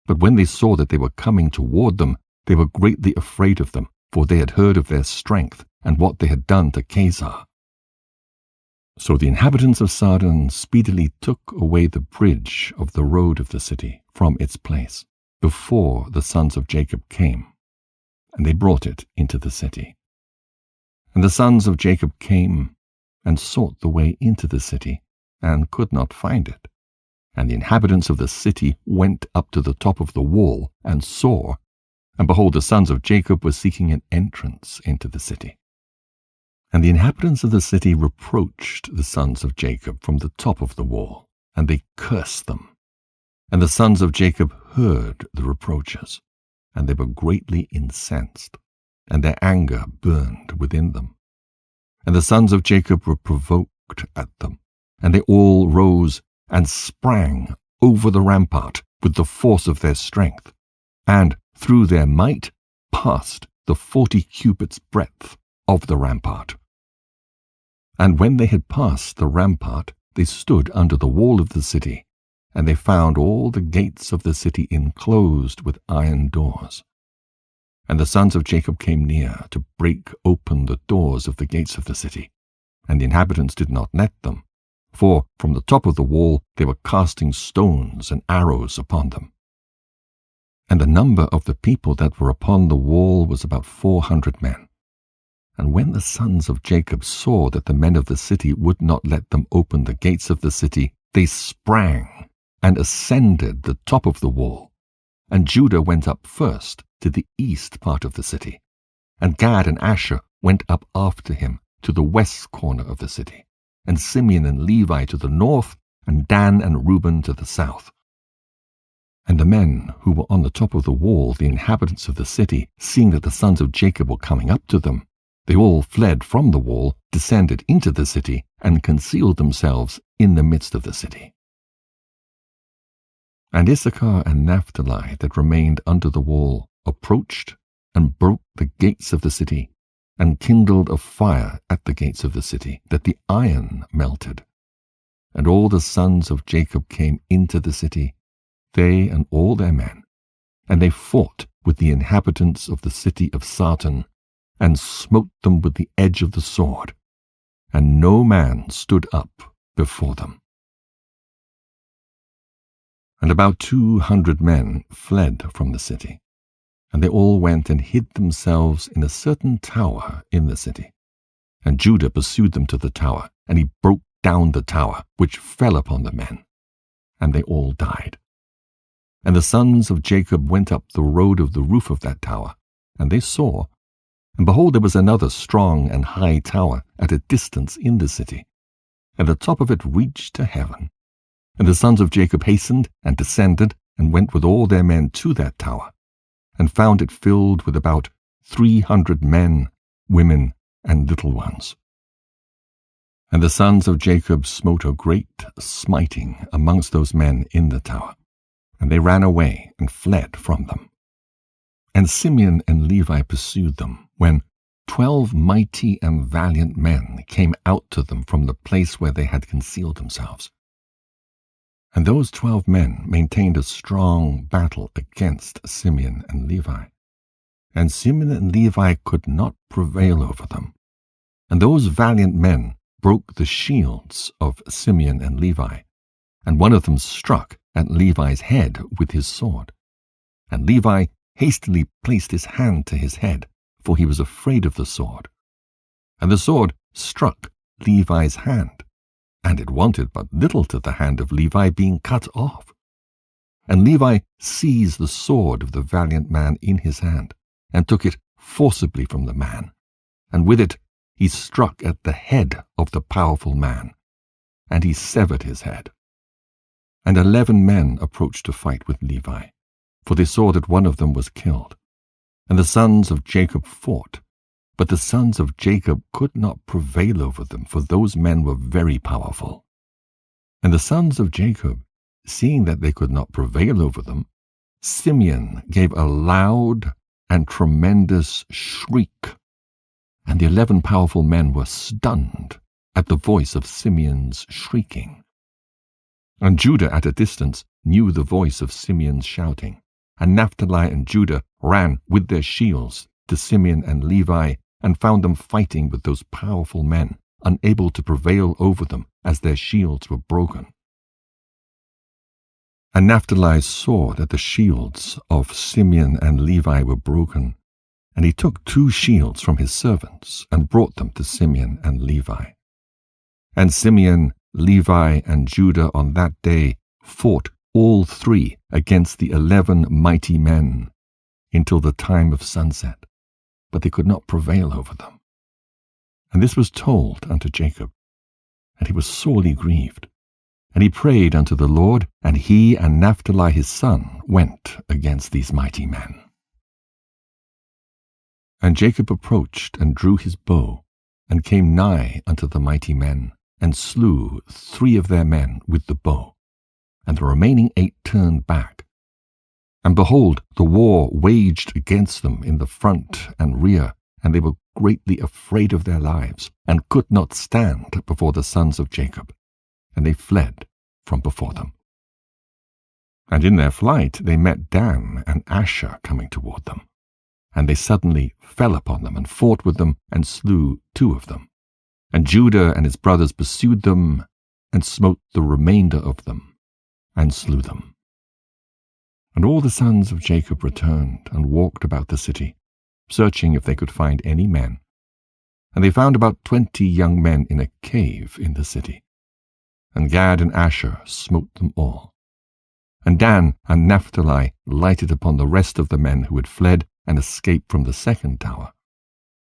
But when they saw that they were coming toward them, they were greatly afraid of them, for they had heard of their strength and what they had done to Kazar. So the inhabitants of Sartan speedily took away the bridge of the road of the city from its place, before the sons of Jacob came, and they brought it into the city. And the sons of Jacob came and sought the way into the city, and could not find it. And the inhabitants of the city went up to the top of the wall, and saw, and behold, the sons of Jacob were seeking an entrance into the city. And the inhabitants of the city reproached the sons of Jacob from the top of the wall, and they cursed them. And the sons of Jacob heard the reproaches, and they were greatly incensed, and their anger burned within them. And the sons of Jacob were provoked at them, and they all rose and sprang over the rampart with the force of their strength, and through their might passed the 40 cubits breadth of the rampart. And when they had passed the rampart, they stood under the wall of the city, and they found all the gates of the city enclosed with iron doors. And the sons of Jacob came near to break open the doors of the gates of the city, and the inhabitants did not let them, for from the top of the wall they were casting stones and arrows upon them. And the number of the people that were upon the wall was about 400 men. And when the sons of Jacob saw that the men of the city would not let them open the gates of the city, they sprang and ascended the top of the wall. And Judah went up first to the east part of the city, and Gad and Asher went up after him to the west corner of the city, and Simeon and Levi to the north, and Dan and Reuben to the south. And the men who were on the top of the wall, the inhabitants of the city, seeing that the sons of Jacob were coming up to them, they all fled from the wall, descended into the city, and concealed themselves in the midst of the city. And Issachar and Naphtali that remained under the wall approached and broke the gates of the city, and kindled a fire at the gates of the city, that the iron melted. And all the sons of Jacob came into the city, they and all their men, and they fought with the inhabitants of the city of Sartan, and smote them with the edge of the sword, and no man stood up before them. And about 200 men fled from the city, and they all went and hid themselves in a certain tower in the city. And Judah pursued them to the tower, and he broke down the tower, which fell upon the men, and they all died. And the sons of Jacob went up the road of the roof of that tower, and they saw, and behold, there was another strong and high tower at a distance in the city, and the top of it reached to heaven. And the sons of Jacob hastened and descended, and went with all their men to that tower, and found it filled with about 300 men, women, and little ones. And the sons of Jacob smote a great smiting amongst those men in the tower, and they ran away and fled from them. And Simeon and Levi pursued them, when 12 mighty and valiant men came out to them from the place where they had concealed themselves. And those 12 men maintained a strong battle against Simeon and Levi. And Simeon and Levi could not prevail over them. And those valiant men broke the shields of Simeon and Levi, and one of them struck at Levi's head with his sword. And Levi hastily placed his hand to his head, for he was afraid of the sword. And the sword struck Levi's hand, and it wanted but little to the hand of Levi being cut off. And Levi seized the sword of the valiant man in his hand, and took it forcibly from the man, and with it he struck at the head of the powerful man, and he severed his head. And 11 men approached to fight with Levi, for they saw that one of them was killed. And the sons of Jacob fought, but the sons of Jacob could not prevail over them, for those men were very powerful. And the sons of Jacob, seeing that they could not prevail over them, Simeon gave a loud and tremendous shriek, and the 11 powerful men were stunned at the voice of Simeon's shrieking. And Judah at a distance knew the voice of Simeon's shouting, and Naphtali and Judah ran with their shields to Simeon and Levi, and found them fighting with those powerful men, unable to prevail over them, as their shields were broken. And Naphtali saw that the shields of Simeon and Levi were broken, and he took 2 shields from his servants, and brought them to Simeon and Levi. And Simeon, Levi, and Judah on that day fought all 3 against the 11 mighty men, until the time of sunset, but they could not prevail over them. And this was told unto Jacob, and he was sorely grieved. And he prayed unto the Lord, and he and Naphtali his son went against these mighty men. And Jacob approached and drew his bow, and came nigh unto the mighty men, and slew 3 of their men with the bow, and the remaining 8 turned back. And behold, the war waged against them in the front and rear, and they were greatly afraid of their lives, and could not stand before the sons of Jacob, and they fled from before them. And in their flight they met Dan and Asher coming toward them, and they suddenly fell upon them, and fought with them, and slew 2 of them. And Judah and his brothers pursued them, and smote the remainder of them, and slew them. And all the sons of Jacob returned, and walked about the city, searching if they could find any men. And they found about 20 young men in a cave in the city. And Gad and Asher smote them all. And Dan and Naphtali lighted upon the rest of the men who had fled and escaped from the second tower,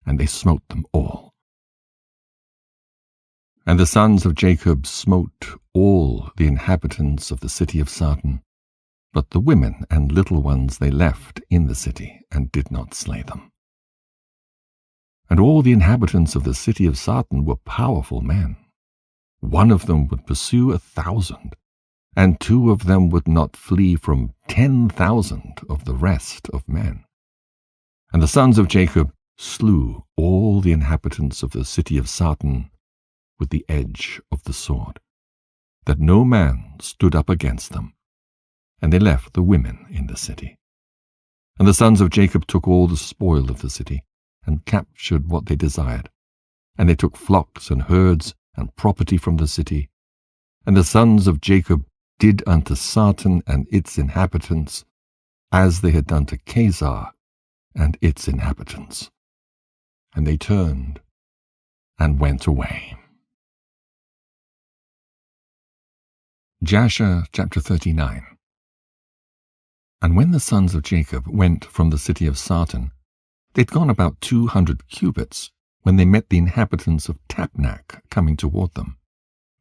and they smote them all. And the sons of Jacob smote all the inhabitants of the city of Sarton, but the women and little ones they left in the city, and did not slay them. And all the inhabitants of the city of Sarton were powerful men. One of them would pursue 1,000, and 2 of them would not flee from 10,000 of the rest of men. And the sons of Jacob slew all the inhabitants of the city of Sarton with the edge of the sword, that no man stood up against them, and they left the women in the city. And the sons of Jacob took all the spoil of the city, and captured what they desired, and they took flocks and herds and property from the city. And the sons of Jacob did unto Sarton and its inhabitants as they had done to Chazar and its inhabitants. And they turned and went away. Jasher chapter 39. And when the sons of Jacob went from the city of Sarton, they'd gone about 200 cubits, when they met the inhabitants of Tapnach coming toward them.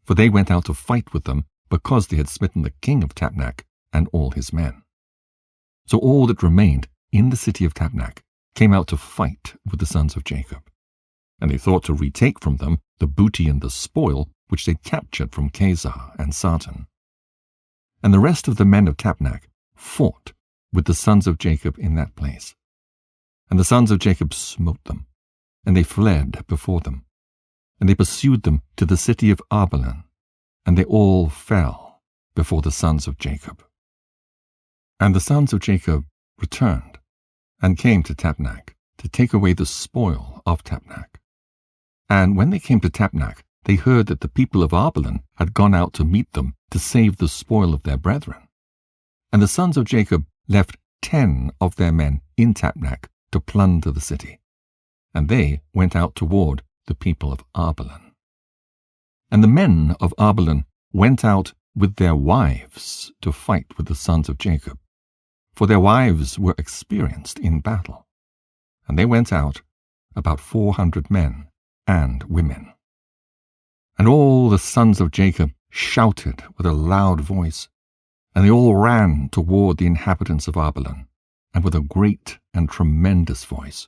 For they went out to fight with them, because they had smitten the king of Tapnach and all his men. So all that remained in the city of Tapnach came out to fight with the sons of Jacob. And they thought to retake from them the booty and the spoil which they captured from Chazar and Sarton. And the rest of the men of Tapnach fought with the sons of Jacob in that place. And the sons of Jacob smote them, and they fled before them. And they pursued them to the city of Arbelan, and they all fell before the sons of Jacob. And the sons of Jacob returned, and came to Tapnach, to take away the spoil of Tapnach. And when they came to Tapnach, they heard that the people of Arbelan had gone out to meet them to save the spoil of their brethren. And the sons of Jacob left 10 of their men in Tapnach to plunder the city, and they went out toward the people of Arbelan. And the men of Arbelan went out with their wives to fight with the sons of Jacob, for their wives were experienced in battle. And they went out, about 400 men and women. And all the sons of Jacob shouted with a loud voice, and they all ran toward the inhabitants of Arbelan, and with a great and tremendous voice.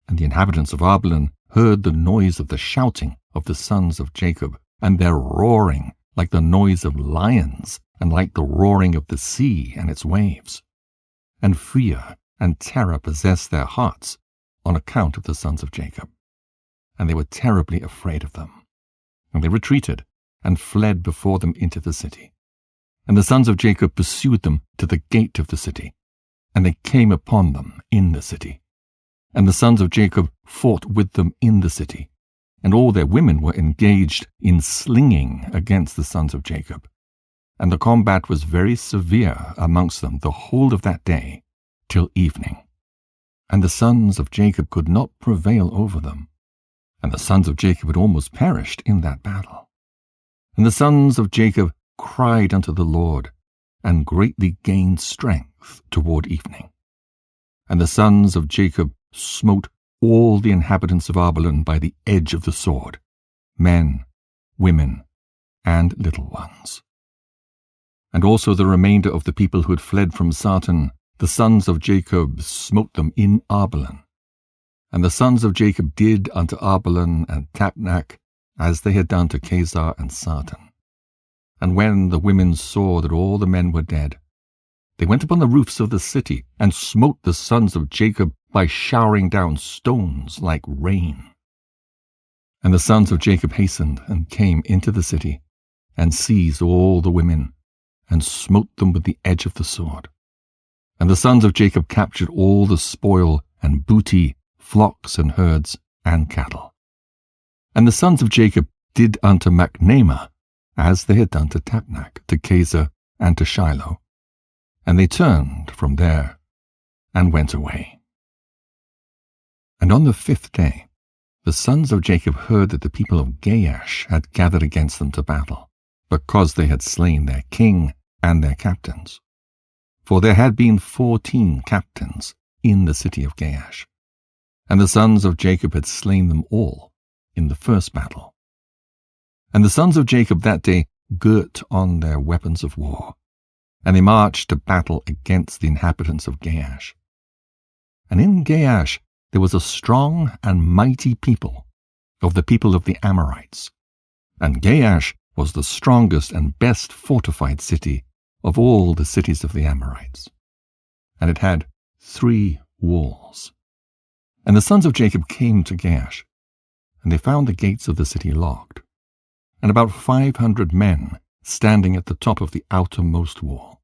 And the inhabitants of Arbelan heard the noise of the shouting of the sons of Jacob, and their roaring like the noise of lions, and like the roaring of the sea and its waves. And fear and terror possessed their hearts on account of the sons of Jacob. And they were terribly afraid of them. And they retreated and fled before them into the city. And the sons of Jacob pursued them to the gate of the city, and they came upon them in the city. And the sons of Jacob fought with them in the city, and all their women were engaged in slinging against the sons of Jacob. And the combat was very severe amongst them the whole of that day till evening. And the sons of Jacob could not prevail over them, and the sons of Jacob had almost perished in that battle. And the sons of Jacob cried unto the Lord, and greatly gained strength toward evening. And the sons of Jacob smote all the inhabitants of Arbelan by the edge of the sword, men, women, and little ones. And also the remainder of the people who had fled from Sartan, the sons of Jacob smote them in Arbelan. And the sons of Jacob did unto Arbelan and Tapnach as they had done to Chazar and Sartan. And when the women saw that all the men were dead, they went upon the roofs of the city and smote the sons of Jacob by showering down stones like rain. And the sons of Jacob hastened and came into the city, and seized all the women, and smote them with the edge of the sword. And the sons of Jacob captured all the spoil and booty, flocks and herds and cattle. And the sons of Jacob did unto Machnamah as they had done to Tapnach, to Chazar, and to Shiloh. And they turned from there and went away. And on the 5th day, the sons of Jacob heard that the people of Gaash had gathered against them to battle, because they had slain their king and their captains. For there had been 14 captains in the city of Gaash, and the sons of Jacob had slain them all in the first battle. And the sons of Jacob that day girt on their weapons of war, and they marched to battle against the inhabitants of Gaash. And in Gaash there was a strong and mighty people, of the people of the Amorites. And Gaash was the strongest and best fortified city of all the cities of the Amorites. And it had 3 walls. And the sons of Jacob came to Gaash, and they found the gates of the city locked, and about 500 men standing at the top of the outermost wall.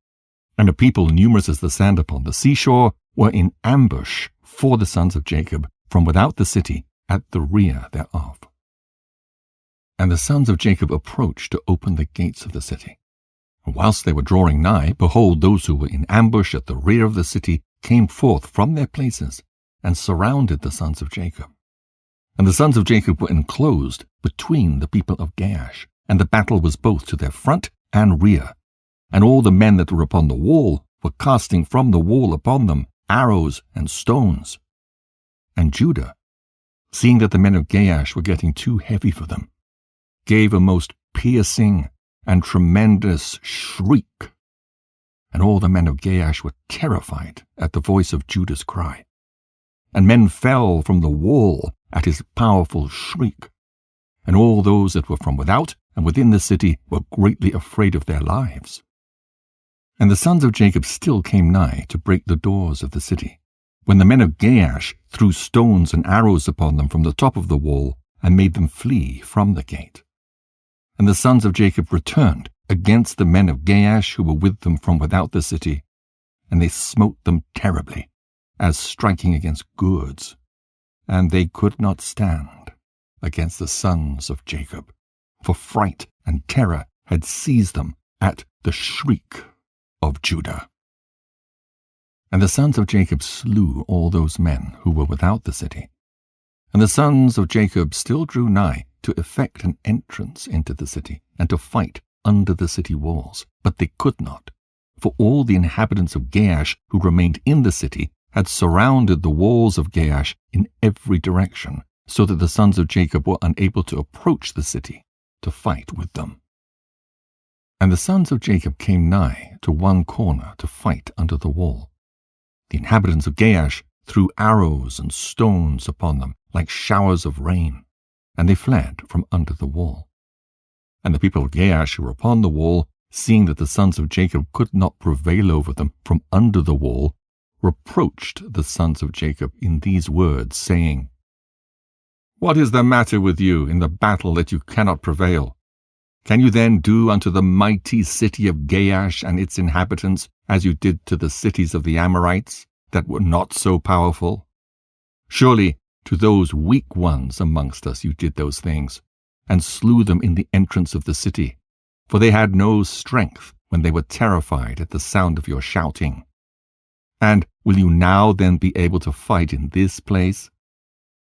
And a people numerous as the sand upon the seashore were in ambush for the sons of Jacob from without the city at the rear thereof. And the sons of Jacob approached to open the gates of the city. And whilst they were drawing nigh, behold, those who were in ambush at the rear of the city came forth from their places and surrounded the sons of Jacob. And the sons of Jacob were enclosed between the people of Gaash, and the battle was both to their front and rear. And all the men that were upon the wall were casting from the wall upon them arrows and stones. And Judah, seeing that the men of Gaash were getting too heavy for them, gave a most piercing and tremendous shriek. And all the men of Gaash were terrified at the voice of Judah's cry. And men fell from the wall at his powerful shriek. And all those that were from without and within the city were greatly afraid of their lives. And the sons of Jacob still came nigh to break the doors of the city, when the men of Gaash threw stones and arrows upon them from the top of the wall, and made them flee from the gate. And the sons of Jacob returned against the men of Gaash who were with them from without the city, and they smote them terribly, as striking against gourds, and they could not stand against the sons of Jacob, for fright and terror had seized them at the shriek of Judah. And the sons of Jacob slew all those men who were without the city. And the sons of Jacob still drew nigh to effect an entrance into the city, and to fight under the city walls. But they could not, for all the inhabitants of Gaash who remained in the city had surrounded the walls of Gaash in every direction, so that the sons of Jacob were unable to approach the city to fight with them. And the sons of Jacob came nigh to one corner to fight under the wall. The inhabitants of Gaash threw arrows and stones upon them like showers of rain, and they fled from under the wall. And the people of Gaash who were upon the wall, seeing that the sons of Jacob could not prevail over them from under the wall, reproached the sons of Jacob in these words, saying, "What is the matter with you in the battle that you cannot prevail? Can you then do unto the mighty city of Gaash and its inhabitants as you did to the cities of the Amorites that were not so powerful? Surely to those weak ones amongst us you did those things, and slew them in the entrance of the city, for they had no strength when they were terrified at the sound of your shouting. And will you now then be able to fight in this place?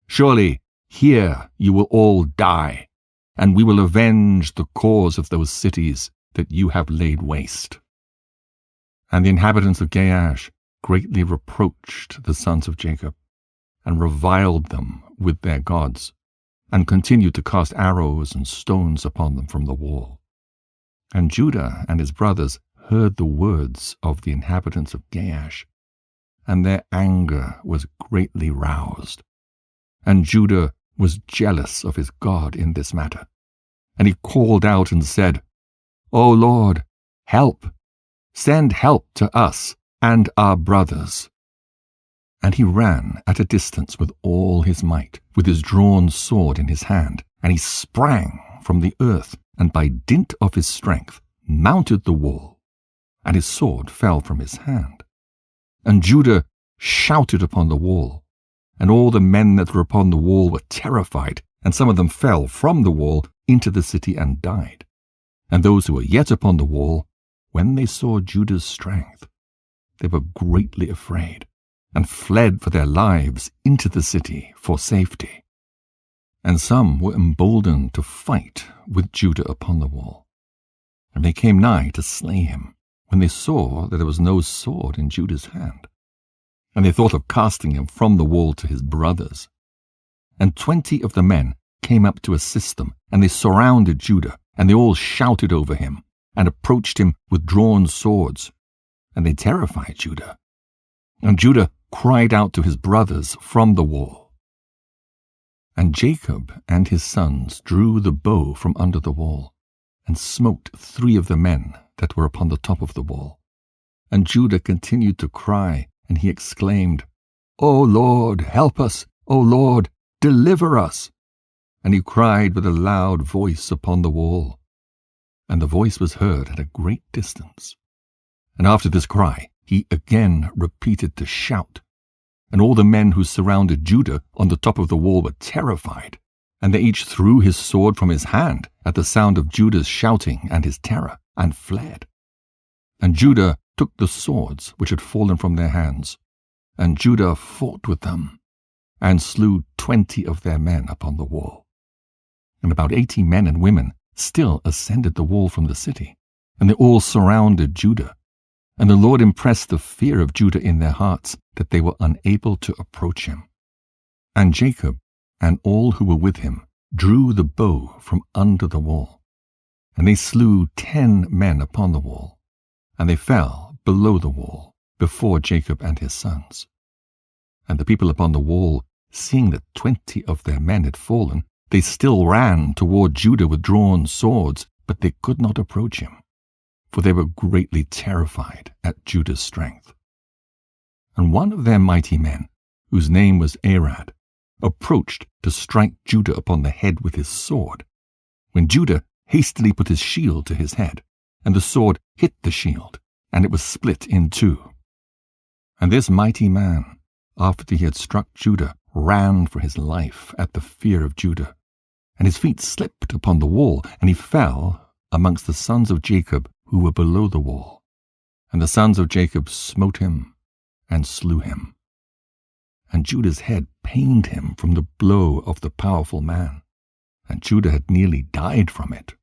Surely here you will all die, and we will avenge the cause of those cities that you have laid waste." And the inhabitants of Gaash greatly reproached the sons of Jacob, and reviled them with their gods, and continued to cast arrows and stones upon them from the wall. And Judah and his brothers heard the words of the inhabitants of Gaash, and their anger was greatly roused. And Judah was jealous of his God in this matter. And he called out and said, "O Lord, help! Send help to us and our brothers." And he ran at a distance with all his might, with his drawn sword in his hand, and he sprang from the earth, and by dint of his strength mounted the wall, and his sword fell from his hand. And Judah shouted upon the wall, and all the men that were upon the wall were terrified, and some of them fell from the wall into the city and died. And those who were yet upon the wall, when they saw Judah's strength, they were greatly afraid, and fled for their lives into the city for safety. And some were emboldened to fight with Judah upon the wall. And they came nigh to slay him, when they saw that there was no sword in Judah's hand. And they thought of casting him from the wall to his brothers. And 20 of the men came up to assist them, and they surrounded Judah, and they all shouted over him, and approached him with drawn swords, and they terrified Judah. And Judah cried out to his brothers from the wall. And Jacob and his sons drew the bow from under the wall, and smote 3 of the men that were upon the top of the wall. And Judah continued to cry, and he exclaimed, "O Lord, help us! O Lord, deliver us!" And he cried with a loud voice upon the wall. And the voice was heard at a great distance. And after this cry, he again repeated to shout. And all the men who surrounded Judah on the top of the wall were terrified, and they each threw his sword from his hand at the sound of Judah's shouting and his terror, and fled. And Judah took the swords which had fallen from their hands, and Judah fought with them, and slew 20 of their men upon the wall. And about 80 men and women still ascended the wall from the city, and they all surrounded Judah. And the Lord impressed the fear of Judah in their hearts, that they were unable to approach him. And Jacob and all who were with him drew the bow from under the wall, and they slew 10 men upon the wall, and they fell below the wall before Jacob and his sons. And the people upon the wall, seeing that 20 of their men had fallen, they still ran toward Judah with drawn swords, but they could not approach him, for they were greatly terrified at Judah's strength. And one of their mighty men, whose name was Arad, approached to strike Judah upon the head with his sword, when Judah hastily put his shield to his head, and the sword hit the shield, and it was split in 2. And this mighty man, after he had struck Judah, ran for his life at the fear of Judah, and his feet slipped upon the wall, and he fell amongst the sons of Jacob who were below the wall. And the sons of Jacob smote him, and slew him. And Judah's head pained him from the blow of the powerful man, and Judah had nearly died from it.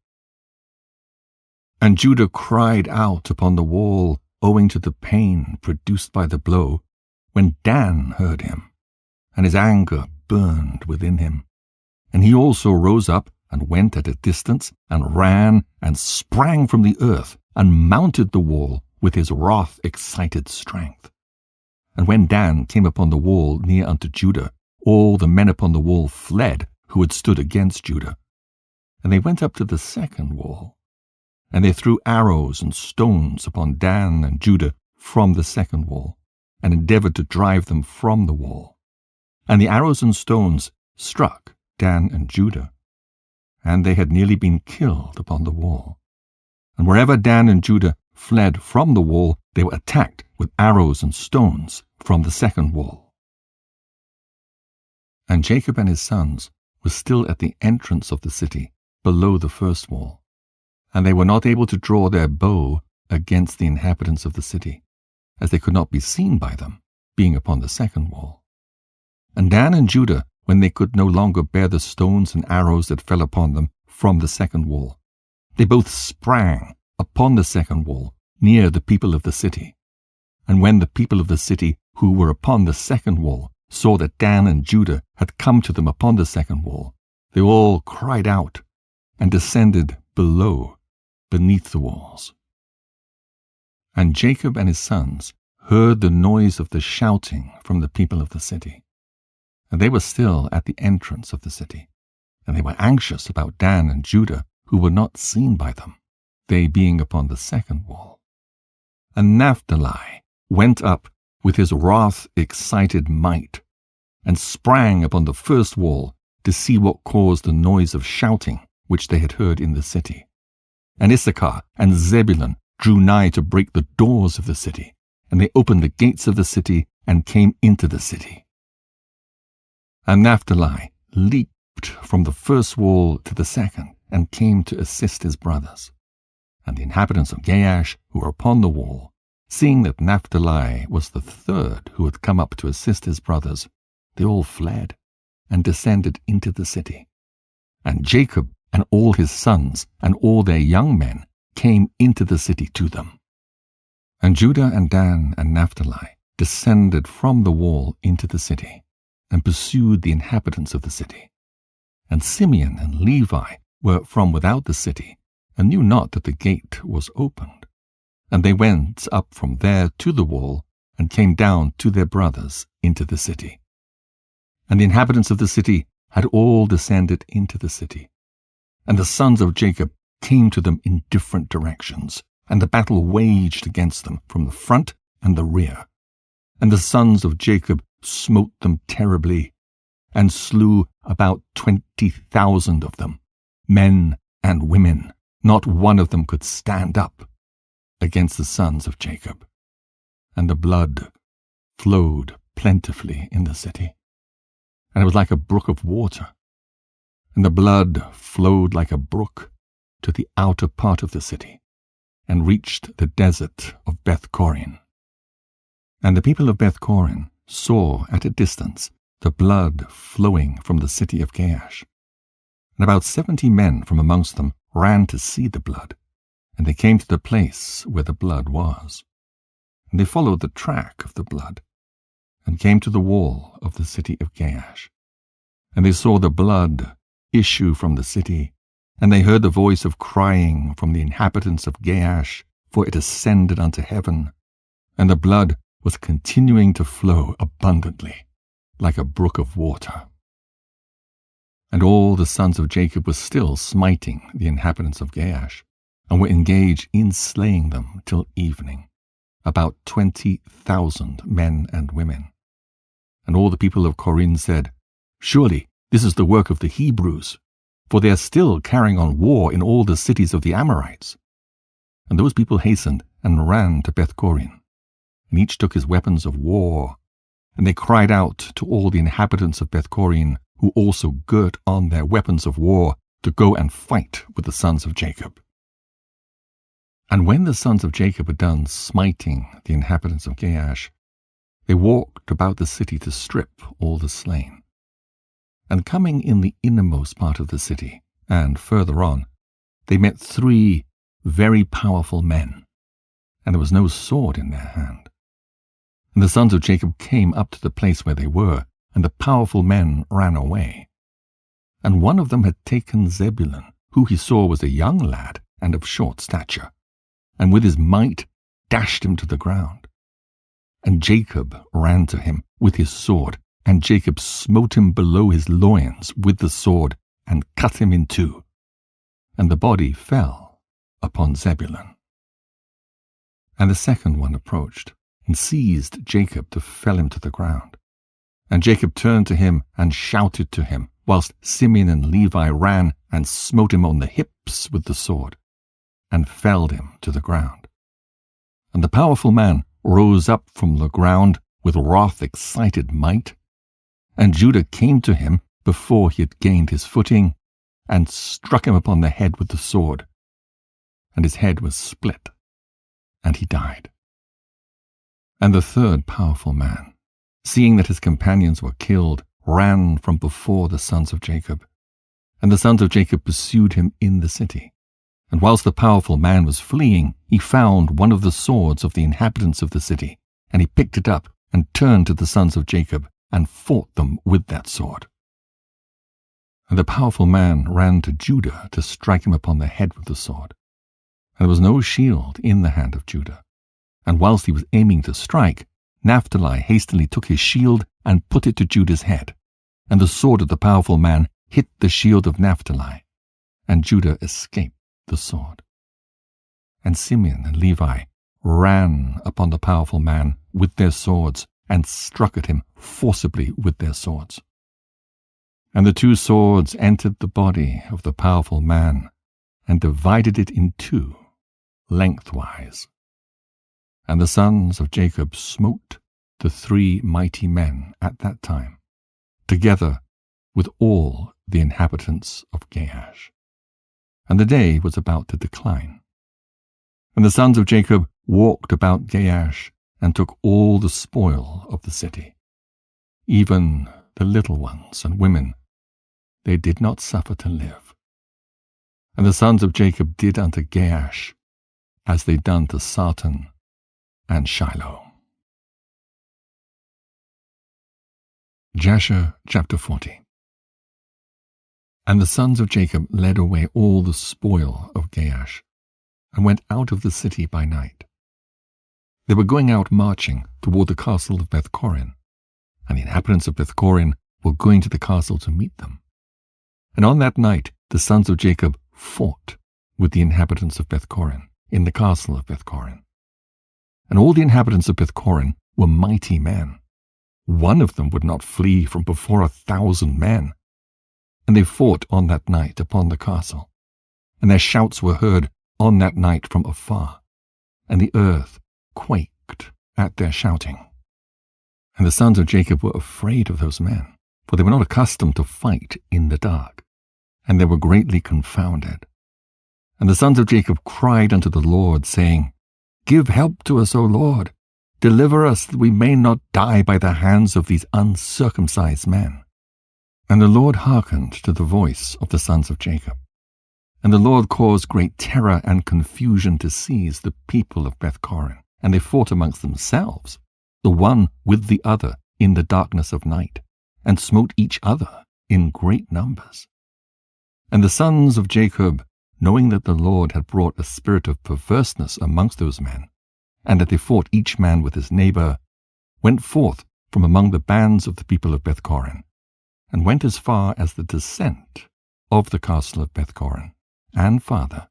And Judah cried out upon the wall, owing to the pain produced by the blow, when Dan heard him, and his anger burned within him. And he also rose up and went at a distance, and ran and sprang from the earth, and mounted the wall with his wrath-excited strength. And when Dan came upon the wall near unto Judah, all the men upon the wall fled who had stood against Judah. And they went up to the second wall, and they threw arrows and stones upon Dan and Judah from the second wall, and endeavored to drive them from the wall. And the arrows and stones struck Dan and Judah, and they had nearly been killed upon the wall. And wherever Dan and Judah fled from the wall, they were attacked with arrows and stones from the second wall. And Jacob and his sons were still at the entrance of the city, below the first wall, and they were not able to draw their bow against the inhabitants of the city, as they could not be seen by them, being upon the second wall. And Dan and Judah, when they could no longer bear the stones and arrows that fell upon them from the second wall, they both sprang upon the second wall, near the people of the city. And when the people of the city who were upon the second wall saw that Dan and Judah had come to them upon the second wall, they all cried out, and descended below, beneath the walls. And Jacob and his sons heard the noise of the shouting from the people of the city. And they were still at the entrance of the city, and they were anxious about Dan and Judah, who were not seen by them, they being upon the second wall. And Naphtali went up with his wrath-excited might, and sprang upon the first wall to see what caused the noise of shouting which they had heard in the city. And Issachar and Zebulun drew nigh to break the doors of the city, and they opened the gates of the city and came into the city. And Naphtali leaped from the first wall to the second, and came to assist his brothers. And the inhabitants of Gaash, who were upon the wall, seeing that Naphtali was the third who had come up to assist his brothers, they all fled, and descended into the city. And Jacob and all his sons and all their young men came into the city to them. And Judah and Dan and Naphtali descended from the wall into the city, and pursued the inhabitants of the city. And Simeon and Levi were from without the city, and knew not that the gate was opened. And they went up from there to the wall, and came down to their brothers into the city. And the inhabitants of the city had all descended into the city. And the sons of Jacob came to them in different directions, and the battle waged against them from the front and the rear. And the sons of Jacob smote them terribly, and slew about 20,000 of them, men and women. Not one of them could stand up against the sons of Jacob. And the blood flowed plentifully in the city, and it was like a brook of water. And the blood flowed like a brook to the outer part of the city, and reached the desert of Beth-Corin. And the people of Beth-Corin saw at a distance the blood flowing from the city of Gaash. And about 70 men from amongst them ran to see the blood, and they came to the place where the blood was. And they followed the track of the blood, and came to the wall of the city of Gaash. And they saw the blood issue from the city, and they heard the voice of crying from the inhabitants of Gaash, for it ascended unto heaven, and the blood was continuing to flow abundantly, like a brook of water. And all the sons of Jacob were still smiting the inhabitants of Gaash, and were engaged in slaying them till evening, about 20,000 men and women. And all the people of Corinth said, Surely this is the work of the Hebrews, for they are still carrying on war in all the cities of the Amorites. And those people hastened and ran to Beth-Corin, and each took his weapons of war, and they cried out to all the inhabitants of Beth-Corin, who also girt on their weapons of war, to go and fight with the sons of Jacob. And when the sons of Jacob had done smiting the inhabitants of Gaash, They walked about the city to strip all the slain. And coming in the innermost part of the city, and further on, they met 3 very powerful men, and there was no sword in their hand. And the sons of Jacob came up to the place where they were, and the powerful men ran away. And one of them had taken Zebulun, who he saw was a young lad and of short stature, and with his might dashed him to the ground. And Jacob ran to him with his sword, and Jacob smote him below his loins with the sword, and cut him in 2. And the body fell upon Zebulun. And the second one approached, and seized Jacob to fell him to the ground. And Jacob turned to him and shouted to him, whilst Simeon and Levi ran and smote him on the hips with the sword, and felled him to the ground. And the powerful man rose up from the ground with wrath-excited might, and Judah came to him before he had gained his footing, and struck him upon the head with the sword, and his head was split, and he died. And the third powerful man, seeing that his companions were killed, ran from before the sons of Jacob. And the sons of Jacob pursued him in the city. And whilst the powerful man was fleeing, he found one of the swords of the inhabitants of the city, and he picked it up and turned to the sons of Jacob and fought them with that sword. And the powerful man ran to Judah to strike him upon the head with the sword. And there was no shield in the hand of Judah. And whilst he was aiming to strike, Naphtali hastily took his shield and put it to Judah's head. And the sword of the powerful man hit the shield of Naphtali, and Judah escaped the sword. And Simeon and Levi ran upon the powerful man with their swords, and struck at him forcibly with their swords. And the 2 swords entered the body of the powerful man, and divided it in 2, lengthwise. And the sons of Jacob smote the 3 mighty men at that time, together with all the inhabitants of Gaash. And the day was about to decline. And the sons of Jacob walked about Gaash, and took all the spoil of the city. Even the little ones and women, they did not suffer to live. And the sons of Jacob did unto Gaash as they done to Sartan and Shiloh. Jasher chapter 40. And the sons of Jacob led away all the spoil of Gaash, and went out of the city by night. They were going out marching toward the castle of Beth-Corin, and the inhabitants of Beth-Corin were going to the castle to meet them. And on that night the sons of Jacob fought with the inhabitants of Beth-Corin in the castle of Beth-Corin. And all the inhabitants of Beth-Corin were mighty men. One of them would not flee from before 1,000 men. And they fought on that night upon the castle, and their shouts were heard on that night from afar, and the earth quaked at their shouting. And the sons of Jacob were afraid of those men, for they were not accustomed to fight in the dark, and they were greatly confounded. And the sons of Jacob cried unto the Lord, saying, Give help to us, O Lord. Deliver us, that we may not die by the hands of these uncircumcised men. And the Lord hearkened to the voice of the sons of Jacob. And the Lord caused great terror and confusion to seize the people of Beth-Corin, and they fought amongst themselves, the one with the other in the darkness of night, and smote each other in great numbers. And the sons of Jacob, knowing that the Lord had brought a spirit of perverseness amongst those men, and that they fought each man with his neighbor, went forth from among the bands of the people of Beth-Corin, and went as far as the descent of the castle of Beth-Corin, and farther,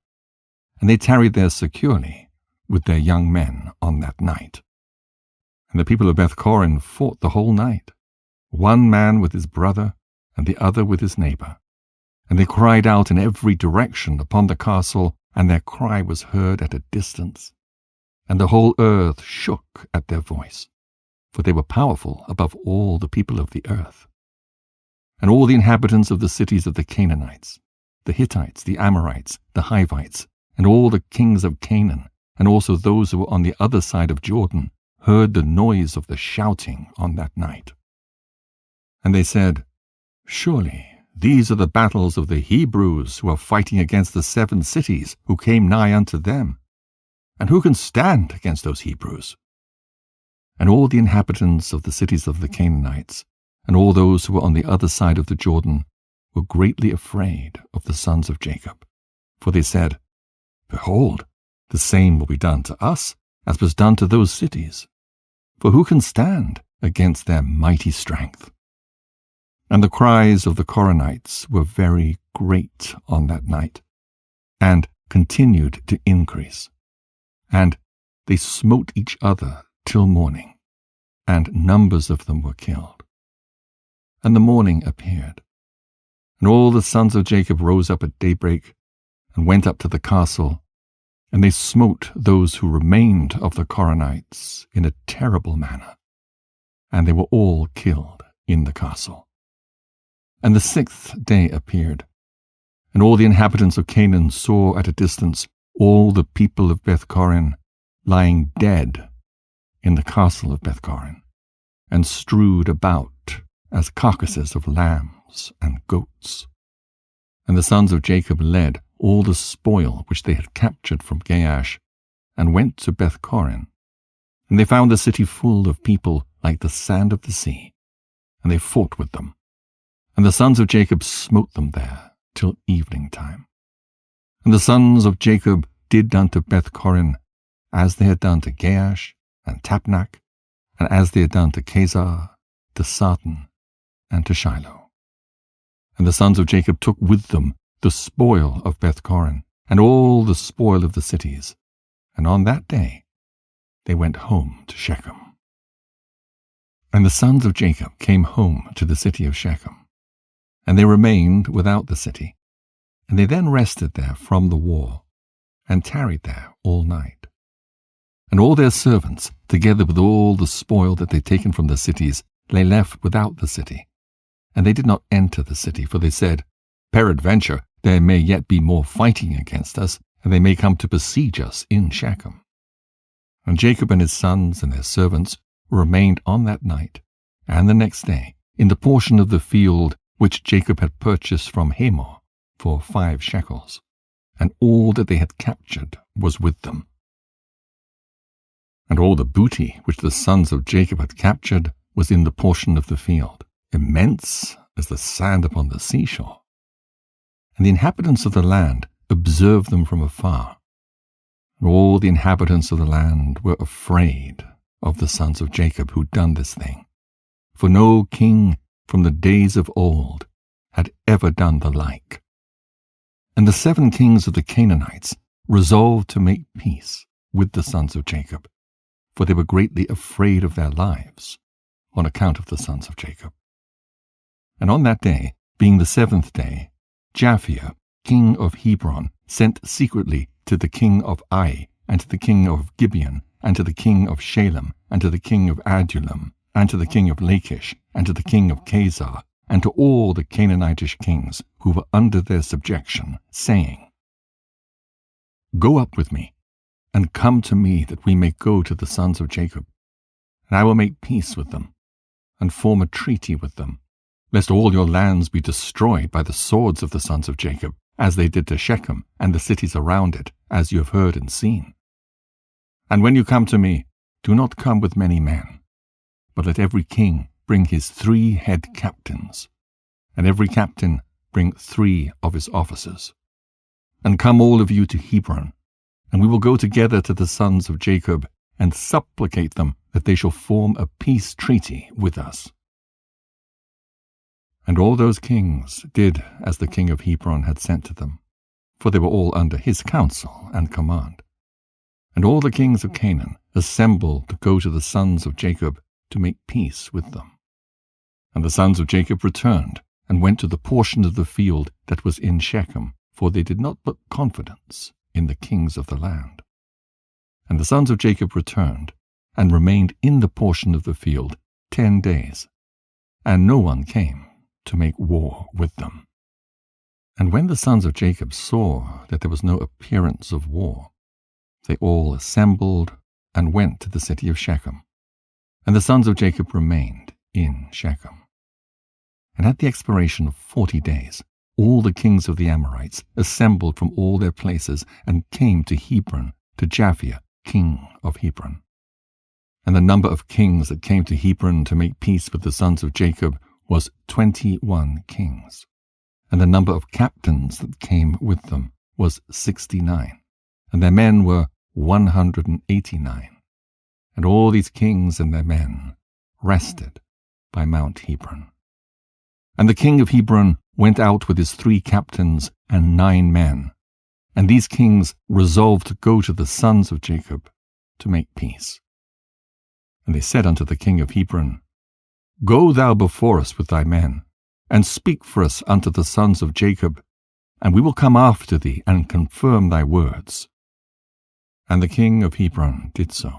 and they tarried there securely with their young men on that night. And the people of Beth-Corin fought the whole night, one man with his brother, and the other with his neighbor. And they cried out in every direction upon the castle, and their cry was heard at a distance. And the whole earth shook at their voice, for they were powerful above all the people of the earth. And all the inhabitants of the cities of the Canaanites, the Hittites, the Amorites, the Hivites, and all the kings of Canaan, and also those who were on the other side of Jordan, heard the noise of the shouting on that night. And they said, Surely these are the battles of the Hebrews who are fighting against the 7 cities who came nigh unto them. And who can stand against those Hebrews? And all the inhabitants of the cities of the Canaanites, and all those who were on the other side of the Jordan, were greatly afraid of the sons of Jacob. For they said, Behold, the same will be done to us as was done to those cities. For who can stand against their mighty strength? And the cries of the Koranites were very great on that night, and continued to increase. And they smote each other till morning, and numbers of them were killed. And the morning appeared, and all the sons of Jacob rose up at daybreak, and went up to the castle, and they smote those who remained of the Koranites in a terrible manner, and they were all killed in the castle. And the 6th day appeared, and all the inhabitants of Canaan saw at a distance all the people of Beth-Corin lying dead in the castle of Beth-Corin, and strewed about as carcasses of lambs and goats. And the sons of Jacob led all the spoil which they had captured from Gaash, and went to Beth-Corin. And they found the city full of people like the sand of the sea, and they fought with them. And the sons of Jacob smote them there till evening time. And the sons of Jacob did unto Beth-Corin as they had done to Gaash and Tapnach, and as they had done to Kezar, to Sarton, and to Shiloh. And the sons of Jacob took with them the spoil of Beth-Corin, and all the spoil of the cities, and on that day they went home to Shechem. And the sons of Jacob came home to the city of Shechem, and they remained without the city, and they then rested there from the war, and tarried there all night. And all their servants, together with all the spoil that they had taken from the cities, lay left without the city. And they did not enter the city, for they said, Peradventure there may yet be more fighting against us, and they may come to besiege us in Shechem. And Jacob and his sons and their servants remained on that night, and the next day, in the portion of the field which Jacob had purchased from Hamor for 5 shekels, and all that they had captured was with them. And all the booty which the sons of Jacob had captured was in the portion of the field, immense as the sand upon the seashore. And the inhabitants of the land observed them from afar. And all the inhabitants of the land were afraid of the sons of Jacob who done this thing, for no king from the days of old had ever done the like. And the 7 kings of the Canaanites resolved to make peace with the sons of Jacob, for they were greatly afraid of their lives on account of the sons of Jacob. And on that day, being the 7th day, Japhia, king of Hebron, sent secretly to the king of Ai, and to the king of Gibeon, and to the king of Shalem, and to the king of Adullam, and to the king of Lachish, and to the king of Kezar, and to all the Canaanitish kings who were under their subjection, saying, Go up with me, and come to me, that we may go to the sons of Jacob. And I will make peace with them, and form a treaty with them, lest all your lands be destroyed by the swords of the sons of Jacob, as they did to Shechem and the cities around it, as you have heard and seen. And when you come to me, do not come with many men, but let every king bring his 3 head captains, and every captain bring 3 of his officers. And come all of you to Hebron, and we will go together to the sons of Jacob, and supplicate them that they shall form a peace treaty with us. And all those kings did as the king of Hebron had sent to them, for they were all under his counsel and command. And all the kings of Canaan assembled to go to the sons of Jacob to make peace with them. And the sons of Jacob returned, and went to the portion of the field that was in Shechem, for they did not put confidence in the kings of the land. And the sons of Jacob returned, and remained in the portion of the field 10 days, and no one came to make war with them. And when the sons of Jacob saw that there was no appearance of war, they all assembled and went to the city of Shechem, And the sons of Jacob remained in Shechem. And at the expiration of 40 days, all the kings of the Amorites assembled from all their places and came to Hebron, to Japhia, king of Hebron. And the number of kings that came to Hebron to make peace with the sons of Jacob was 21 kings. And the number of captains that came with them was 69, and their men were 189. And all these kings and their men rested by Mount Hebron. And the king of Hebron went out with his 3 captains and 9 men, and these kings resolved to go to the sons of Jacob to make peace. And they said unto the king of Hebron, Go thou before us with thy men, and speak for us unto the sons of Jacob, and we will come after thee and confirm thy words. And the king of Hebron did so.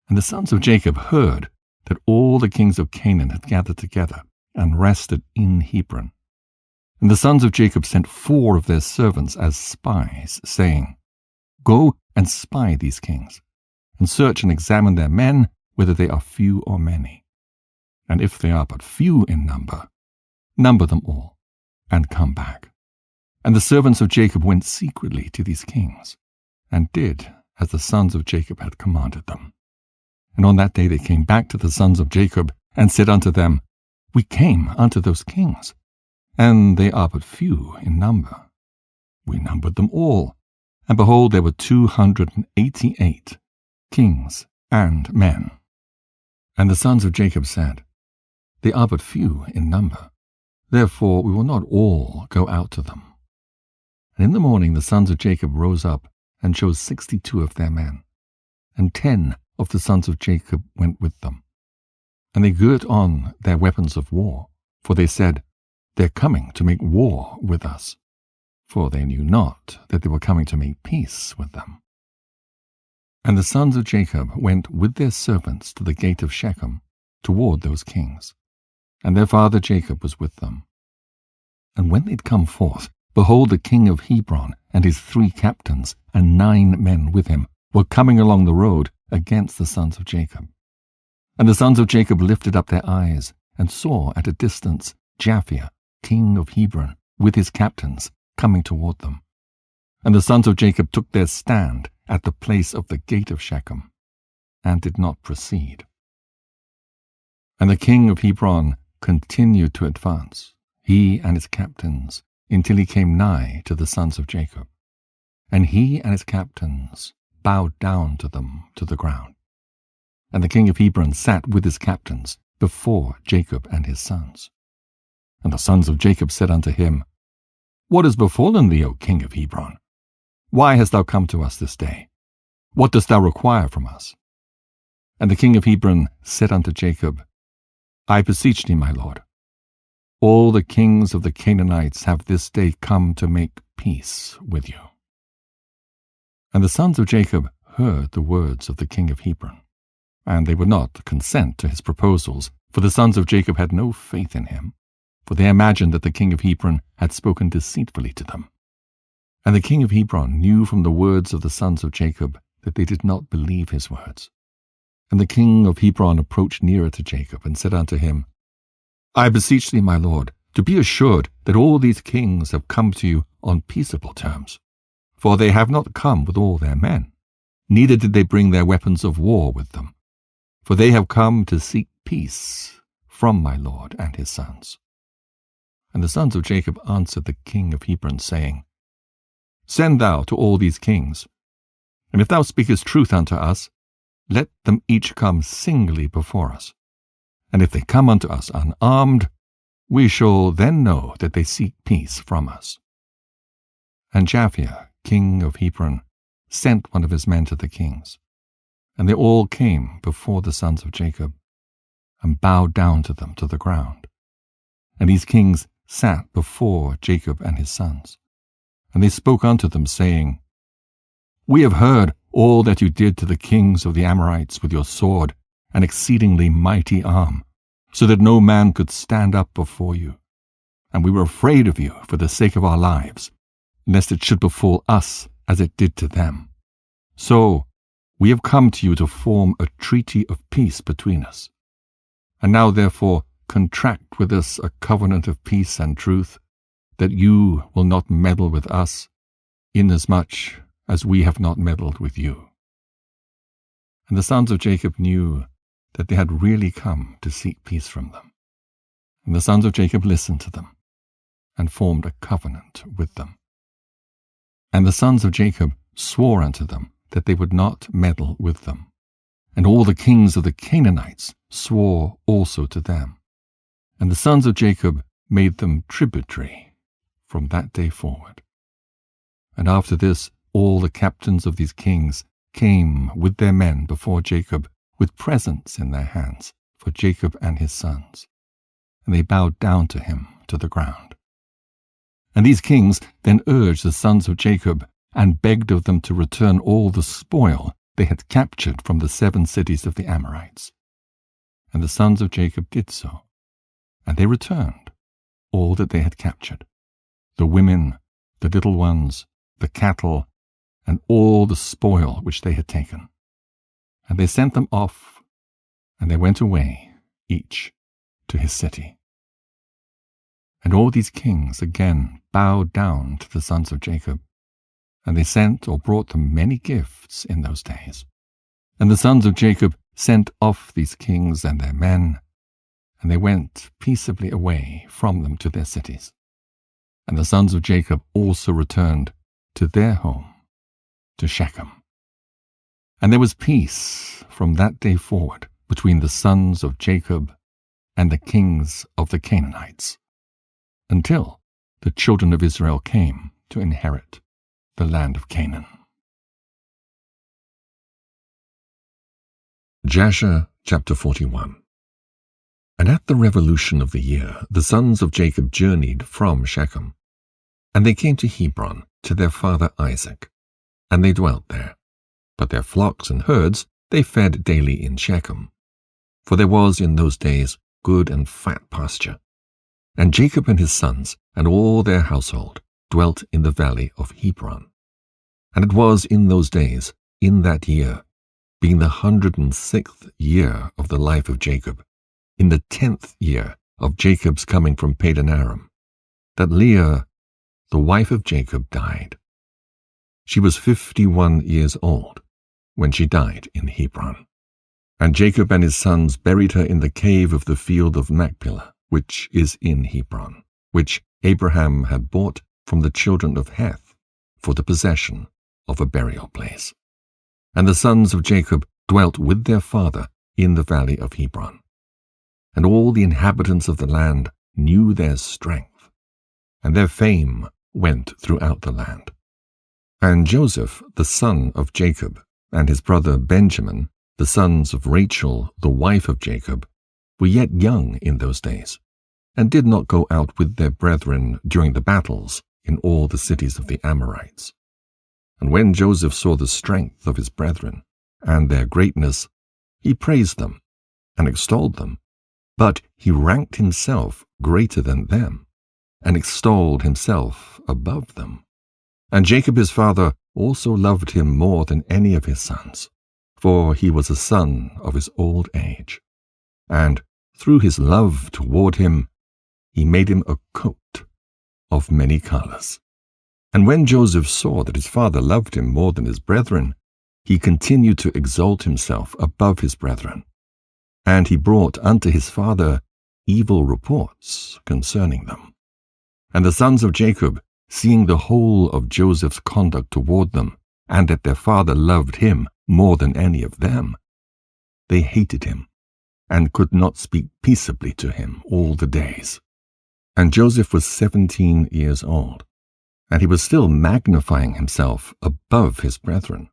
And the sons of Jacob heard that all the kings of Canaan had gathered together and rested in Hebron. And the sons of Jacob sent 4 of their servants as spies, saying, Go and spy these kings, and search and examine their men, whether they are few or many. And if they are but few in number, number them all, and come back. And the servants of Jacob went secretly to these kings, and did as the sons of Jacob had commanded them. And on that day they came back to the sons of Jacob, and said unto them, We came unto those kings, and they are but few in number. We numbered them all, and behold, there were 288 kings and men. And the sons of Jacob said, They are but few in number, therefore we will not all go out to them. And in the morning the sons of Jacob rose up, and chose 62 of their men, and 10 of the sons of Jacob went with them. And they girt on their weapons of war, for they said, They are coming to make war with us. For they knew not that they were coming to make peace with them. And the sons of Jacob went with their servants to the gate of Shechem, toward those kings, and their father Jacob was with them. And when they had come forth, behold, the king of Hebron and his 3 captains and 9 men with him were coming along the road against the sons of Jacob. And the sons of Jacob lifted up their eyes, and saw at a distance Japhia, king of Hebron, with his captains, coming toward them. And the sons of Jacob took their stand at the place of the gate of Shechem, and did not proceed. And the king of Hebron continued to advance, he and his captains, until he came nigh to the sons of Jacob. And he and his captains bowed down to them to the ground. And the king of Hebron sat with his captains before Jacob and his sons. And the sons of Jacob said unto him, What has befallen thee, O king of Hebron? Why hast thou come to us this day? What dost thou require from us? And the king of Hebron said unto Jacob, I beseech thee, my lord, all the kings of the Canaanites have this day come to make peace with you. And the sons of Jacob heard the words of the king of Hebron, and they would not consent to his proposals, for the sons of Jacob had no faith in him, for they imagined that the king of Hebron had spoken deceitfully to them. And the king of Hebron knew from the words of the sons of Jacob that they did not believe his words. And the king of Hebron approached nearer to Jacob, and said unto him, I beseech thee, my lord, to be assured that all these kings have come to you on peaceable terms. For they have not come with all their men, neither did they bring their weapons of war with them. For they have come to seek peace from my lord and his sons. And the sons of Jacob answered the king of Hebron, saying, Send thou to all these kings, and if thou speakest truth unto us, let them each come singly before us. And if they come unto us unarmed, we shall then know that they seek peace from us. And Japhia, king of Hebron, sent one of his men to the kings. And they all came before the sons of Jacob, and bowed down to them to the ground. And these kings sat before Jacob and his sons. And they spoke unto them, saying, We have heard all that you did to the kings of the Amorites with your sword, an exceedingly mighty arm, so that no man could stand up before you. And we were afraid of you for the sake of our lives, lest it should befall us as it did to them. So We have come to you to form a treaty of peace between us. And now therefore contract with us a covenant of peace and truth, that you will not meddle with us, inasmuch as we have not meddled with you." And the sons of Jacob knew that they had really come to seek peace from them. And the sons of Jacob listened to them and formed a covenant with them. And the sons of Jacob swore unto them that they would not meddle with them. And all the kings of the Canaanites swore also to them. And the sons of Jacob made them tributary from that day forward. And after this, all the captains of these kings came with their men before Jacob with presents in their hands for Jacob and his sons. And they bowed down to him to the ground. And these kings then urged the sons of Jacob and begged of them to return all the spoil they had captured from the 7 cities of the Amorites. And the sons of Jacob did so, and they returned all that they had captured, the women, the little ones, the cattle, and all the spoil which they had taken. And they sent them off, and they went away, each to his city. And all these kings again bowed down to the sons of Jacob, and they sent or brought them many gifts in those days. And the sons of Jacob sent off these kings and their men, and they went peaceably away from them to their cities. And the sons of Jacob also returned to their home, to Shechem. And there was peace from that day forward between the sons of Jacob and the kings of the Canaanites, until the children of Israel came to inherit the land of Canaan. Jasher chapter 41. And at the revolution of the year, the sons of Jacob journeyed from Shechem, and they came to Hebron to their father Isaac, and they dwelt there. But their flocks and herds they fed daily in Shechem, for there was in those days good and fat pasture. And Jacob and his sons and all their household dwelt in the valley of Hebron. And it was in those days, in that year, being the 106th year of the life of Jacob, in the 10th year of Jacob's coming from Padan Aram, that Leah, the wife of Jacob, died. She was 51 years old when she died in Hebron. And Jacob and his sons buried her in the cave of the field of Machpelah, which is in Hebron, which Abraham had bought from the children of Heth for the possession of a burial place. And the sons of Jacob dwelt with their father in the valley of Hebron. And all the inhabitants of the land knew their strength, and their fame went throughout the land. And Joseph, the son of Jacob, and his brother Benjamin, the sons of Rachel, the wife of Jacob, were yet young in those days, and did not go out with their brethren during the battles in all the cities of the Amorites. And when Joseph saw the strength of his brethren, and their greatness, he praised them, and extolled them, but he ranked himself greater than them, and extolled himself above them. And Jacob his father also loved him more than any of his sons, for he was a son of his old age. And through his love toward him, he made him a coat of many colors. And when Joseph saw that his father loved him more than his brethren, he continued to exalt himself above his brethren. And he brought unto his father evil reports concerning them. And the sons of Jacob, seeing the whole of Joseph's conduct toward them, and that their father loved him more than any of them, they hated him, and could not speak peaceably to him all the days. And Joseph was 17 years old, and he was still magnifying himself above his brethren,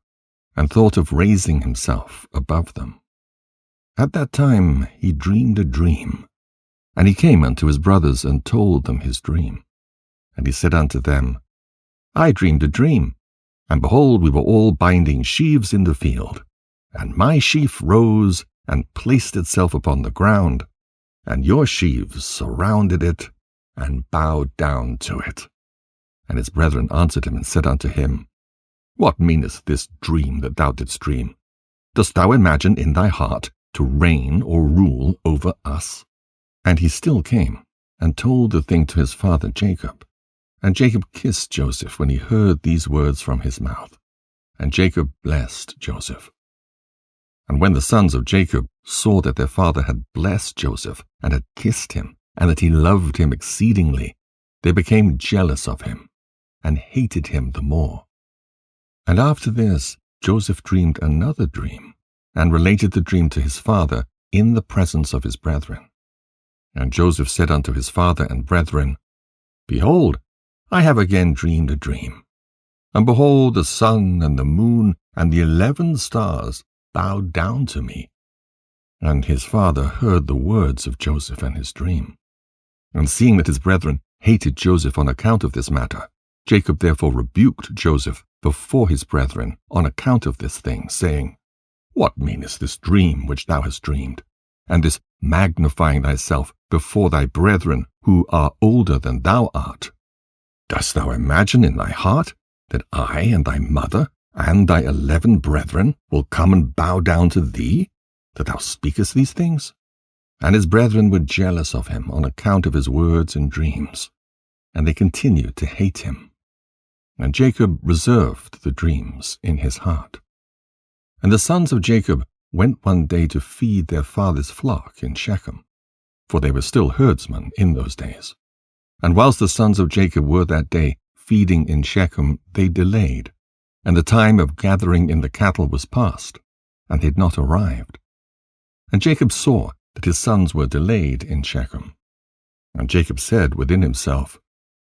and thought of raising himself above them. At that time he dreamed a dream, and he came unto his brothers and told them his dream. And he said unto them, I dreamed a dream, and behold, we were all binding sheaves in the field, and my sheaf rose and placed itself upon the ground, and your sheaves surrounded it and bowed down to it. And his brethren answered him and said unto him, What meaneth this dream that thou didst dream? dost thou imagine in thy heart to reign or rule over us? And he still came, and told the thing to his father Jacob. And Jacob kissed Joseph when he heard these words from his mouth. And Jacob blessed Joseph. And when the sons of Jacob saw that their father had blessed Joseph, and had kissed him, and that he loved him exceedingly, they became jealous of him, and hated him the more. And after this Joseph dreamed another dream, and related the dream to his father in the presence of his brethren. And Joseph said unto his father and brethren, Behold, I have again dreamed a dream. And behold, the sun and the moon and the 11 stars bowed down to me. And his father heard the words of Joseph and his dream. And seeing that his brethren hated Joseph on account of this matter, Jacob therefore rebuked Joseph before his brethren on account of this thing, saying, What meaneth this dream which thou hast dreamed, and this magnifying thyself before thy brethren who are older than thou art? Dost thou imagine in thy heart that I and thy mother and thy 11 brethren will come and bow down to thee, that thou speakest these things? And his brethren were jealous of him on account of his words and dreams, and they continued to hate him. And Jacob reserved the dreams in his heart. And the sons of Jacob went one day to feed their father's flock in Shechem, for they were still herdsmen in those days. And whilst the sons of Jacob were that day feeding in Shechem, they delayed, and the time of gathering in the cattle was past, and they had not arrived. And Jacob saw that his sons were delayed in Shechem. And Jacob said within himself,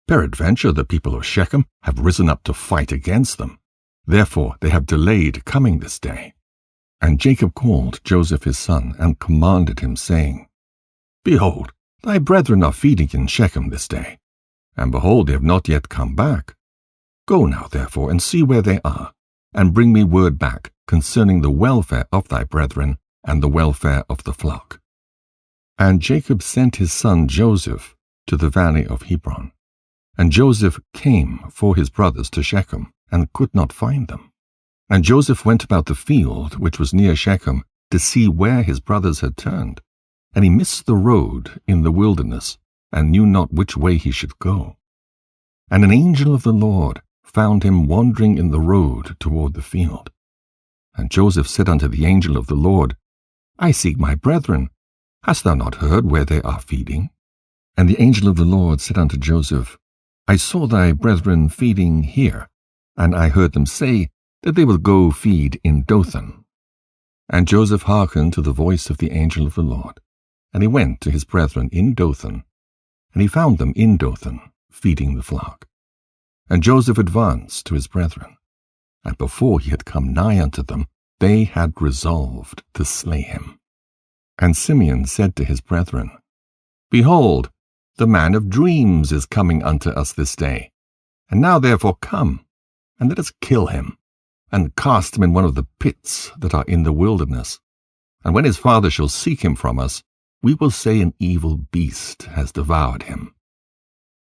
Peradventure the people of Shechem have risen up to fight against them. Therefore they have delayed coming this day. And Jacob called Joseph his son, and commanded him, saying, Behold, thy brethren are feeding in Shechem this day, and behold, they have not yet come back. Go now, therefore, and see where they are, and bring me word back concerning the welfare of thy brethren, and the welfare of the flock. And Jacob sent his son Joseph to the valley of Hebron. And Joseph came for his brothers to Shechem, and could not find them. And Joseph went about the field which was near Shechem to see where his brothers had turned. And he missed the road in the wilderness, and knew not which way he should go. And an angel of the Lord found him wandering in the road toward the field. And Joseph said unto the angel of the Lord, I seek my brethren. Hast thou not heard where they are feeding? And the angel of the Lord said unto Joseph, I saw thy brethren feeding here, and I heard them say that they will go feed in Dothan. And Joseph hearkened to the voice of the angel of the Lord, and he went to his brethren in Dothan, and he found them in Dothan, feeding the flock. And Joseph advanced to his brethren, and before he had come nigh unto them, they had resolved to slay him. And Simeon said to his brethren, Behold, the man of dreams is coming unto us this day. And now therefore come, and let us kill him, and cast him in one of the pits that are in the wilderness. And when his father shall seek him from us, we will say an evil beast has devoured him.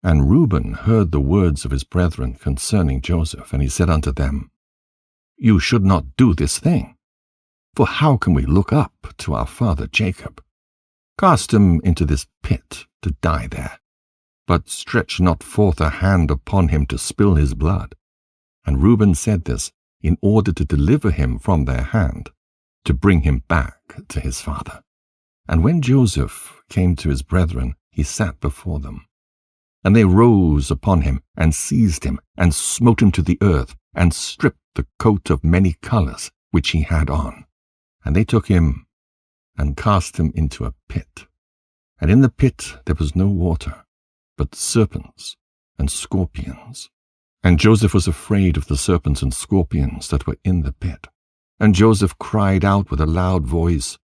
And Reuben heard the words of his brethren concerning Joseph, and he said unto them, You should not do this thing. For how can we look up to our father Jacob? Cast him into this pit to die there, but stretch not forth a hand upon him to spill his blood. And Reuben said this in order to deliver him from their hand, to bring him back to his father. And when Joseph came to his brethren, he sat before them. And they rose upon him, and seized him, and smote him to the earth, and stripped the coat of many colours which he had on. And they took him, and cast him into a pit. And in the pit there was no water, but serpents and scorpions. And Joseph was afraid of the serpents and scorpions that were in the pit. And Joseph cried out with a loud voice,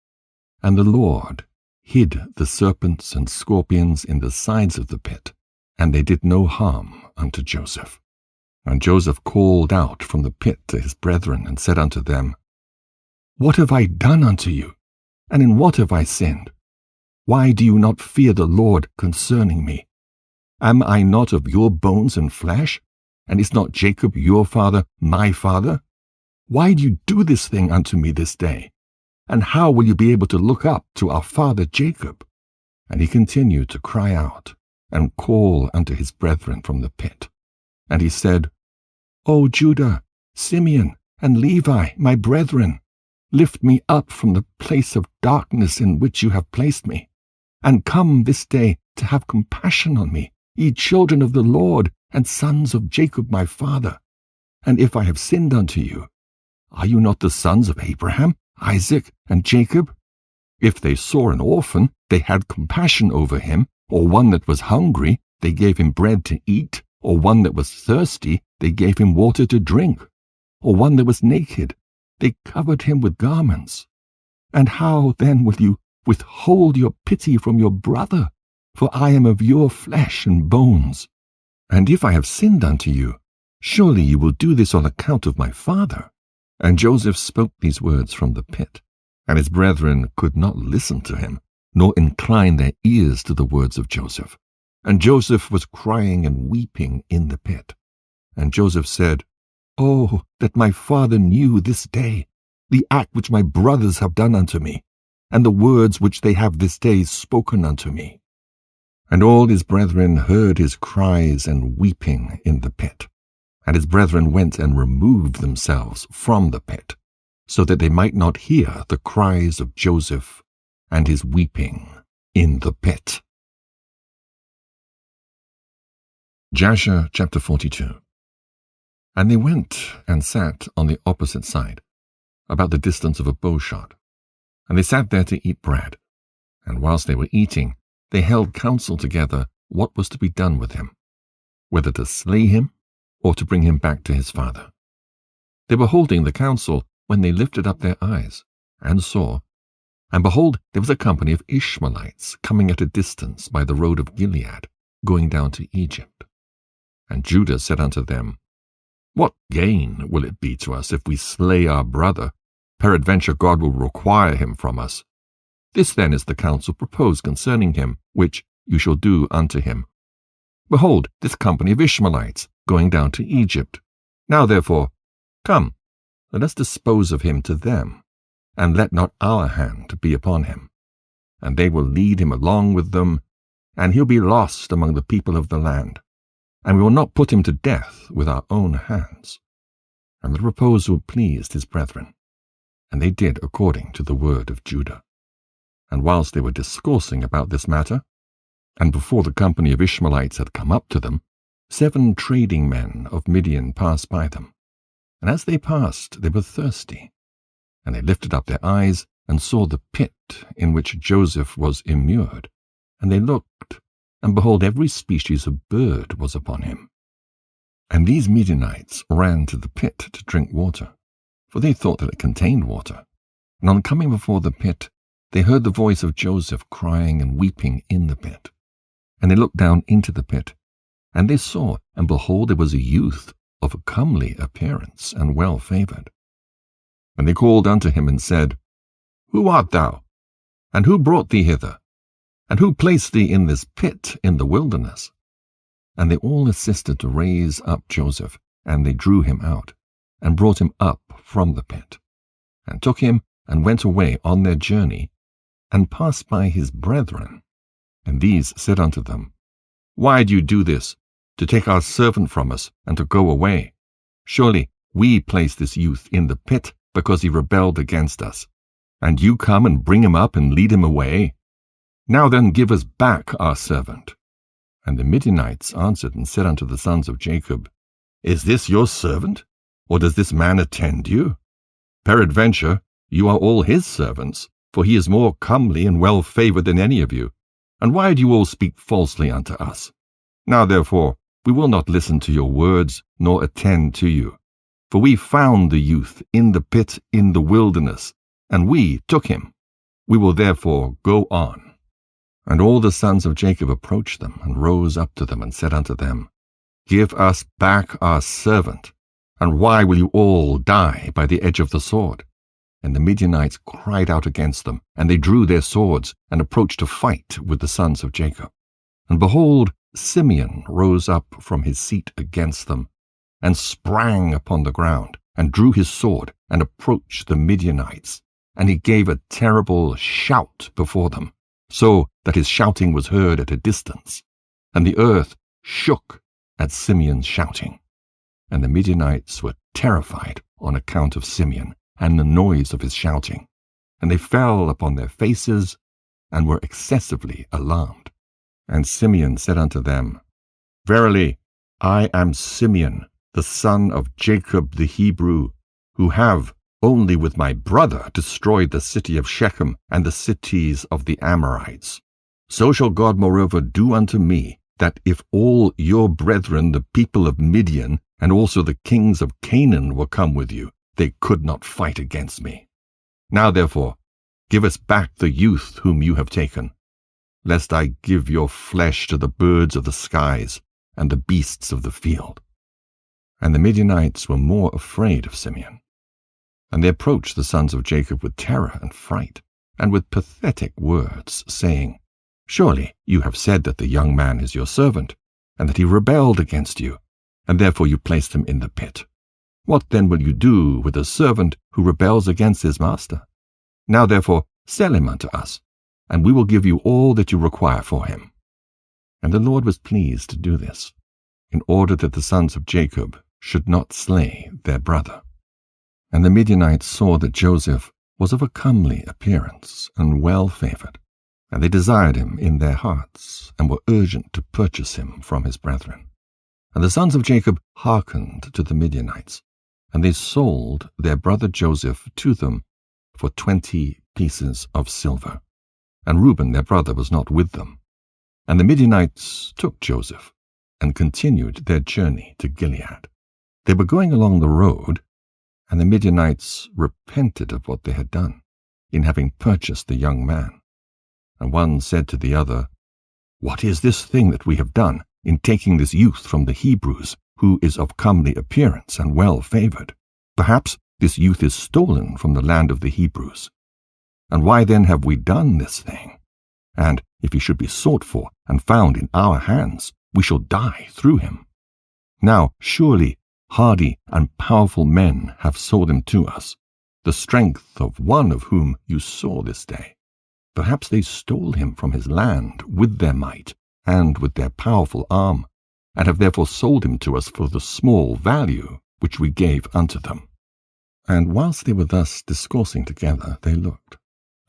and the Lord hid the serpents and scorpions in the sides of the pit, and they did no harm unto Joseph. And Joseph called out from the pit to his brethren, and said unto them, What have I done unto you? And in what have I sinned? Why do you not fear the Lord concerning me? Am I not of your bones and flesh? And is not Jacob your father my father? Why do you do this thing unto me this day? And how will you be able to look up to our father Jacob? And he continued to cry out and call unto his brethren from the pit. And he said, O Judah, Simeon, and Levi, my brethren, lift me up from the place of darkness in which you have placed me, and come this day to have compassion on me, ye children of the Lord, and sons of Jacob my father. And if I have sinned unto you, are you not the sons of Abraham, Isaac, and Jacob? If they saw an orphan, they had compassion over him, or one that was hungry, they gave him bread to eat, or one that was thirsty, they gave him water to drink, or one that was naked, they covered him with garments. And how then will you withhold your pity from your brother? For I am of your flesh and bones. And if I have sinned unto you, surely you will do this on account of my father. And Joseph spoke these words from the pit, and his brethren could not listen to him, nor incline their ears to the words of Joseph. And Joseph was crying and weeping in the pit. And Joseph said, Oh, that my father knew this day the act which my brothers have done unto me, and the words which they have this day spoken unto me. And all his brethren heard his cries and weeping in the pit. And his brethren went and removed themselves from the pit, so that they might not hear the cries of Joseph and his weeping in the pit. Jasher chapter 42. And they went and sat on the opposite side, about the distance of a bowshot. And they sat there to eat bread. And whilst they were eating, they held counsel together what was to be done with him, whether to slay him or to bring him back to his father. They were holding the counsel when they lifted up their eyes, and saw, and behold, there was a company of Ishmaelites coming at a distance by the road of Gilead, going down to Egypt. And Judah said unto them, What gain will it be to us if we slay our brother? Peradventure God will require him from us. This then is the counsel proposed concerning him, which you shall do unto him. Behold, this company of Ishmaelites, going down to Egypt. Now therefore, come, let us dispose of him to them, and let not our hand be upon him. And they will lead him along with them, and he'll be lost among the people of the land. And we will not put him to death with our own hands. And the proposal pleased his brethren, and they did according to the word of Judah. And whilst they were discoursing about this matter, and before the company of Ishmaelites had come up to them, 7 trading men of Midian passed by them. And as they passed, they were thirsty. And they lifted up their eyes, and saw the pit in which Joseph was immured. And they looked, and behold, every species of bird was upon him. And these Midianites ran to the pit to drink water, for they thought that it contained water. And on coming before the pit, they heard the voice of Joseph crying and weeping in the pit. And they looked down into the pit, and they saw, and behold, there was a youth of a comely appearance and well favored. And they called unto him and said, Who art thou? And who brought thee hither? And who placed thee in this pit in the wilderness? And they all assisted to raise up Joseph, and they drew him out, and brought him up from the pit, and took him, and went away on their journey, and passed by his brethren. And these said unto them, Why do you do this, to take our servant from us, and to go away? Surely we placed this youth in the pit, because he rebelled against us. And you come and bring him up and lead him away? Now then give us back our servant. And the Midianites answered and said unto the sons of Jacob, Is this your servant, or does this man attend you? Peradventure you are all his servants, for he is more comely and well favored than any of you. And why do you all speak falsely unto us? Now therefore we will not listen to your words, nor attend to you. For we found the youth in the pit in the wilderness, and we took him. We will therefore go on. And all the sons of Jacob approached them, and rose up to them, and said unto them, Give us back our servant, and why will you all die by the edge of the sword? And the Midianites cried out against them, and they drew their swords, and approached to fight with the sons of Jacob. And behold, Simeon rose up from his seat against them, and sprang upon the ground, and drew his sword, and approached the Midianites, and he gave a terrible shout before them, so that his shouting was heard at a distance, and the earth shook at Simeon's shouting. And the Midianites were terrified on account of Simeon and the noise of his shouting, and they fell upon their faces and were excessively alarmed. And Simeon said unto them, Verily, I am Simeon, the son of Jacob the Hebrew, who have only with my brother destroyed the city of Shechem and the cities of the Amorites. So shall God moreover do unto me, that if all your brethren, the people of Midian, and also the kings of Canaan were come with you, they could not fight against me. Now therefore, give us back the youth whom you have taken, lest I give your flesh to the birds of the skies and the beasts of the field. And the Midianites were more afraid of Simeon. And they approached the sons of Jacob with terror and fright, and with pathetic words, saying, Surely you have said that the young man is your servant, and that he rebelled against you, and therefore you placed him in the pit. What then will you do with a servant who rebels against his master? Now therefore sell him unto us, and we will give you all that you require for him. And the Lord was pleased to do this, in order that the sons of Jacob should not slay their brother. And the Midianites saw that Joseph was of a comely appearance and well-favored, and they desired him in their hearts, and were urgent to purchase him from his brethren. And the sons of Jacob hearkened to the Midianites, and they sold their brother Joseph to them for 20 pieces of silver. And Reuben their brother was not with them. And the Midianites took Joseph, and continued their journey to Gilead. They were going along the road, and the Midianites repented of what they had done, in having purchased the young man. And one said to the other, What is this thing that we have done, in taking this youth from the Hebrews, who is of comely appearance and well-favored? Perhaps this youth is stolen from the land of the Hebrews. And why then have we done this thing? And if he should be sought for and found in our hands, we shall die through him. Now surely hardy and powerful men have sold him to us, the strength of one of whom you saw this day. Perhaps they stole him from his land with their might and with their powerful arm, and have therefore sold him to us for the small value which we gave unto them. And whilst they were thus discoursing together, they looked,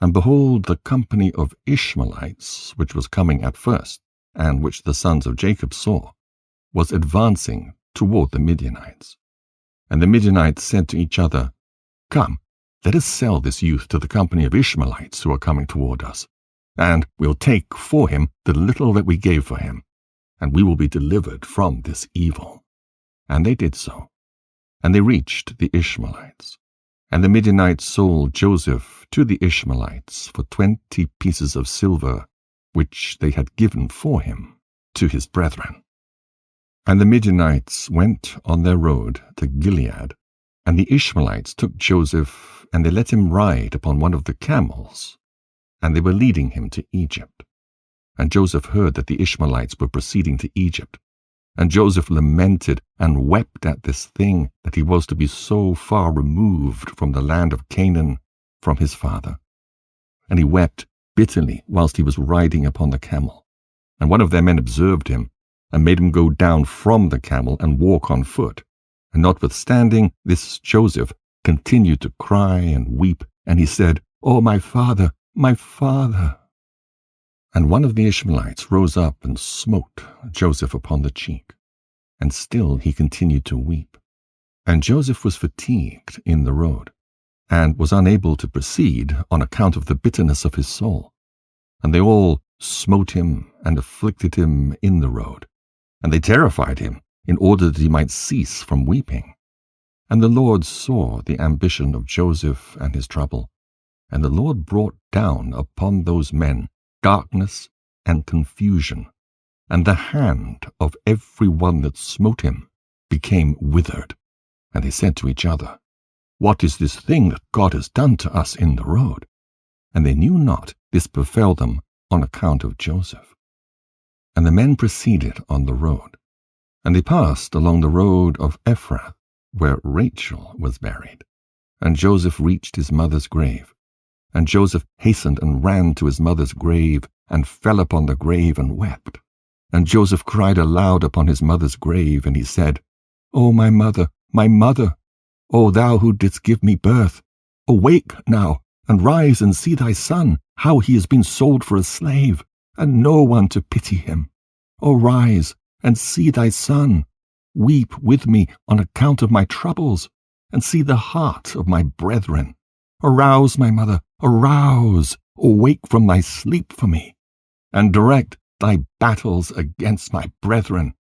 and behold, the company of Ishmaelites, which was coming at first, and which the sons of Jacob saw, was advancing toward the Midianites. And the Midianites said to each other, Come, let us sell this youth to the company of Ishmaelites who are coming toward us, and we'll take for him the little that we gave for him, and we will be delivered from this evil. And they did so. And they reached the Ishmaelites. And the Midianites sold Joseph to the Ishmaelites for 20 pieces of silver, which they had given for him to his brethren. And the Midianites went on their road to Gilead, and the Ishmaelites took Joseph, and they let him ride upon one of the camels, and they were leading him to Egypt. And Joseph heard that the Ishmaelites were proceeding to Egypt. And Joseph lamented and wept at this thing, that he was to be so far removed from the land of Canaan, from his father. And he wept bitterly whilst he was riding upon the camel. And one of their men observed him, and made him go down from the camel and walk on foot. And notwithstanding this, Joseph continued to cry and weep, and he said, O my father, my father! And one of the Ishmaelites rose up and smote Joseph upon the cheek, and still he continued to weep. And Joseph was fatigued in the road, and was unable to proceed on account of the bitterness of his soul. And they all smote him and afflicted him in the road, and they terrified him in order that he might cease from weeping. And the Lord saw the ambition of Joseph and his trouble, and the Lord brought down upon those men darkness and confusion, and the hand of every one that smote him became withered. And they said to each other, What is this thing that God has done to us in the road? And they knew not this befell them on account of Joseph. And the men proceeded on the road, and they passed along the road of Ephrath, where Rachel was buried. And Joseph reached his mother's grave. And Joseph hastened and ran to his mother's grave, and fell upon the grave and wept. And Joseph cried aloud upon his mother's grave, and he said, O my mother, O thou who didst give me birth, awake now, and rise and see thy son, how he has been sold for a slave, and no one to pity him. O rise and see thy son, weep with me on account of my troubles, and see the heart of my brethren. Arouse, my mother, arouse, awake from thy sleep for me, and direct thy battles against my brethren.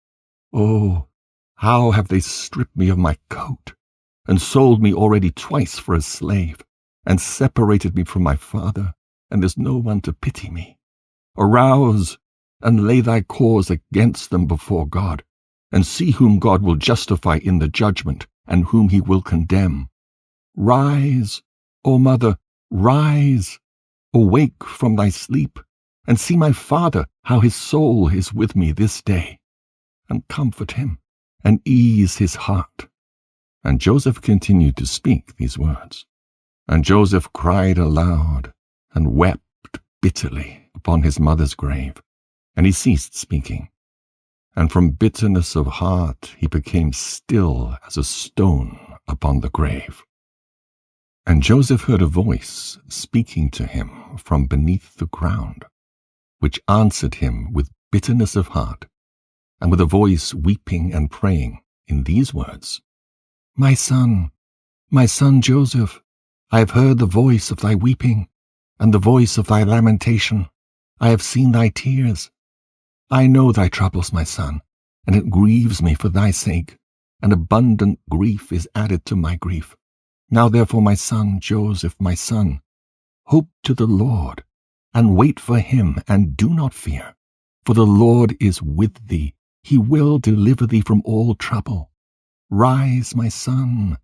Oh, how have they stripped me of my coat, and sold me already twice for a slave, and separated me from my father, and there's no one to pity me. Arouse, and lay thy cause against them before God, and see whom God will justify in the judgment, and whom he will condemn. Rise, O mother, rise, awake from thy sleep, and see my father, how his soul is with me this day, and comfort him, and ease his heart. And Joseph continued to speak these words. And Joseph cried aloud, and wept bitterly upon his mother's grave, and he ceased speaking. And from bitterness of heart he became still as a stone upon the grave. And Joseph heard a voice speaking to him from beneath the ground, which answered him with bitterness of heart, and with a voice weeping and praying in these words, my son Joseph, I have heard the voice of thy weeping, and the voice of thy lamentation. I have seen thy tears. I know thy troubles, my son, and it grieves me for thy sake, and abundant grief is added to my grief. Now therefore, my son Joseph, my son, hope to the Lord, and wait for him, and do not fear. For the Lord is with thee, he will deliver thee from all trouble. Rise, my son,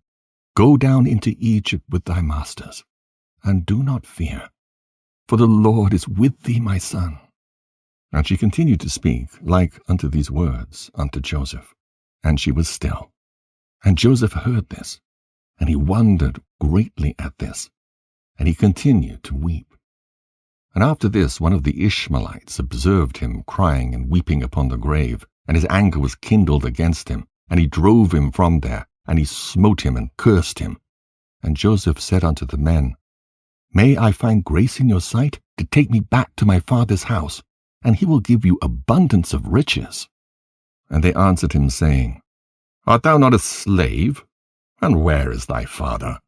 go down into Egypt with thy masters, and do not fear, for the Lord is with thee, my son. And she continued to speak like unto these words unto Joseph, and she was still. And Joseph heard this, and he wondered greatly at this, and he continued to weep. And after this one of the Ishmaelites observed him crying and weeping upon the grave, and his anger was kindled against him, and he drove him from there, and he smote him and cursed him. And Joseph said unto the men, May I find grace in your sight to take me back to my father's house, and he will give you abundance of riches. And they answered him, saying, Art thou not a slave? And where is thy father?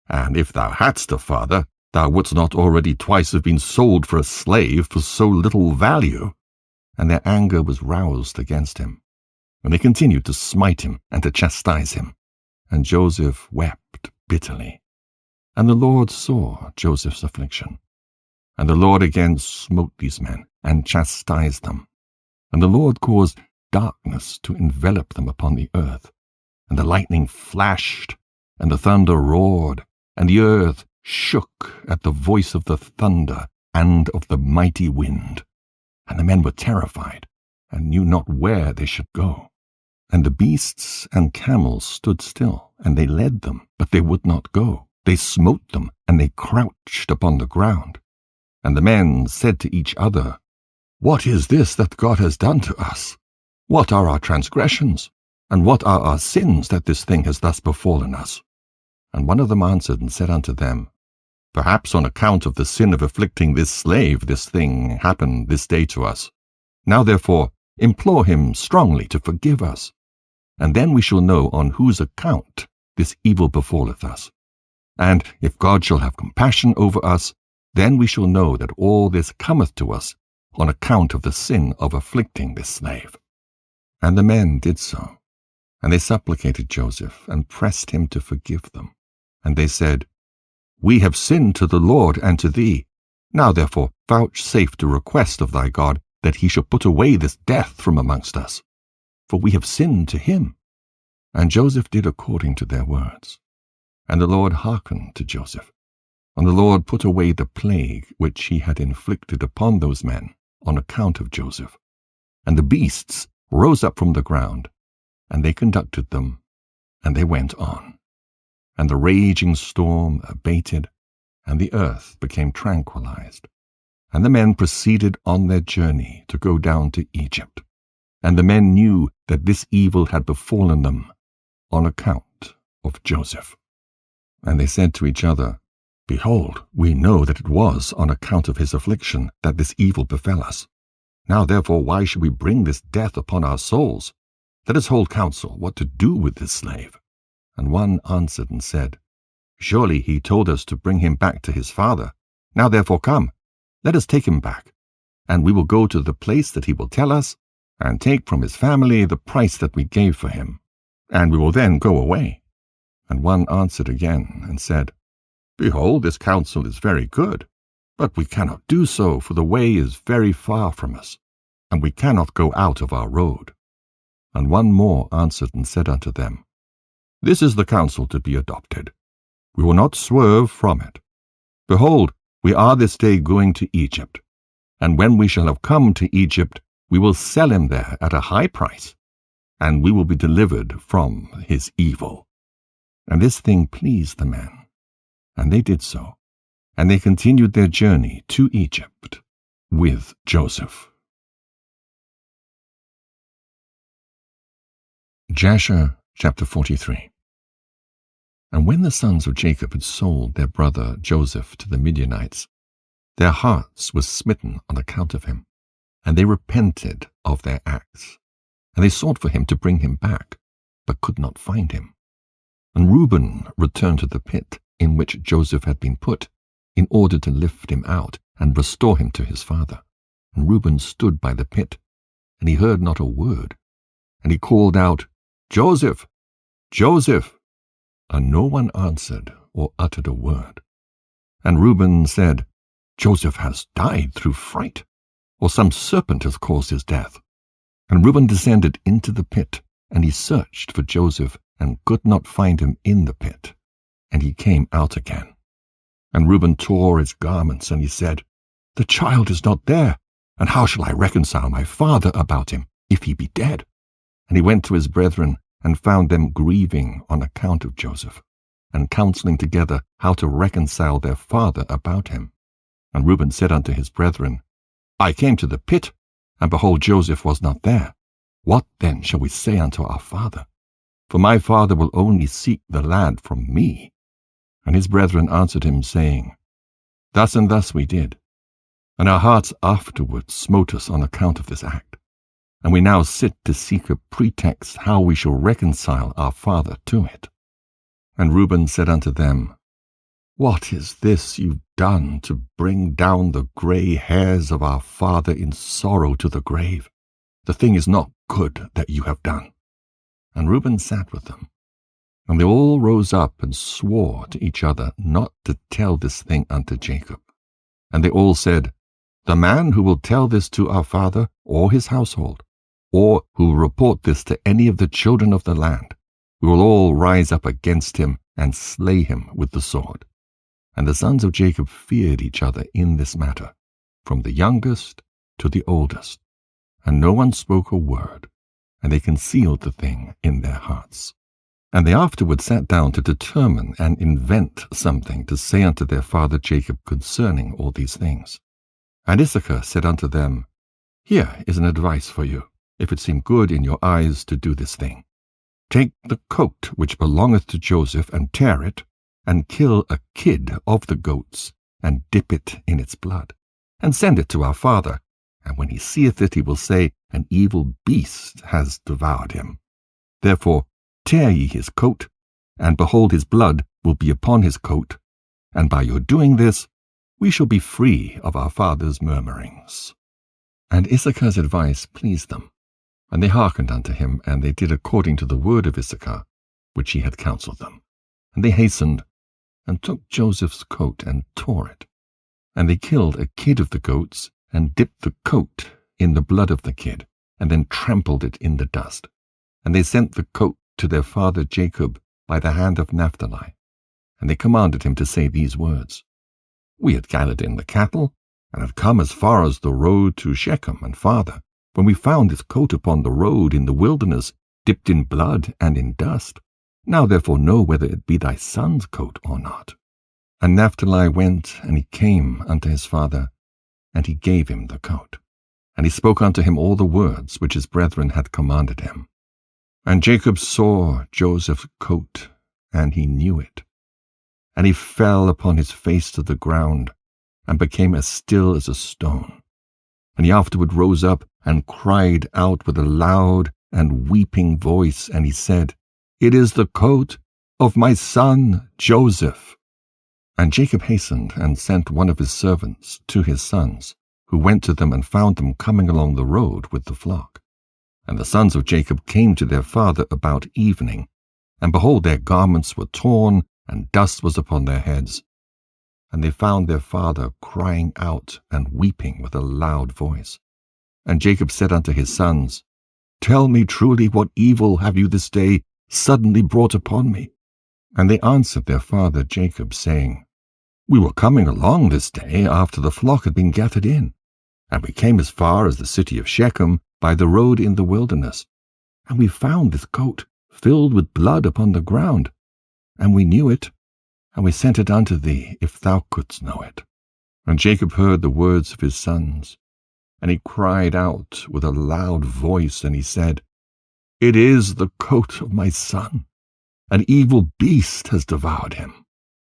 And if thou hadst a father, thou wouldst not already twice have been sold for a slave for so little value. And their anger was roused against him. And they continued to smite him and to chastise him. And Joseph wept bitterly. And the Lord saw Joseph's affliction. And the Lord again smote these men, and chastised them. And the Lord caused darkness to envelop them upon the earth. And the lightning flashed, and the thunder roared, and the earth shook at the voice of the thunder and of the mighty wind. And the men were terrified, and knew not where they should go. And the beasts and camels stood still, and they led them, but they would not go. They smote them, and they crouched upon the ground. And the men said to each other, What is this that God has done to us? What are our transgressions? And what are our sins that this thing has thus befallen us? And one of them answered and said unto them, Perhaps on account of the sin of afflicting this slave this thing happened this day to us. Now therefore implore him strongly to forgive us, and then we shall know on whose account this evil befalleth us. And if God shall have compassion over us, then we shall know that all this cometh to us on account of the sin of afflicting this slave. And the men did so, and they supplicated Joseph, and pressed him to forgive them. And they said, We have sinned to the Lord and to thee. Now therefore vouchsafe to request of thy God that he shall put away this death from amongst us, for we have sinned to him. And Joseph did according to their words. And the Lord hearkened to Joseph. And the Lord put away the plague which he had inflicted upon those men on account of Joseph. And the beasts rose up from the ground, and they conducted them, and they went on. And the raging storm abated, and the earth became tranquilized. And the men proceeded on their journey to go down to Egypt. And the men knew that this evil had befallen them on account of Joseph. And they said to each other, Behold, we know that it was on account of his affliction that this evil befell us. Now therefore why should we bring this death upon our souls? Let us hold counsel what to do with this slave. And one answered and said, Surely he told us to bring him back to his father. Now therefore come, let us take him back, and we will go to the place that he will tell us, and take from his family the price that we gave for him, and we will then go away. And one answered again and said, Behold, this counsel is very good, but we cannot do so, for the way is very far from us, and we cannot go out of our road. And one more answered and said unto them, This is the counsel to be adopted. We will not swerve from it. Behold, we are this day going to Egypt, and when we shall have come to Egypt, we will sell him there at a high price, and we will be delivered from his evil. And this thing pleased the men, and they did so, and they continued their journey to Egypt with Joseph. Jasher chapter 43. And when the sons of Jacob had sold their brother Joseph to the Midianites, their hearts were smitten on account of him, and they repented of their acts. And they sought for him to bring him back, but could not find him. And Reuben returned to the pit in which Joseph had been put, in order to lift him out and restore him to his father. And Reuben stood by the pit, and he heard not a word. And he called out, Joseph, Joseph! And no one answered or uttered a word. And Reuben said, Joseph has died through fright, or some serpent has caused his death. And Reuben descended into the pit, and he searched for Joseph, and could not find him in the pit. And he came out again. And Reuben tore his garments, and he said, The child is not there, and how shall I reconcile my father about him, if he be dead? And he went to his brethren, and found them grieving on account of Joseph, and counseling together how to reconcile their father about him. And Reuben said unto his brethren, I came to the pit, and behold, Joseph was not there. What then shall we say unto our father? For my father will only seek the lad from me. And his brethren answered him, saying, Thus and thus we did, and our hearts afterward smote us on account of this act. And we now sit to seek a pretext how we shall reconcile our father to it. And Reuben said unto them, What is this you've done to bring down the grey hairs of our father in sorrow to the grave? The thing is not good that you have done. And Reuben sat with them. And they all rose up and swore to each other not to tell this thing unto Jacob. And they all said, The man who will tell this to our father or his household, or who will report this to any of the children of the land, we will all rise up against him and slay him with the sword. And the sons of Jacob feared each other in this matter, from the youngest to the oldest. And no one spoke a word, and they concealed the thing in their hearts. And they afterward sat down to determine and invent something to say unto their father Jacob concerning all these things. And Issachar said unto them, Here is an advice for you, if it seem good in your eyes to do this thing. Take the coat which belongeth to Joseph, and tear it, and kill a kid of the goats, and dip it in its blood, and send it to our father. And when he seeth it, he will say, An evil beast has devoured him. Therefore tear ye his coat, and behold, his blood will be upon his coat, and by your doing this, we shall be free of our father's murmurings. And Issachar's advice pleased them, and they hearkened unto him, and they did according to the word of Issachar, which he had counselled them. And they hastened, and took Joseph's coat, and tore it. And they killed a kid of the goats, and dipped the coat in the blood of the kid, and then trampled it in the dust. And they sent the coat to their father Jacob by the hand of Naphtali. And they commanded him to say these words, We had gathered in the cattle, and had come as far as the road to Shechem and farther, when we found this coat upon the road in the wilderness, dipped in blood and in dust. Now therefore know whether it be thy son's coat or not. And Naphtali went, and he came unto his father, and he gave him the coat. And he spoke unto him all the words which his brethren had commanded him. And Jacob saw Joseph's coat, and he knew it. And he fell upon his face to the ground, and became as still as a stone. And he afterward rose up, and cried out with a loud and weeping voice, and he said, It is the coat of my son Joseph. And Jacob hastened, and sent one of his servants to his sons, who went to them and found them coming along the road with the flock. And the sons of Jacob came to their father about evening, and behold, their garments were torn, and dust was upon their heads. And they found their father crying out and weeping with a loud voice. And Jacob said unto his sons, Tell me truly, what evil have you this day suddenly brought upon me? And they answered their father Jacob, saying, We were coming along this day after the flock had been gathered in, and we came as far as the city of Shechem by the road in the wilderness, and we found this coat filled with blood upon the ground, and we knew it, and we sent it unto thee, if thou couldst know it. And Jacob heard the words of his sons, and he cried out with a loud voice, and he said, It is the coat of my son. An evil beast has devoured him.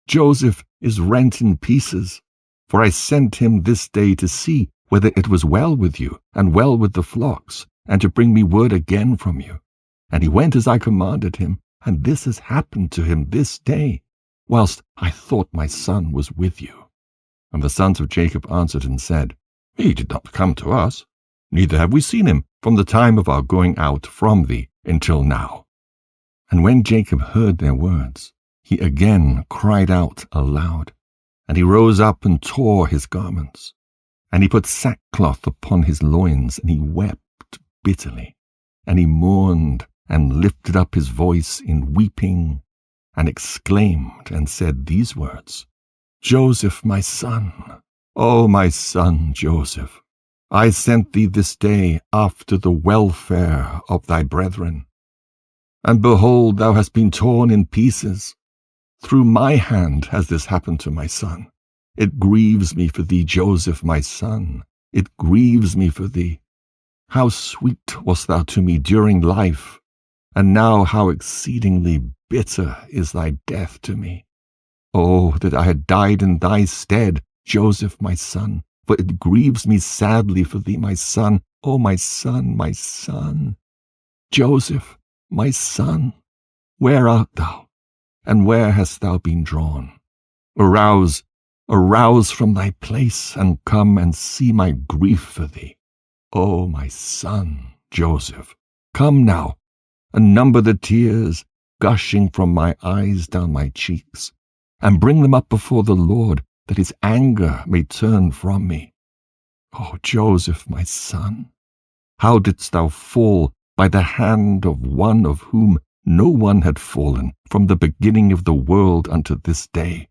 Joseph is rent in pieces, for I sent him this day to see whether it was well with you, and well with the flocks, and to bring me word again from you. And he went as I commanded him, and this has happened to him this day, whilst I thought my son was with you. And the sons of Jacob answered and said, He did not come to us, neither have we seen him from the time of our going out from thee until now. And when Jacob heard their words, he again cried out aloud, and he rose up and tore his garments. And he put sackcloth upon his loins, and he wept bitterly, and he mourned, and lifted up his voice in weeping, and exclaimed, and said these words, Joseph, my son, O my son Joseph, I sent thee this day after the welfare of thy brethren. And behold, thou hast been torn in pieces. Through my hand has this happened to my son. It grieves me for thee, Joseph, my son. It grieves me for thee. How sweet wast thou to me during life, and now how exceedingly bitter is thy death to me. Oh, that I had died in thy stead, Joseph, my son, for it grieves me sadly for thee, my son. Oh, my son, my son. Joseph, my son, where art thou, and where hast thou been drawn? Arouse, arouse from thy place, and come and see my grief for thee. O my son, Joseph, come now, and number the tears gushing from my eyes down my cheeks, and bring them up before the Lord, that his anger may turn from me. O Joseph, my son, how didst thou fall by the hand of one of whom no one had fallen from the beginning of the world unto this day?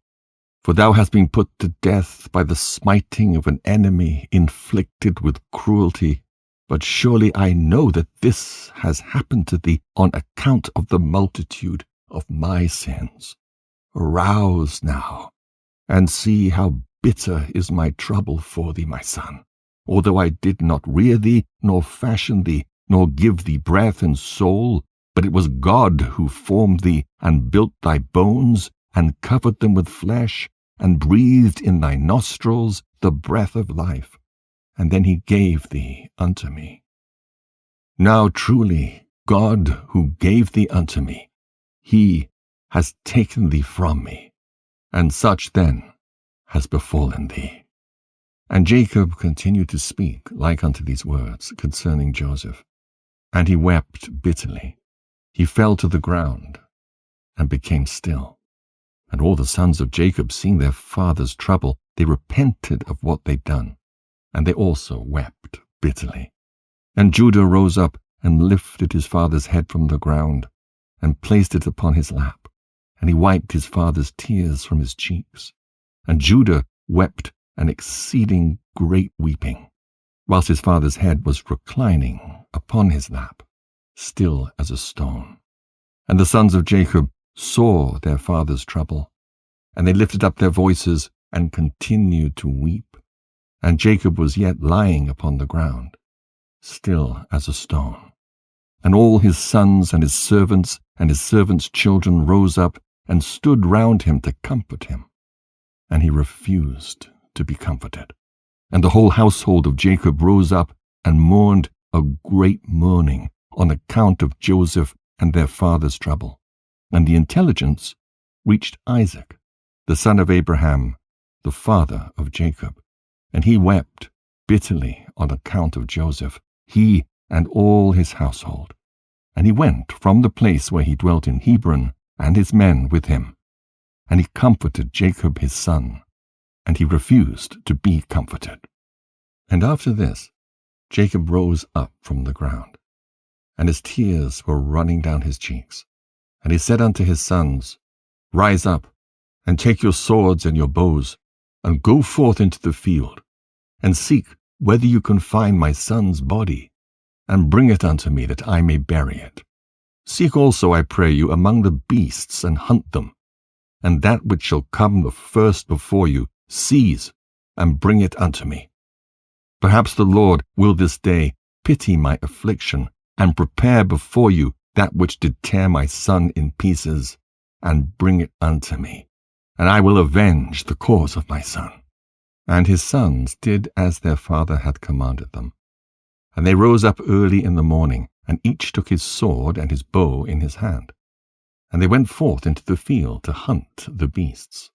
For thou hast been put to death by the smiting of an enemy inflicted with cruelty. But surely I know that this has happened to thee on account of the multitude of my sins. Arouse now, and see how bitter is my trouble for thee, my son. Although I did not rear thee, nor fashion thee, nor give thee breath and soul, but it was God who formed thee, and built thy bones, and covered them with flesh, and breathed in thy nostrils the breath of life. And then he gave thee unto me. Now truly God who gave thee unto me, he has taken thee from me, and such then has befallen thee. And Jacob continued to speak like unto these words concerning Joseph. And he wept bitterly. He fell to the ground, and became still. And all the sons of Jacob, seeing their father's trouble, they repented of what they'd done. And they also wept bitterly. And Judah rose up and lifted his father's head from the ground, and placed it upon his lap, and he wiped his father's tears from his cheeks. And Judah wept an exceeding great weeping, whilst his father's head was reclining upon his lap, still as a stone. And the sons of Jacob saw their father's trouble, and they lifted up their voices and continued to weep. And Jacob was yet lying upon the ground, still as a stone. And all his sons and his servants children rose up and stood round him to comfort him. And he refused to be comforted. And the whole household of Jacob rose up and mourned a great mourning on account of Joseph and their father's trouble. And the intelligence reached Isaac, the son of Abraham, the father of Jacob. And he wept bitterly on account of Joseph, he and all his household. And he went from the place where he dwelt in Hebron, and his men with him. And he comforted Jacob his son, and he refused to be comforted. And after this, Jacob rose up from the ground, and his tears were running down his cheeks. And he said unto his sons, Rise up, and take your swords and your bows, and go forth into the field, and seek whether you can find my son's body, and bring it unto me, that I may bury it. Seek also, I pray you, among the beasts, and hunt them, and that which shall come the first before you, seize, and bring it unto me. Perhaps the Lord will this day pity my affliction, and prepare before you that which did tear my son in pieces, and bring it unto me, and I will avenge the cause of my son. And his sons did as their father had commanded them. And they rose up early in the morning, and each took his sword and his bow in his hand. And they went forth into the field to hunt the beasts.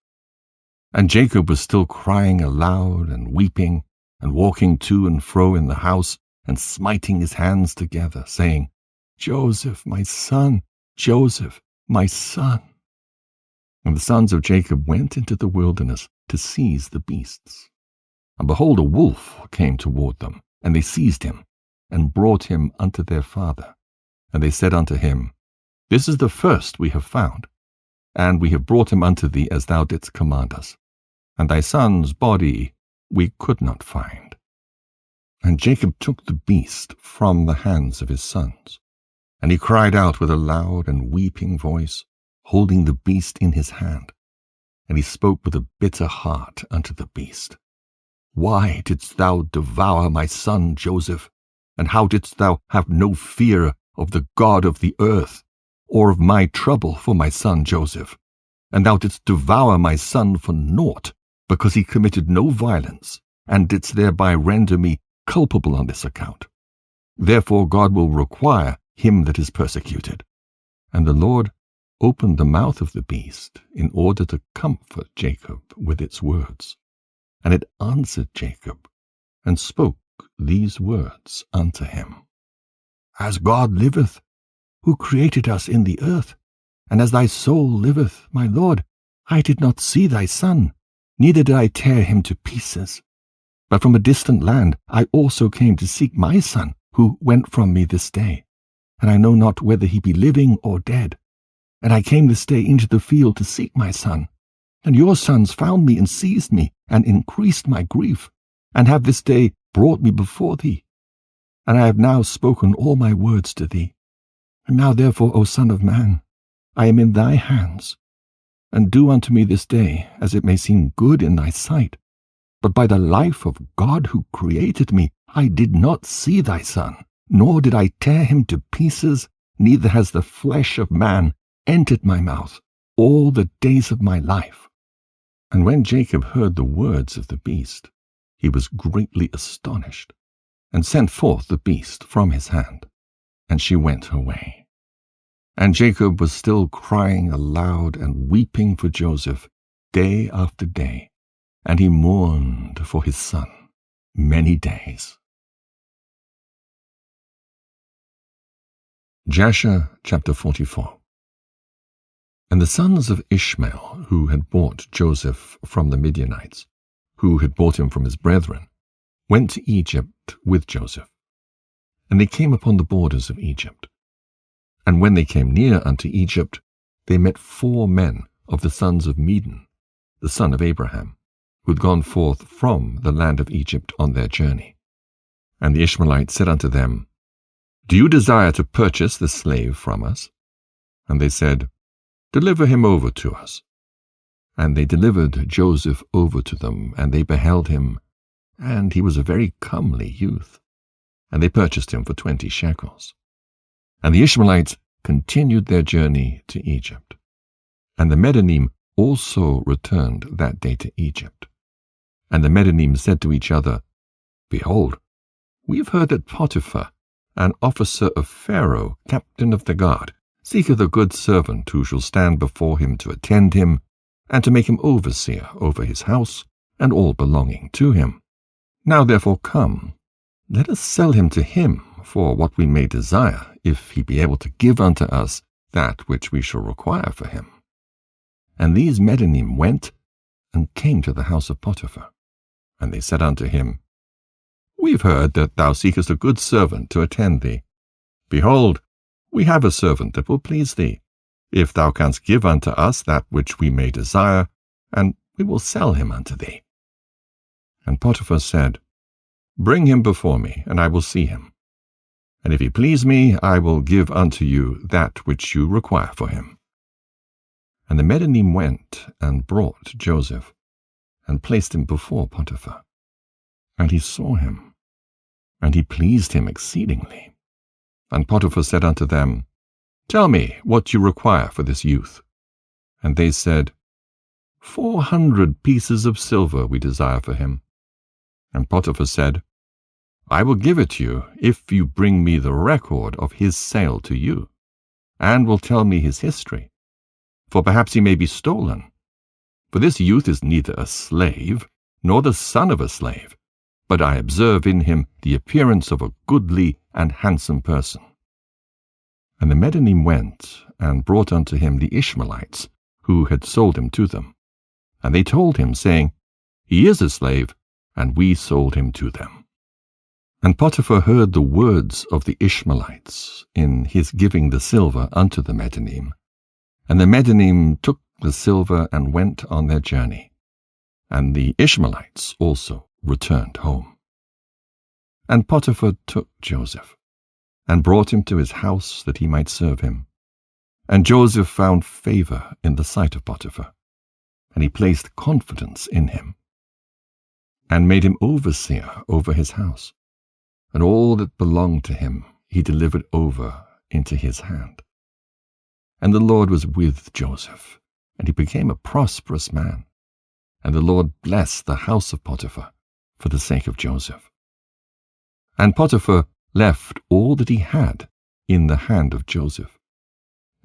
And Jacob was still crying aloud and weeping, and walking to and fro in the house, and smiting his hands together, saying, Joseph, my son, Joseph, my son. And the sons of Jacob went into the wilderness to seize the beasts. And behold, a wolf came toward them, and they seized him, and brought him unto their father. And they said unto him, This is the first we have found, and we have brought him unto thee as thou didst command us. And thy son's body we could not find. And Jacob took the beast from the hands of his sons, and he cried out with a loud and weeping voice, holding the beast in his hand. And he spoke with a bitter heart unto the beast. Why didst thou devour my son Joseph? And how didst thou have no fear of the God of the earth, or of my trouble for my son Joseph? And thou didst devour my son for naught, because he committed no violence, and didst thereby render me culpable on this account. Therefore God will require him that is persecuted. And the Lord opened the mouth of the beast in order to comfort Jacob with its words. And it answered Jacob, and spoke these words unto him. As God liveth, who created us in the earth, and as thy soul liveth, my Lord, I did not see thy son, neither did I tear him to pieces. But from a distant land I also came to seek my son, who went from me this day, and I know not whether he be living or dead. And I came this day into the field to seek my son. And your sons found me and seized me, and increased my grief, and have this day brought me before thee. And I have now spoken all my words to thee. And now therefore, O Son of Man, I am in thy hands. And do unto me this day as it may seem good in thy sight. But by the life of God who created me, I did not see thy son, nor did I tear him to pieces, neither has the flesh of man entered my mouth all the days of my life. And when Jacob heard the words of the beast, he was greatly astonished, and sent forth the beast from his hand, and she went her way. And Jacob was still crying aloud and weeping for Joseph day after day, and he mourned for his son many days. Jasher chapter 44. And the sons of Ishmael, who had bought Joseph from the Midianites, who had bought him from his brethren, went to Egypt with Joseph. And they came upon the borders of Egypt. And when they came near unto Egypt, they met 4 men of the sons of Medan, the son of Abraham, who had gone forth from the land of Egypt on their journey. And the Ishmaelites said unto them, Do you desire to purchase this slave from us? And they said, Deliver him over to us. And they delivered Joseph over to them, and they beheld him, and he was a very comely youth. And they purchased him for 20 shekels. And the Ishmaelites continued their journey to Egypt. And the Medanim also returned that day to Egypt. And the Medanim said to each other, Behold, we have heard that Potiphar, an officer of Pharaoh, captain of the guard, seeketh a good servant who shall stand before him to attend him, and to make him overseer over his house, and all belonging to him. Now therefore come, let us sell him to him for what we may desire, if he be able to give unto us that which we shall require for him. And these Medanim went, and came to the house of Potiphar. And they said unto him, We have heard that thou seekest a good servant to attend thee. Behold, we have a servant that will please thee, if thou canst give unto us that which we may desire, and we will sell him unto thee. And Potiphar said, Bring him before me, and I will see him. And if he please me, I will give unto you that which you require for him. And the Medanim went and brought Joseph, and placed him before Potiphar. And he saw him, and he pleased him exceedingly. And Potiphar said unto them, Tell me what you require for this youth. And they said, 400 pieces of silver we desire for him. And Potiphar said, I will give it you if you bring me the record of his sale to you, and will tell me his history, for perhaps he may be stolen. For this youth is neither a slave, nor the son of a slave, but I observe in him the appearance of a goodly and handsome person. And the Medanim went and brought unto him the Ishmaelites, who had sold him to them. And they told him, saying, He is a slave, and we sold him to them. And Potiphar heard the words of the Ishmaelites in his giving the silver unto the Medanim. And the Medanim took the silver and went on their journey. And the Ishmaelites also returned home. And Potiphar took Joseph, and brought him to his house that he might serve him. And Joseph found favor in the sight of Potiphar, and he placed confidence in him, and made him overseer over his house, and all that belonged to him he delivered over into his hand. And the Lord was with Joseph, and he became a prosperous man, and the Lord blessed the house of Potiphar for the sake of Joseph. And Potiphar left all that he had in the hand of Joseph.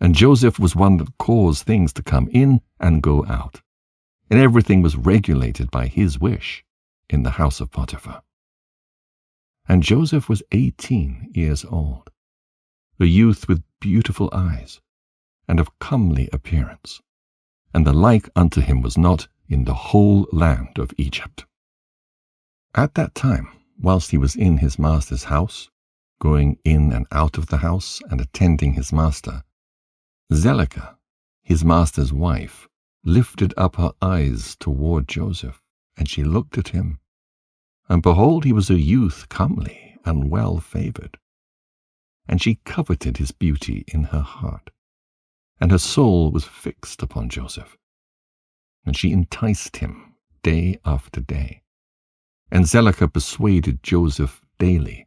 And Joseph was one that caused things to come in and go out, and everything was regulated by his wish in the house of Potiphar. And Joseph was 18 years old, a youth with beautiful eyes, and of comely appearance, and the like unto him was not in the whole land of Egypt. At that time, whilst he was in his master's house, going in and out of the house and attending his master, Zelicah, his master's wife, lifted up her eyes toward Joseph, and she looked at him. And behold, he was a youth comely and well favored. And she coveted his beauty in her heart, and her soul was fixed upon Joseph. And she enticed him day after day. And Zelicah persuaded Joseph daily,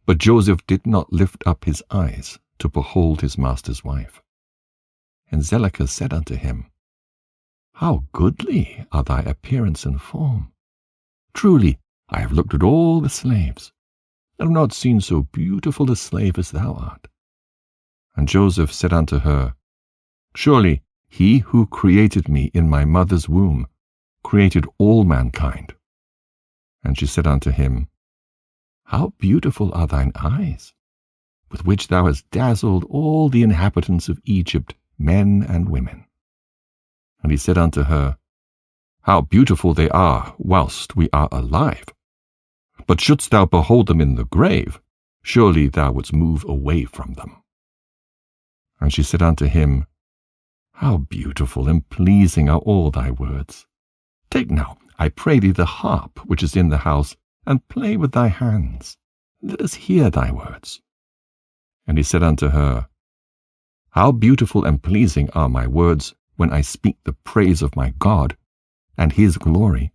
but Joseph did not lift up his eyes to behold his master's wife. And Zelicah said unto him, How goodly are thy appearance and form! Truly, I have looked at all the slaves, and have not seen so beautiful a slave as thou art. And Joseph said unto her, Surely he who created me in my mother's womb created all mankind. And she said unto him, How beautiful are thine eyes, with which thou hast dazzled all the inhabitants of Egypt, men and women. And he said unto her, How beautiful they are whilst we are alive! But shouldst thou behold them in the grave, surely thou wouldst move away from them. And she said unto him, How beautiful and pleasing are all thy words! Take now, I pray thee, the harp which is in the house, and play with thy hands. Let us hear thy words. And he said unto her, How beautiful and pleasing are my words when I speak the praise of my God and his glory.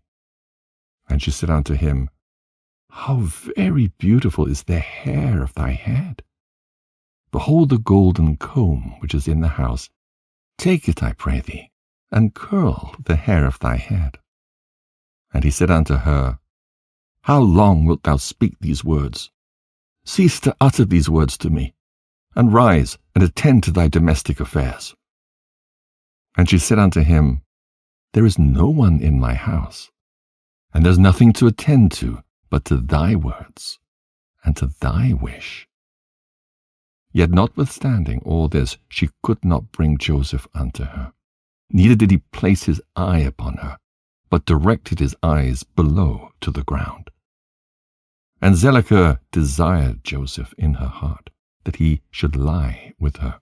And she said unto him, How very beautiful is the hair of thy head! Behold the golden comb which is in the house. Take it, I pray thee, and curl the hair of thy head. And he said unto her, How long wilt thou speak these words? Cease to utter these words to me, and rise and attend to thy domestic affairs. And she said unto him, There is no one in my house, and there is nothing to attend to but to thy words and to thy wish. Yet notwithstanding all this, she could not bring Joseph unto her. Neither did he place his eye upon her, but directed his eyes below to the ground. And Zelicah desired Joseph in her heart, that he should lie with her.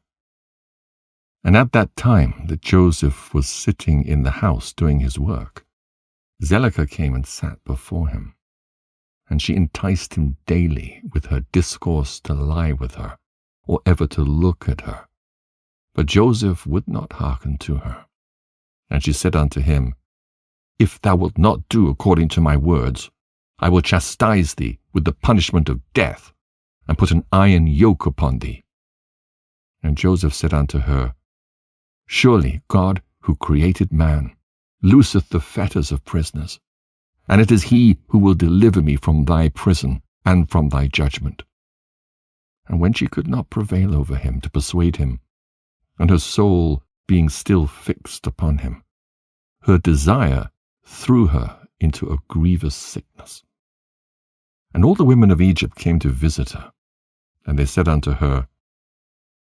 And at that time that Joseph was sitting in the house doing his work, Zelicah came and sat before him. And she enticed him daily with her discourse to lie with her, or ever to look at her. But Joseph would not hearken to her. And she said unto him, If thou wilt not do according to my words, I will chastise thee with the punishment of death, and put an iron yoke upon thee. And Joseph said unto her, Surely God, who created man, looseth the fetters of prisoners, and it is he who will deliver me from thy prison and from thy judgment. And when she could not prevail over him to persuade him, and her soul being still fixed upon him, her desire threw her into a grievous sickness. And all the women of Egypt came to visit her, and they said unto her,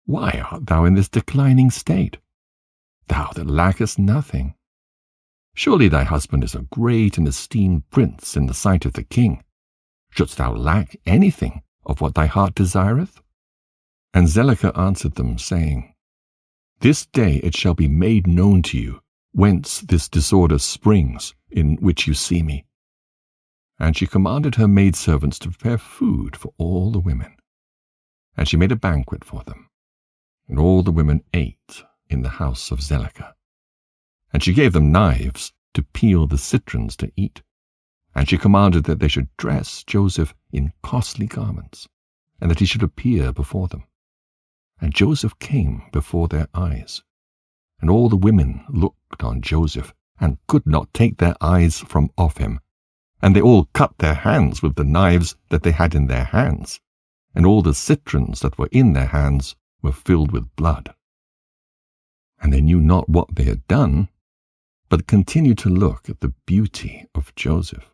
Why art thou in this declining state, thou that lackest nothing? Surely thy husband is a great and esteemed prince in the sight of the king. Shouldst thou lack anything of what thy heart desireth? And Zelicah answered them, saying, This day it shall be made known to you whence this disorder springs in which you see me. And she commanded her maidservants to prepare food for all the women. And she made a banquet for them. And all the women ate in the house of Zelicah. And she gave them knives to peel the citrons to eat. And she commanded that they should dress Joseph in costly garments, and that he should appear before them. And Joseph came before their eyes. And all the women looked on Joseph, and could not take their eyes from off him. And they all cut their hands with the knives that they had in their hands, and all the citrons that were in their hands were filled with blood. And they knew not what they had done, but continued to look at the beauty of Joseph,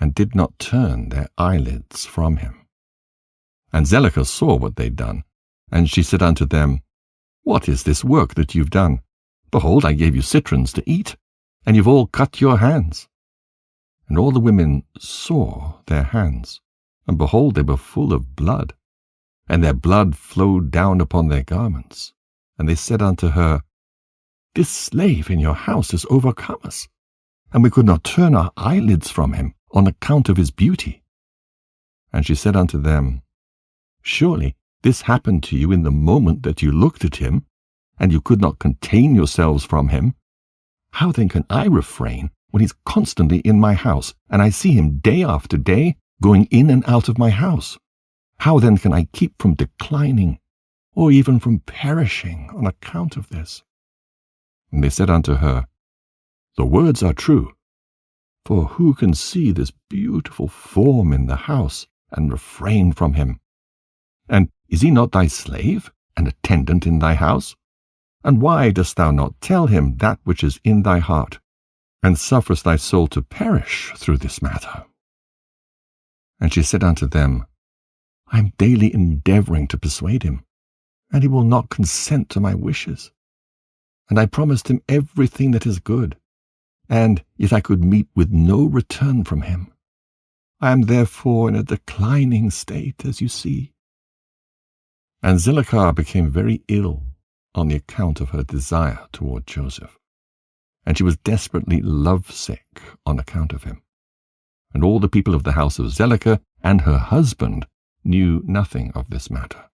and did not turn their eyelids from him. And Zelicah saw what they had done, and she said unto them, What is this work that you've done? Behold, I gave you citrons to eat, and you've all cut your hands. And all the women saw their hands, and behold, they were full of blood, and their blood flowed down upon their garments. And they said unto her, This slave in your house has overcome us, and we could not turn our eyelids from him on account of his beauty. And she said unto them, Surely this happened to you in the moment that you looked at him, and you could not contain yourselves from him. How then can I refrain when he's constantly in my house, and I see him day after day going in and out of my house? How then can I keep from declining, or even from perishing on account of this? And they said unto her, The words are true. For who can see this beautiful form in the house, and refrain from him? And is he not thy slave, and attendant in thy house? And why dost thou not tell him that which is in thy heart, and sufferest thy soul to perish through this matter? And she said unto them, I am daily endeavoring to persuade him, and he will not consent to my wishes. And I promised him everything that is good, and yet I could meet with no return from him. I am therefore in a declining state, as you see. And Zelicah became very ill on the account of her desire toward Joseph, and she was desperately lovesick on account of him. And all the people of the house of Zelicah and her husband knew nothing of this matter.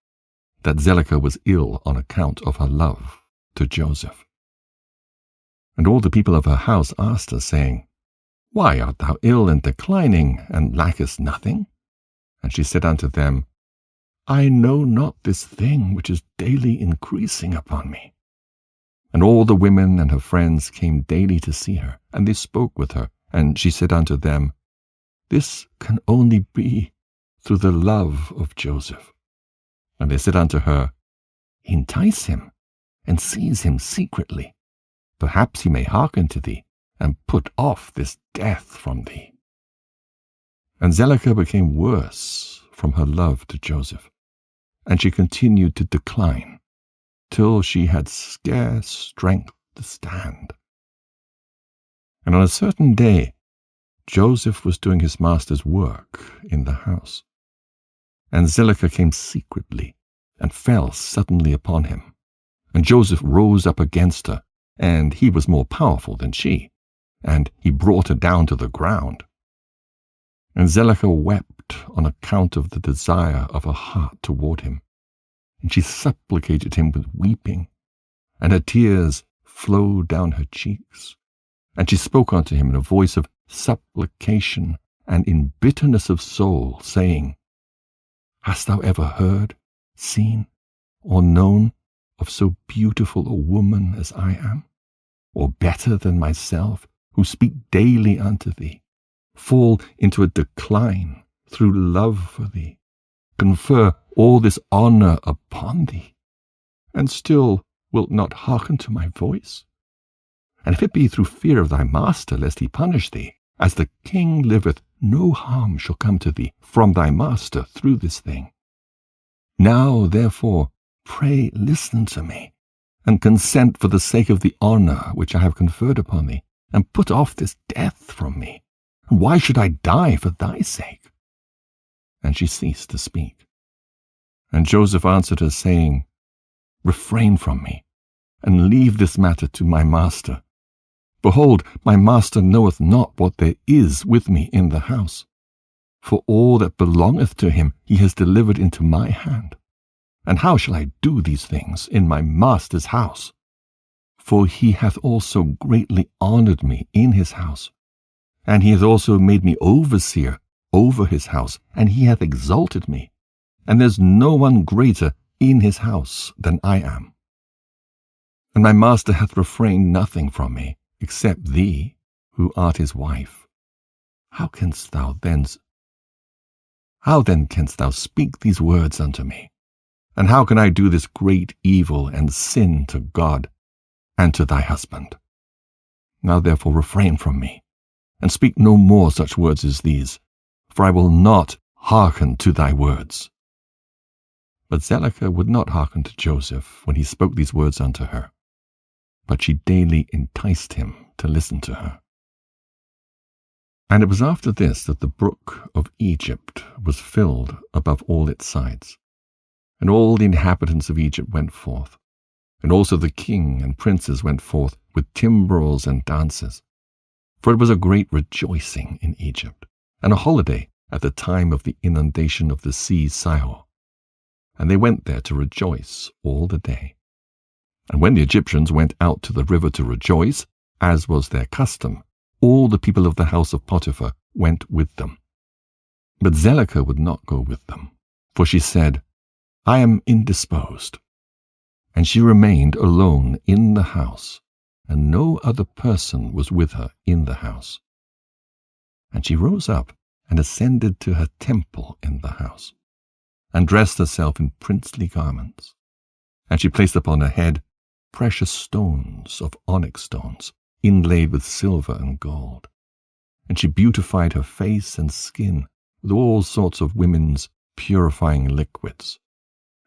that Zelicah was ill on account of her love to Joseph. And all the people of her house asked her, saying, Why art thou ill and declining, and lackest nothing? And she said unto them, I know not this thing which is daily increasing upon me. And all the women and her friends came daily to see her, and they spoke with her. And she said unto them, This can only be through the love of Joseph. And they said unto her, Entice him, and seize him secretly. Perhaps he may hearken to thee, and put off this death from thee. And Zelicah became worse from her love to Joseph, and she continued to decline, till she had scarce strength to stand. And on a certain day Joseph was doing his master's work in the house. And Zelicah came secretly, and fell suddenly upon him. And Joseph rose up against her, and he was more powerful than she, and he brought her down to the ground. And Zelicah wept on account of the desire of her heart toward him, and she supplicated him with weeping, and her tears flowed down her cheeks. And she spoke unto him in a voice of supplication and in bitterness of soul, saying, Hast thou ever heard, seen, or known of so beautiful a woman as I am, or better than myself, who speak daily unto thee, fall into a decline through love for thee, confer all this honor upon thee, and still wilt not hearken to my voice? And if it be through fear of thy master, lest he punish thee, as the king liveth, no harm shall come to thee from thy master through this thing. Now, therefore, pray listen to me, and consent for the sake of the honor which I have conferred upon thee, and put off this death from me. And why should I die for thy sake? And she ceased to speak. And Joseph answered her, saying, Refrain from me, and leave this matter to my master. Behold, my master knoweth not what there is with me in the house. For all that belongeth to him he has delivered into my hand. And how shall I do these things in my master's house? For he hath also greatly honored me in his house. And he hath also made me overseer over his house, and he hath exalted me. And there's no one greater in his house than I am. And my master hath refrained nothing from me, except thee, who art his wife. How then canst thou speak these words unto me? And how can I do this great evil and sin to God and to thy husband? Now therefore refrain from me, and speak no more such words as these, for I will not hearken to thy words. But Zelicah would not hearken to Joseph when he spoke these words unto her, but she daily enticed him to listen to her. And it was after this that the brook of Egypt was filled above all its sides. And all the inhabitants of Egypt went forth, and also the king and princes went forth with timbrels and dances. For it was a great rejoicing in Egypt, and a holiday at the time of the inundation of the sea Sihor. And they went there to rejoice all the day. And when the Egyptians went out to the river to rejoice, as was their custom, all the people of the house of Potiphar went with them. But Zelicah would not go with them, for she said, I am indisposed. And she remained alone in the house, and no other person was with her in the house. And she rose up and ascended to her temple in the house, and dressed herself in princely garments. And she placed upon her head precious stones of onyx stones, inlaid with silver and gold. And she beautified her face and skin with all sorts of women's purifying liquids.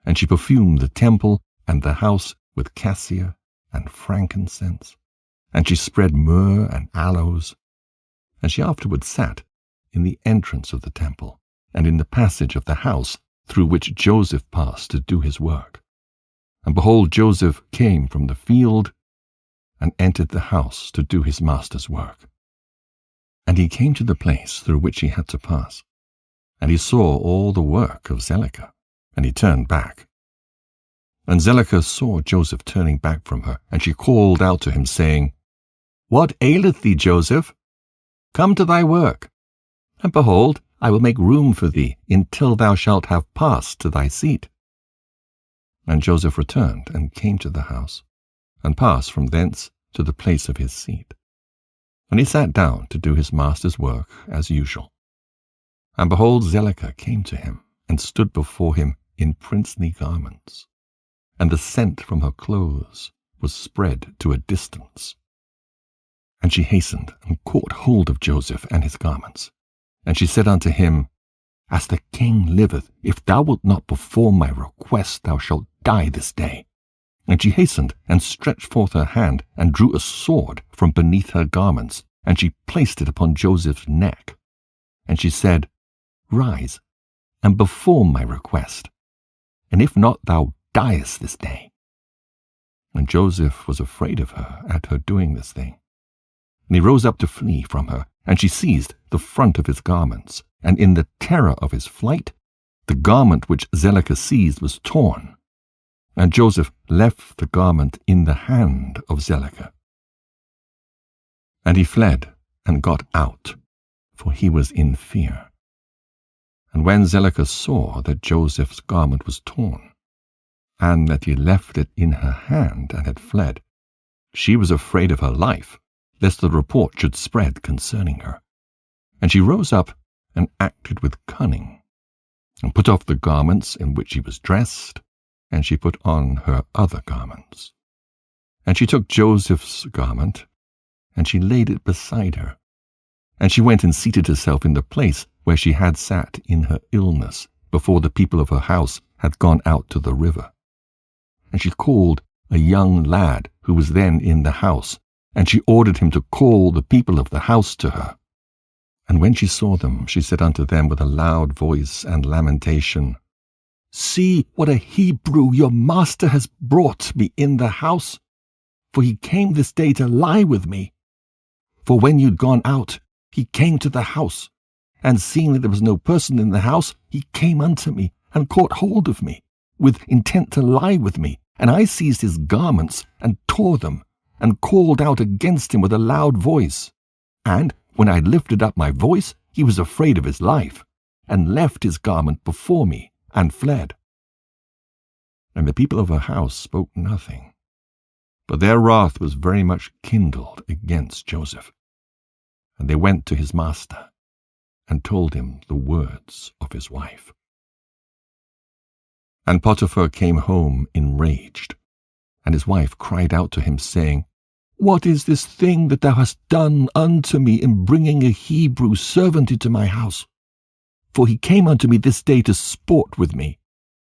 And she perfumed the temple and the house with cassia and frankincense. And she spread myrrh and aloes. And she afterward sat in the entrance of the temple, and in the passage of the house through which Joseph passed to do his work. And behold, Joseph came from the field, and entered the house to do his master's work. And he came to the place through which he had to pass, and he saw all the work of Zelicah, and he turned back. And Zelicah saw Joseph turning back from her, and she called out to him, saying, What aileth thee, Joseph? Come to thy work. And behold, I will make room for thee, until thou shalt have passed to thy seat. And Joseph returned, and came to the house, and passed from thence to the place of his seat. And he sat down to do his master's work as usual. And behold, Zelicah came to him, and stood before him in princely garments, and the scent from her clothes was spread to a distance. And she hastened, and caught hold of Joseph and his garments. And she said unto him, As the king liveth, if thou wilt not perform my request, thou shalt die this day. And she hastened, and stretched forth her hand, and drew a sword from beneath her garments, and she placed it upon Joseph's neck. And she said, Rise, and perform my request, and if not, thou diest this day. And Joseph was afraid of her at her doing this thing. And he rose up to flee from her, and she seized the front of his garments, and in the terror of his flight, the garment which Zelicah seized was torn. And Joseph left the garment in the hand of Zelicah. And he fled, and got out, for he was in fear. And when Zelicah saw that Joseph's garment was torn, and that he left it in her hand and had fled, she was afraid of her life, lest the report should spread concerning her. And she rose up and acted with cunning, and put off the garments in which she was dressed, and she put on her other garments. And she took Joseph's garment, and she laid it beside her. And she went and seated herself in the place where she had sat in her illness, before the people of her house had gone out to the river. And she called a young lad who was then in the house, and she ordered him to call the people of the house to her. And when she saw them, she said unto them with a loud voice and lamentation, See what a Hebrew your master has brought me in the house, for he came this day to lie with me. For when you'd gone out, he came to the house, and seeing that there was no person in the house, he came unto me, and caught hold of me, with intent to lie with me. And I seized his garments, and tore them, and called out against him with a loud voice. And when I lifted up my voice, he was afraid of his life, and left his garment before me, and fled. And the people of her house spoke nothing, but their wrath was very much kindled against Joseph. And they went to his master, and told him the words of his wife. And Potiphar came home enraged, and his wife cried out to him, saying, What is this thing that thou hast done unto me in bringing a Hebrew servant into my house? For he came unto me this day to sport with me.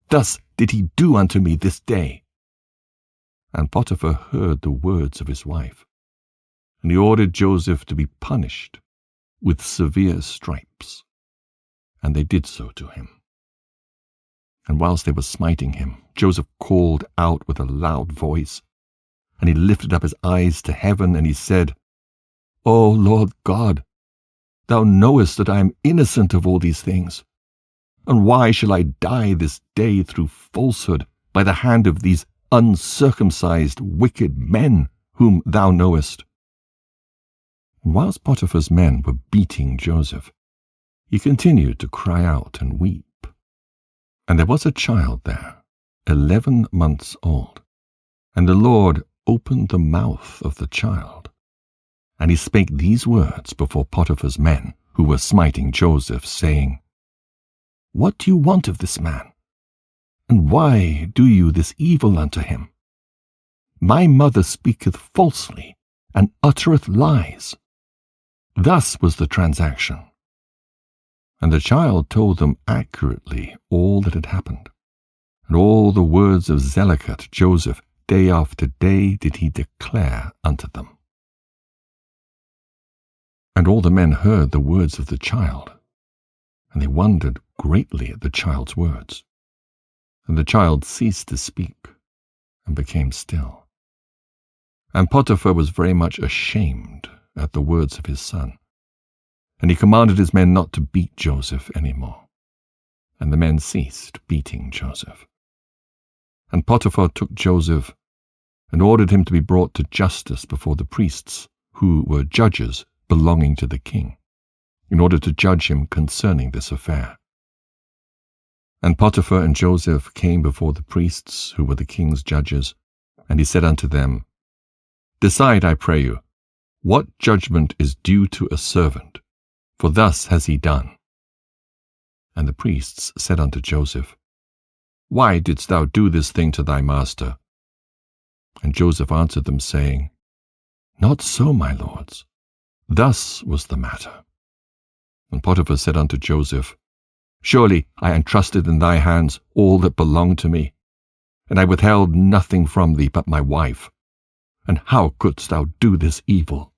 Thus did he do unto me this day. And Potiphar heard the words of his wife, and he ordered Joseph to be punished with severe stripes. And they did so to him. And whilst they were smiting him, Joseph called out with a loud voice, and he lifted up his eyes to heaven, and he said, O Lord God, thou knowest that I am innocent of all these things. And why shall I die this day through falsehood by the hand of these uncircumcised wicked men whom thou knowest? And whilst Potiphar's men were beating Joseph, he continued to cry out and weep. And there was a child there, 11 months old, and the Lord opened the mouth of the child. And he spake these words before Potiphar's men, who were smiting Joseph, saying, What do you want of this man? And why do you this evil unto him? My mother speaketh falsely, and uttereth lies. Thus was the transaction. And the child told them accurately all that had happened, and all the words of Zelicah to Joseph, day after day did he declare unto them. And all the men heard the words of the child, and they wondered greatly at the child's words. And the child ceased to speak, and became still. And Potiphar was very much ashamed at the words of his son. And he commanded his men not to beat Joseph any more. And the men ceased beating Joseph. And Potiphar took Joseph and ordered him to be brought to justice before the priests, who were judges belonging to the king, in order to judge him concerning this affair. And Potiphar and Joseph came before the priests, who were the king's judges, and he said unto them, Decide, I pray you, what judgment is due to a servant, for thus has he done. And the priests said unto Joseph, Why didst thou do this thing to thy master? And Joseph answered them, saying, Not so, my lords. Thus was the matter. And Potiphar said unto Joseph, Surely I entrusted in thy hands all that belonged to me, and I withheld nothing from thee but my wife. And how couldst thou do this evil?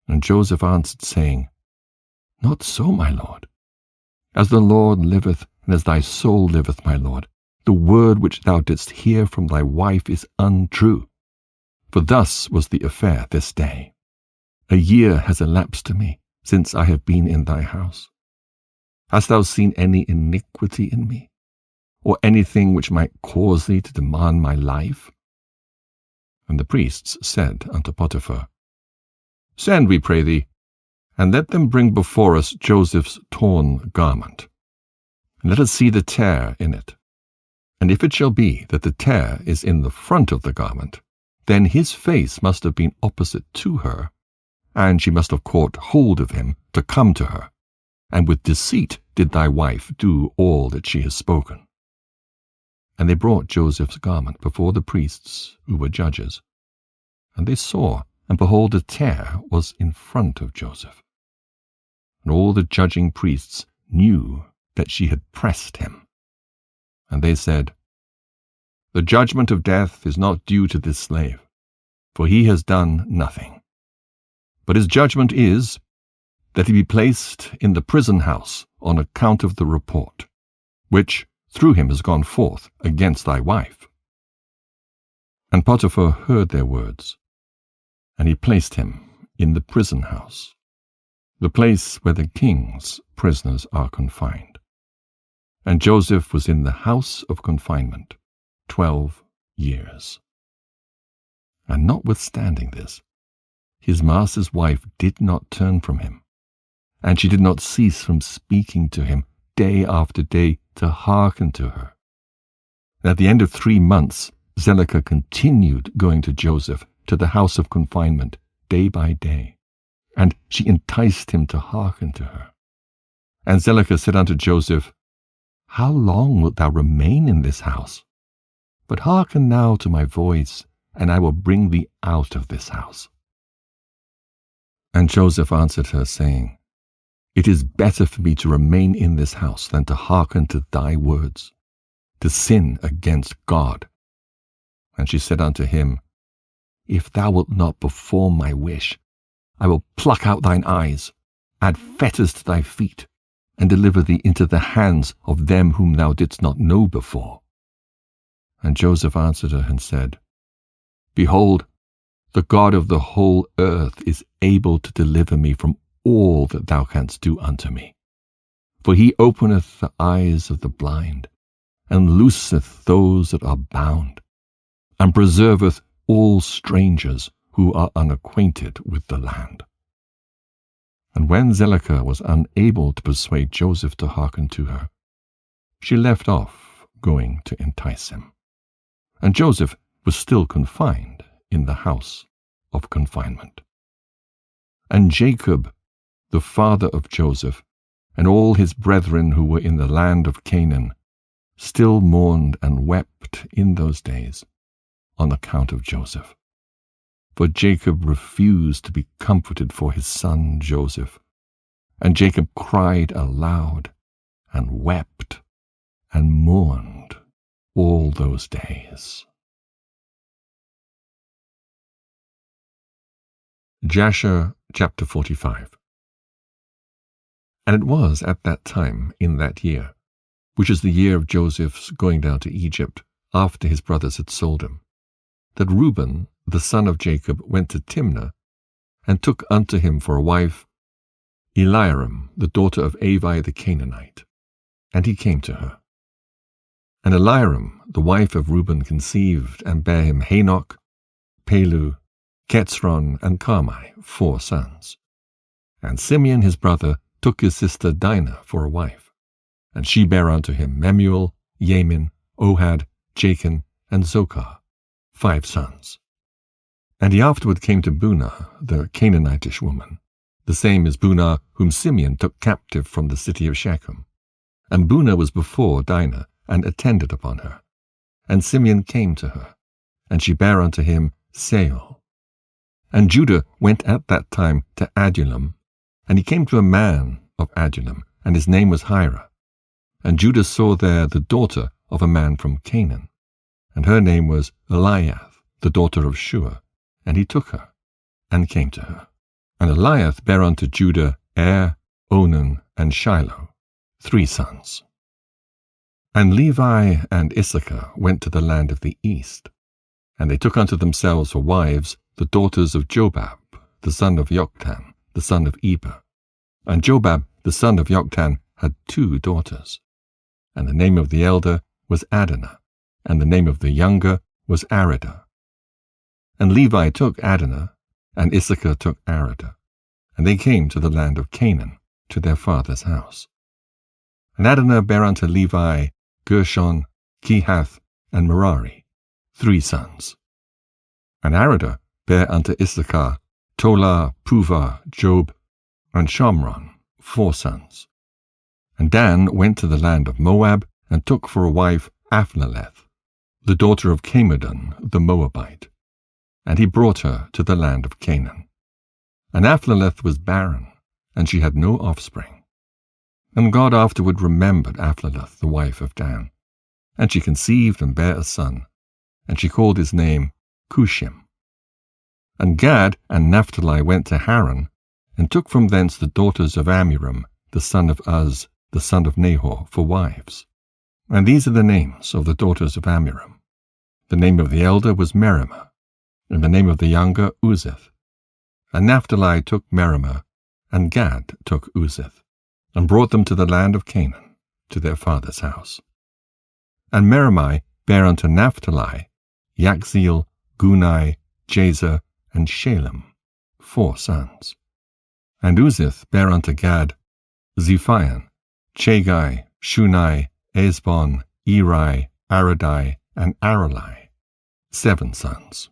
And Joseph answered, saying, Not so, my lord. As the Lord liveth, and as thy soul liveth, my lord, the word which thou didst hear from thy wife is untrue. For thus was the affair this day. A year has elapsed to me, since I have been in thy house. Hast thou seen any iniquity in me, or anything which might cause thee to demand my life? And the priests said unto Potiphar, Send, we pray thee, and let them bring before us Joseph's torn garment, and let us see the tear in it. And if it shall be that the tear is in the front of the garment, then his face must have been opposite to her, and she must have caught hold of him to come to her, and with deceit did thy wife do all that she has spoken. And they brought Joseph's garment before the priests, who were judges. And they saw, and behold, a tear was in front of Joseph. And all the judging priests knew that she had pressed him. And they said, The judgment of death is not due to this slave, for he has done nothing. But his judgment is that he be placed in the prison house on account of the report, which through him has gone forth against thy wife. And Potiphar heard their words, and he placed him in the prison house, the place where the king's prisoners are confined. And Joseph was in the house of confinement 12 years. And notwithstanding this, his master's wife did not turn from him, and she did not cease from speaking to him day after day to hearken to her. And at the end of 3 months, Zelicah continued going to Joseph to the house of confinement day by day, and she enticed him to hearken to her. And Zelicah said unto Joseph, How long wilt thou remain in this house? But hearken now to my voice, and I will bring thee out of this house. And Joseph answered her, saying, It is better for me to remain in this house than to hearken to thy words, to sin against God. And she said unto him, If thou wilt not perform my wish, I will pluck out thine eyes, add fetters to thy feet, and deliver thee into the hands of them whom thou didst not know before. And Joseph answered her and said, Behold, the God of the whole earth is able to deliver me from all that thou canst do unto me. For he openeth the eyes of the blind, and looseth those that are bound, and preserveth all strangers who are unacquainted with the land. And when Zelicah was unable to persuade Joseph to hearken to her, she left off going to entice him. And Joseph was still confined in the house of confinement. And Jacob, the father of Joseph, and all his brethren who were in the land of Canaan, still mourned and wept in those days on account of Joseph. For Jacob refused to be comforted for his son Joseph, and Jacob cried aloud, and wept, and mourned all those days. Jasher chapter 45. And it was at that time, in that year, which is the year of Joseph's going down to Egypt, after his brothers had sold him, that Reuben, the son of Jacob, went to Timnah, and took unto him for a wife Eliarim, the daughter of Avi the Canaanite. And he came to her. And Eliram, the wife of Reuben, conceived, and bare him Hanoch, Palu, Ketzron, and Carmi, 4 sons. And Simeon his brother took his sister Dinah for a wife. And she bare unto him Memuel, Yamin, Ohad, Jachin, and Zochar, 5 sons. And he afterward came to Bunah, the Canaanitish woman, the same as Bunah whom Simeon took captive from the city of Shechem. And Bunah was before Dinah, and attended upon her. And Simeon came to her, and she bare unto him Seol. And Judah went at that time to Adullam, and he came to a man of Adullam, and his name was Hira. And Judah saw there the daughter of a man from Canaan, and her name was Eliath, the daughter of Shua, and he took her, and came to her. And Eliath bare unto Judah Onan, and Shiloh, 3 sons. And Levi and Issachar went to the land of the east, and they took unto themselves for wives the daughters of Jobab, the son of Joktan, the son of Eber. And Jobab, the son of Joktan, had 2 daughters. And the name of the elder was Adonah, and the name of the younger was Aridah. And Levi took Adonah, and Issachar took Aridah, and they came to the land of Canaan, to their father's house. And Adonah bare unto Levi Gershon, Kehath, and Merari, 3 sons. And Aridah bare unto Issachar Tola, Puvah, Job, and Shomron, 4 sons. And Dan went to the land of Moab, and took for a wife Aphlaleth, the daughter of Camedon the Moabite, and he brought her to the land of Canaan. And Aphlaleth was barren, and she had no offspring. And God afterward remembered Aphlaleth, the wife of Dan, and she conceived and bare a son, and she called his name Cushim. And Gad and Naphtali went to Haran, and took from thence the daughters of Amiram, the son of Uz, the son of Nahor, for wives. And these are the names of the daughters of Amiram. The name of the elder was Merimah, and the name of the younger Uzith. And Naphtali took Merimah, and Gad took Uzith, and brought them to the land of Canaan, to their father's house. And Merimai bare unto Naphtali Yakzeel, Gunai, Jazer, and Shalem, 4 sons. And Uzith bare unto Gad Zephion, Chagai, Shunai, Esbon, Eri, Aradai, and Aralai, 7 sons.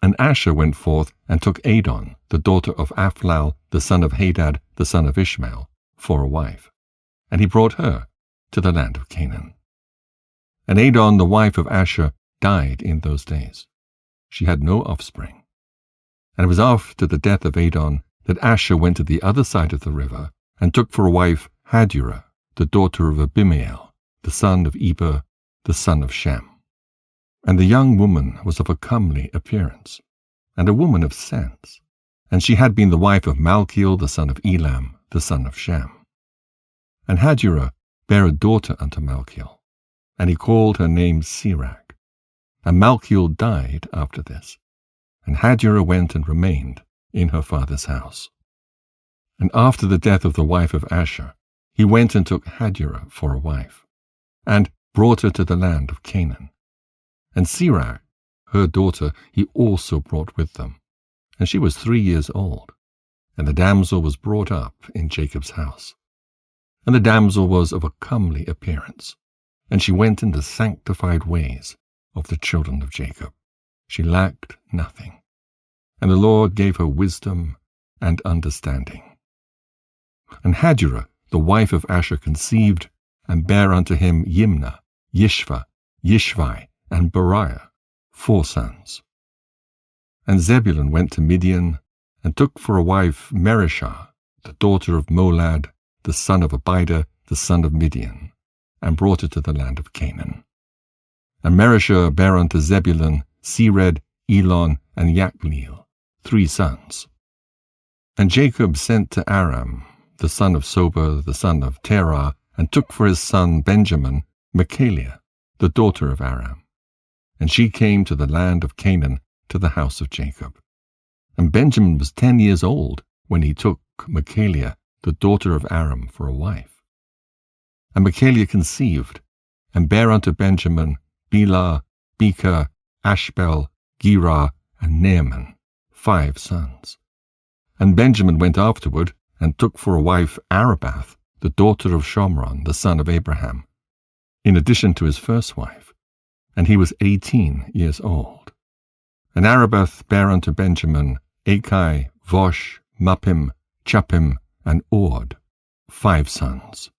And Asher went forth and took Adon, the daughter of Aphlal, the son of Hadad, the son of Ishmael, for a wife, and he brought her to the land of Canaan. And Adon, the wife of Asher, died in those days. She had no offspring. And it was after the death of Adon that Asher went to the other side of the river, and took for a wife Hadurah, the daughter of Abimael, the son of Eber, the son of Shem. And the young woman was of a comely appearance, and a woman of sense, and she had been the wife of Malchiel, the son of Elam, the son of Shem. And Hadurah bare a daughter unto Malchiel, and he called her name Sirach. And Malchiel died after this, and Hadurah went and remained in her father's house. And after the death of the wife of Asher, he went and took Hadurah for a wife, and brought her to the land of Canaan. And Sirach, her daughter, he also brought with them, and she was 3 years old. And the damsel was brought up in Jacob's house. And the damsel was of a comely appearance, and she went in the sanctified ways of the children of Jacob. She lacked nothing, and the Lord gave her wisdom and understanding. And Hadurah, the wife of Asher, conceived, and bare unto him Yimnah, Yishva, Yishvi, and Beriah, 4 sons. And Zebulun went to Midian, and took for a wife Merishah, the daughter of Molad, the son of Abida, the son of Midian, and brought her to the land of Canaan. And Merishah bare unto Zebulun Sered, Elon, and Yakneel, 3 sons. And Jacob sent to Aram, the son of Sober, the son of Terah, and took for his son Benjamin Michaliah, the daughter of Aram. And she came to the land of Canaan, to the house of Jacob. And Benjamin was 10 years old when he took Michaliah, the daughter of Aram, for a wife. And Michaliah conceived, and bare unto Benjamin Bela, Becher, Ashbel, Gera, and Naaman, 5 sons. And Benjamin went afterward, and took for a wife Arabath, the daughter of Shomron, the son of Abraham, in addition to his first wife, and he was 18 years old. And Arabath bare unto Benjamin Achai, Vosh, Muppim, Chuppim, and Ord, 5 sons.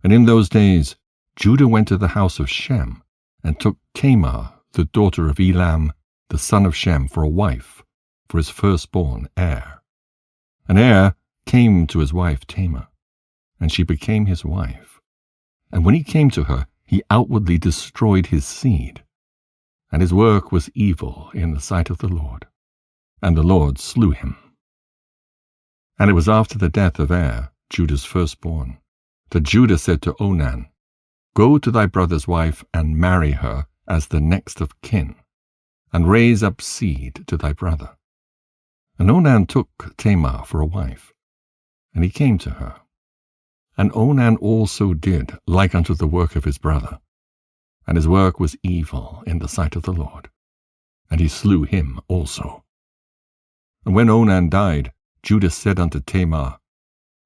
And in those days Judah went to the house of Shem, and took Tamar, the daughter of Elam, the son of Shem, for a wife, for his firstborn Er. And Er came to his wife Tamar, and she became his wife. And when he came to her, he outwardly destroyed his seed. And his work was evil in the sight of the Lord, and the Lord slew him. And it was after the death of Er, Judah's firstborn, that Judah said to Onan, Go to thy brother's wife, and marry her as the next of kin, and raise up seed to thy brother. And Onan took Tamar for a wife, and he came to her. And Onan also did like unto the work of his brother, and his work was evil in the sight of the Lord, and he slew him also. And when Onan died, Judah said unto Tamar,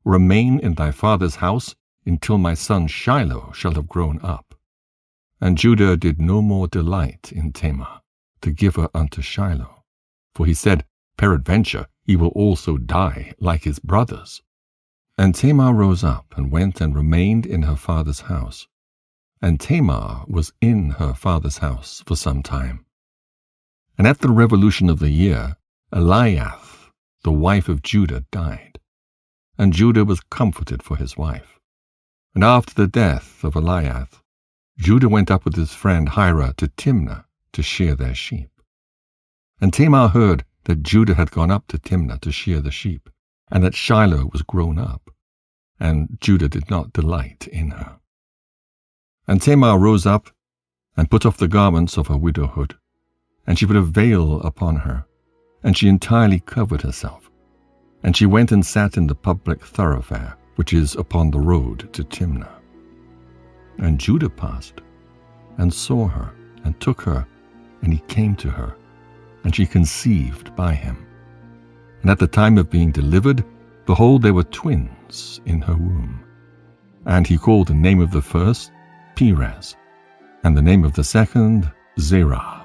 Remain in thy father's house until my son Shiloh shall have grown up. And Judah did no more delight in Tamar, to give her unto Shiloh, for he said, Peradventure he will also die like his brothers. And Tamar rose up, and went and remained in her father's house. And Tamar was in her father's house for some time. And at the revolution of the year, Eliath, the wife of Judah, died. And Judah was comforted for his wife. And after the death of Eliath, Judah went up with his friend Hira to Timnah to shear their sheep. And Tamar heard that Judah had gone up to Timnah to shear the sheep, and that Shiloh was grown up, and Judah did not delight in her. And Tamar rose up, and put off the garments of her widowhood, and she put a veil upon her, and she entirely covered herself. And she went and sat in the public thoroughfare, which is upon the road to Timnah. And Judah passed, and saw her, and took her, and he came to her, and she conceived by him. And at the time of being delivered, behold, there were twins in her womb. And he called the name of the first Perez, and the name of the second Zerah.